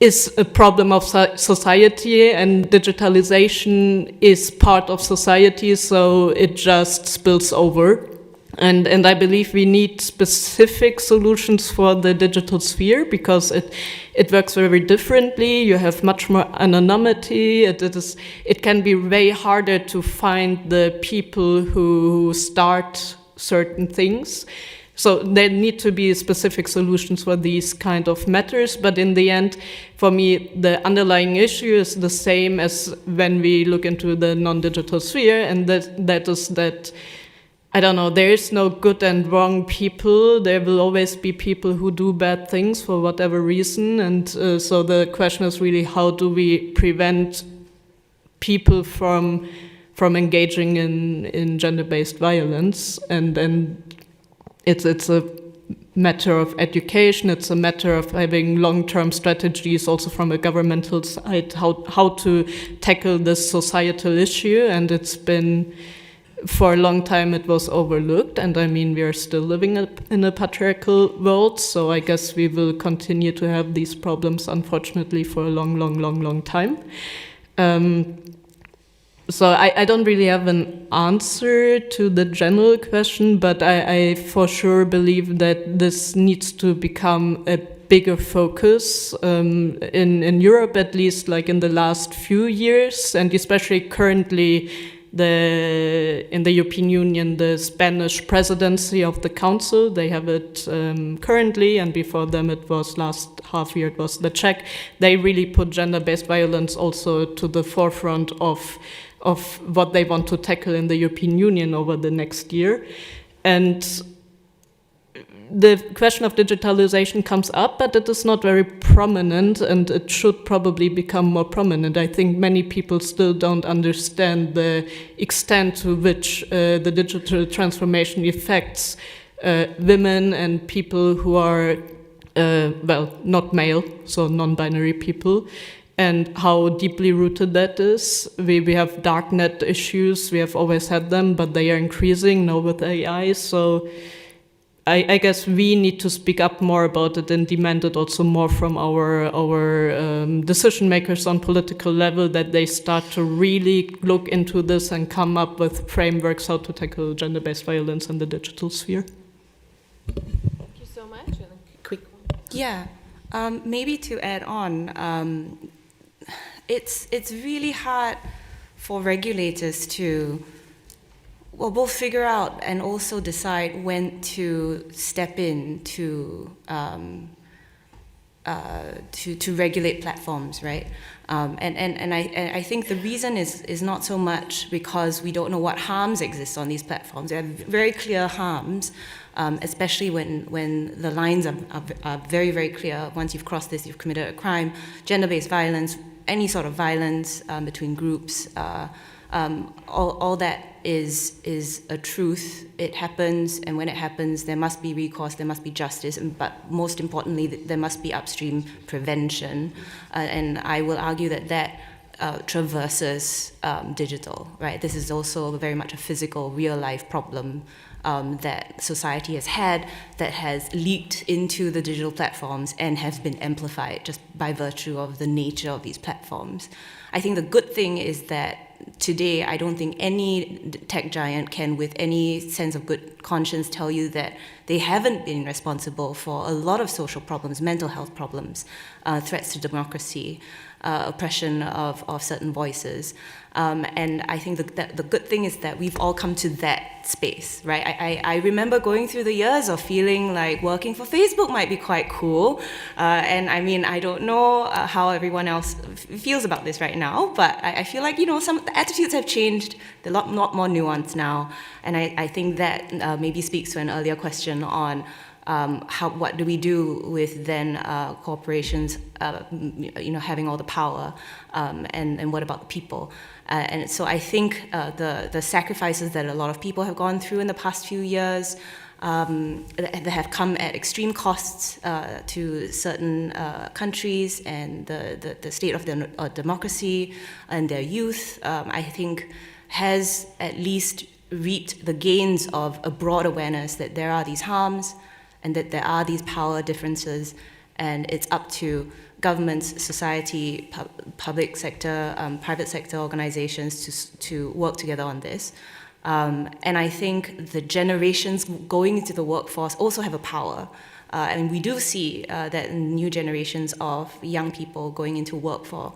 is a problem of society, and digitalization is part of society, so it just spills over? And I believe we need specific solutions for the digital sphere, because it works very differently. You have much more anonymity. It can be way harder to find the people who start certain things. So there need to be specific solutions for these kind of matters. But in the end, for me, the underlying issue is the same as when we look into the non-digital sphere, and that is that, I don't know, there is no good and wrong people. There will always be people who do bad things for whatever reason. And so the question is really, how do we prevent people from engaging in gender-based violence? And it's a matter of education. It's a matter of having long-term strategies also from a governmental side, how to tackle this societal issue. And it's been, for a long time, it was overlooked. And I mean, we are still living in a patriarchal world, so I guess we will continue to have these problems, unfortunately, for a long time. So I don't really have an answer to the general question, but I for sure believe that this needs to become a bigger focus in Europe, at least, like in the last few years, and especially currently in the European Union, the Spanish presidency of the Council, they have it currently, and before them it was last half year, it was the Czech. They really put gender-based violence also to the forefront of what they want to tackle in the European Union over the next year. And the question of digitalization comes up, but it is not very prominent, and it should probably become more prominent. I think many people still don't understand the extent to which the digital transformation affects women and people who are, not male, so non-binary people, and how deeply rooted that is. We have darknet issues, we have always had them, but they are increasing now with AI. So I guess we need to speak up more about it and demand it also more from our decision makers on political level, that they start to really look into this and come up with frameworks how to tackle gender-based violence in the digital sphere. Thank you so much. And a quick one. Yeah, maybe to add on, it's really hard for regulators to both figure out and also decide when to step in to regulate platforms, right? And I think the reason is not so much because we don't know what harms exist on these platforms. There are very clear harms, especially when the lines are very, very clear. Once you've crossed this, you've committed a crime. Gender-based violence, any sort of violence between groups, all that is a truth. It happens, and when it happens, there must be recourse, there must be justice, but most importantly, there must be upstream prevention. And I will argue that traverses digital, right? This is also very much a physical, real-life problem that society has had, that has leaked into the digital platforms and has been amplified just by virtue of the nature of these platforms. I think the good thing is that today, I don't think any tech giant can, with any sense of good conscience, tell you that they haven't been responsible for a lot of social problems, mental health problems, threats to democracy, oppression of certain voices. And I think that the good thing is that we've all come to that space, right? I remember going through the years of feeling like working for Facebook might be quite cool. And I mean, I don't know how everyone else feels about this right now, but I feel like, some of the attitudes have changed. They're a lot more nuanced now. And I think that maybe speaks to an earlier question on what do we do with then corporations, having all the power, and what about the people? And so I think the sacrifices that a lot of people have gone through in the past few years, that have come at extreme costs to certain countries and the state of their democracy and their youth, I think has at least reaped the gains of a broad awareness that there are these harms and that there are these power differences, and it's up to governments, society, public sector, private sector organizations to work together on this. And I think the generations going into the workforce also have a power. And we do see that new generations of young people going into work for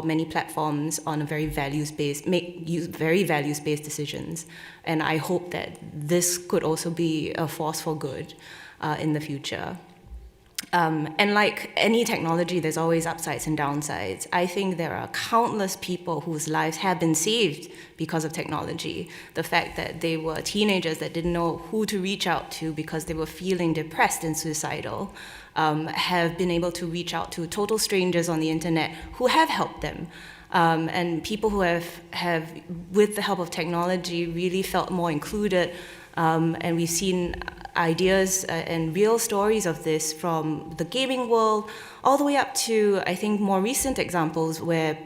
many platforms on a very values-based, use very values-based decisions. And I hope that this could also be a force for good in the future. And like any technology, there's always upsides and downsides. I think there are countless people whose lives have been saved because of technology. The fact that they were teenagers that didn't know who to reach out to because they were feeling depressed and suicidal, have been able to reach out to total strangers on the internet who have helped them. And people who have, with the help of technology, really felt more included. And we've seen ideas and real stories of this from the gaming world all the way up to, I think, more recent examples where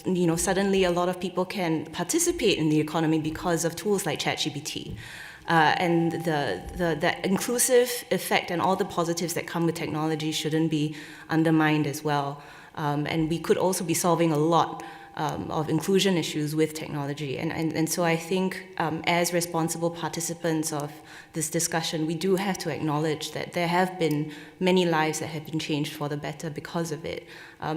you know, suddenly a lot of people can participate in the economy because of tools like ChatGPT. And the inclusive effect and all the positives that come with technology shouldn't be undermined as well. And we could also be solving a lot of inclusion issues with technology. And so I think as responsible participants of this discussion, we do have to acknowledge that there have been many lives that have been changed for the better because of it.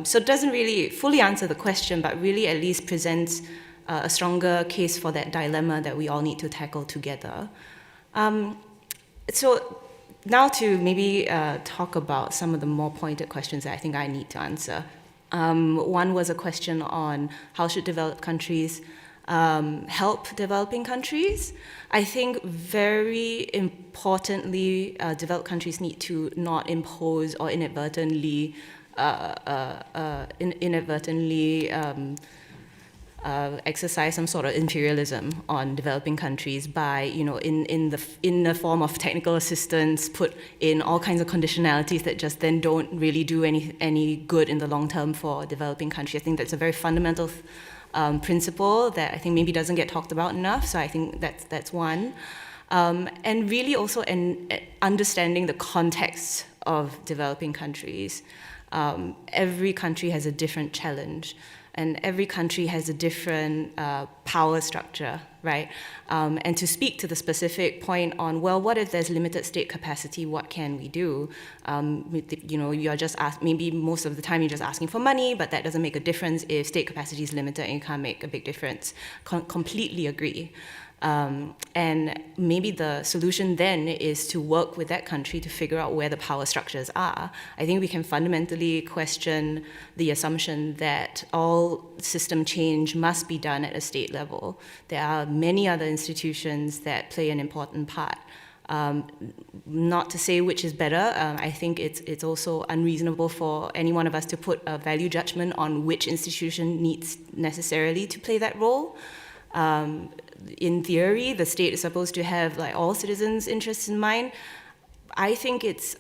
So it doesn't really fully answer the question, but really at least presents a stronger case for that dilemma that we all need to tackle together. So now to maybe talk about some of the more pointed questions that I think I need to answer. One was a question on how should developed countries help developing countries. I think very importantly, developed countries need to not impose or inadvertently exercise some sort of imperialism on developing countries by, you know, in the form of technical assistance, put in all kinds of conditionalities that just then don't really do any good in the long term for developing countries. I think that's a very fundamental principle that I think maybe doesn't get talked about enough. So I think that's one. And really also understanding the context of developing countries. Every country has a different challenge. And every country has a different power structure, right? And to speak to the specific point on, well, what if there's limited state capacity, what can we do? You know, you're just maybe most of the time you're just asking for money, but that doesn't make a difference if state capacity is limited and you can't make a big difference. Completely agree. And maybe the solution then is to work with that country to figure out where the power structures are. I think we can fundamentally question the assumption that all system change must be done at a state level. There are many other institutions that play an important part. Not to say which is better, I think it's also unreasonable for any one of us to put a value judgment on which institution needs necessarily to play that role. In theory, the state is supposed to have like all citizens' interests in mind. I think it's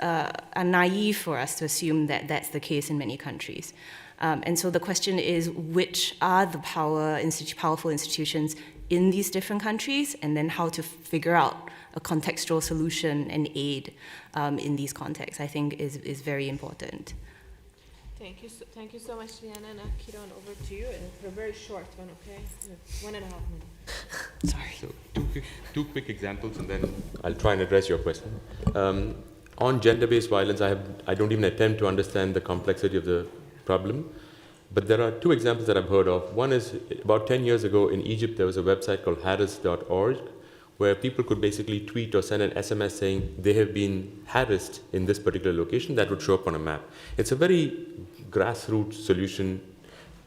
naive for us to assume that that's the case in many countries. And so the question is, which are the powerful institutions in these different countries, and then how to figure out a contextual solution and aid in these contexts, I think is very important. Thank you so much, Liana, and Kiron, over to you. And it's a very short one, okay? 1.5 minutes. Sorry. So two quick examples, and then I'll try and address your question. On gender-based violence, I don't even attempt to understand the complexity of the problem, but there are two examples that I've heard of. One is about 10 years ago in Egypt, there was a website called harris.org, where people could basically tweet or send an SMS saying they have been harassed in this particular location. That would show up on a map. It's a very grassroots solution.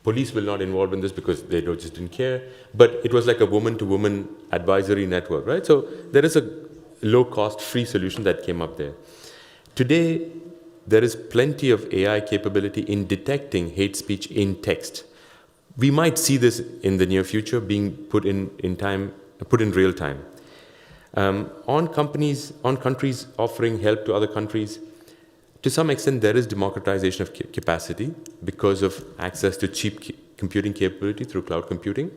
Police will not involve in this because they just didn't care. But it was like a woman-to-woman advisory network, right? So there is a low-cost, free solution that came up there. Today, there is plenty of AI capability in detecting hate speech in text. We might see this in the near future being put in real time. On countries offering help to other countries, to some extent there is democratization of capacity because of access to cheap computing capability through cloud computing.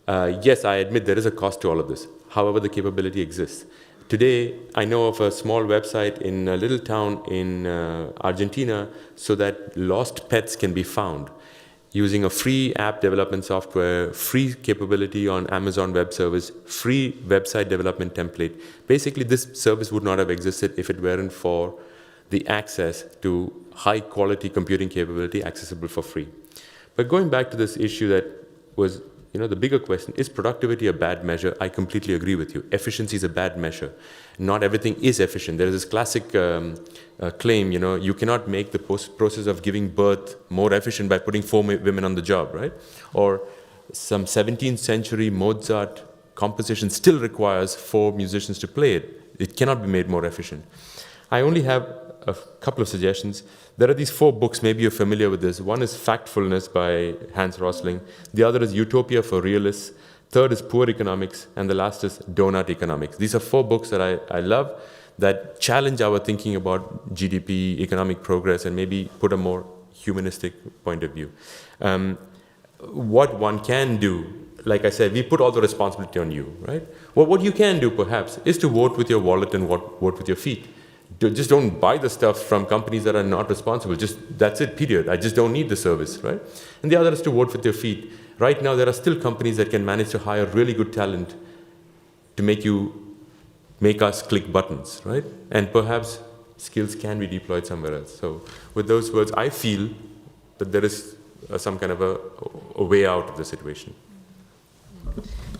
Yes, I admit there is a cost to all of this. However, the capability exists. Today, I know of a small website in a little town in Argentina so that lost pets can be found using a free app development software, free capability on Amazon Web Service, free website development template. Basically, this service would not have existed if it weren't for the access to high quality computing capability accessible for free. But going back to this issue that was, the bigger question, is productivity a bad measure? I completely agree with you. Efficiency is a bad measure. Not everything is efficient. There is this classic claim, you cannot make the process of giving birth more efficient by putting 4 women on the job, right? Or some 17th century Mozart composition still requires 4 musicians to play it. It cannot be made more efficient. I only have a couple of suggestions. There are these 4 books, maybe you're familiar with this. One is Factfulness by Hans Rosling. The other is Utopia for Realists. Third is Poor Economics. And the last is Donut Economics. These are 4 books that I love that challenge our thinking about GDP, economic progress, and maybe put a more humanistic point of view. What one can do, like I said, we put all the responsibility on you, right? Well, what you can do, perhaps, is to vote with your wallet and vote with your feet. Just don't buy the stuff from companies that are not responsible. That's it, period. I just don't need the service, right? And the other is to vote with your feet. Right now, there are still companies that can manage to hire really good talent to make us click buttons, right? And perhaps skills can be deployed somewhere else. So with those words, I feel that there is some kind of a way out of the situation.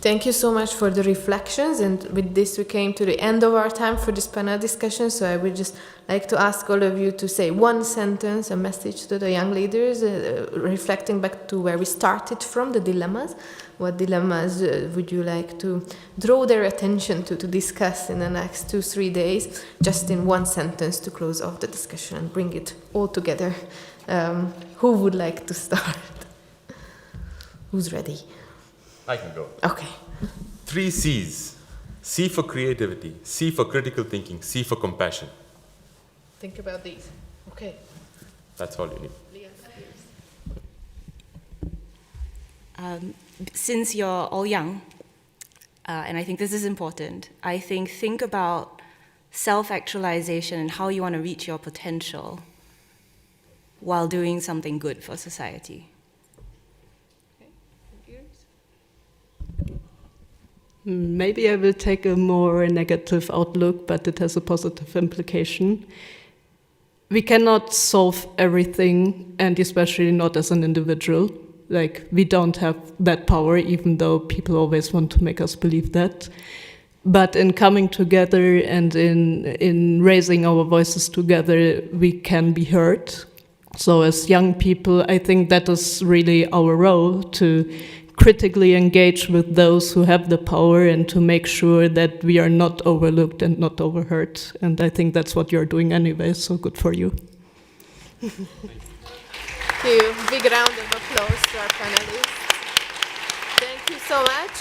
Thank you so much for the reflections, and with this we came to the end of our time for this panel discussion, so I would just like to ask all of you to say one sentence, a message to the young leaders, reflecting back to where we started from, the dilemmas. What dilemmas would you like to draw their attention to discuss in the next 2-3 days, just in one sentence to close off the discussion and bring it all together? Who would like to start? Who's ready? I can go. Okay. 3 C's. C for creativity, C for critical thinking, C for compassion. Think about these. Okay. That's all you need. Since you're all young, and I think this is important, I think about self-actualization and how you want to reach your potential while doing something good for society. Maybe I will take a more negative outlook, but it has a positive implication. We cannot solve everything, and especially not as an individual. Like, we don't have that power, even though people always want to make us believe that. But in coming together and in raising our voices together, we can be heard. So as young people, I think that is really our role, to critically engage with those who have the power and to make sure that we are not overlooked and not overheard. And I think that's what you're doing anyway, so good for you. Thank you. Big round of applause to our panelists. Thank you so much.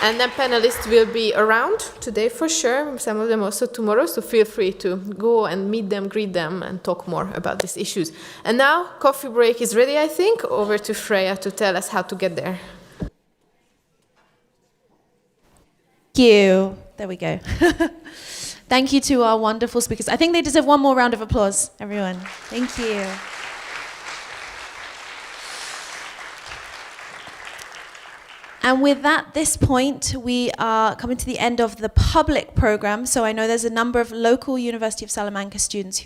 And then panelists will be around today for sure, some of them also tomorrow, so feel free to go and meet them, greet them, and talk more about these issues. And now, coffee break is ready, I think. Over to Freya to tell us how to get there. Thank you. There we go. Thank you to our wonderful speakers. I think they deserve one more round of applause, everyone. Thank you. And with that, this point, we are coming to the end of the public program. So I know there's a number of local University of Salamanca students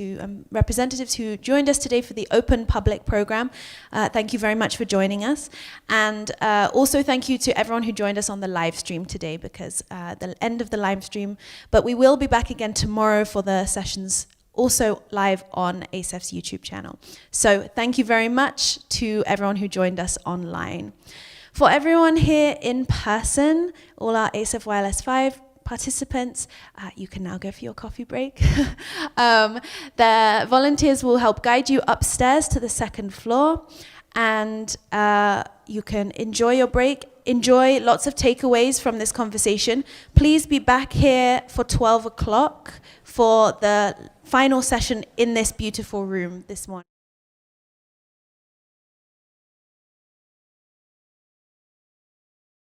representatives who joined us today for the open public program. Thank you very much for joining us. And also thank you to everyone who joined us on the live stream today, because the end of the live stream. But we will be back again tomorrow for the sessions also live on ASEF's YouTube channel. So thank you very much to everyone who joined us online. For everyone here in person, all our ASEFYLS5 participants, you can now go for your coffee break. The volunteers will help guide you upstairs to the second floor. and you can enjoy your break, enjoy lots of takeaways from this conversation. Please be back here for 12 o'clock for the final session in this beautiful room this morning.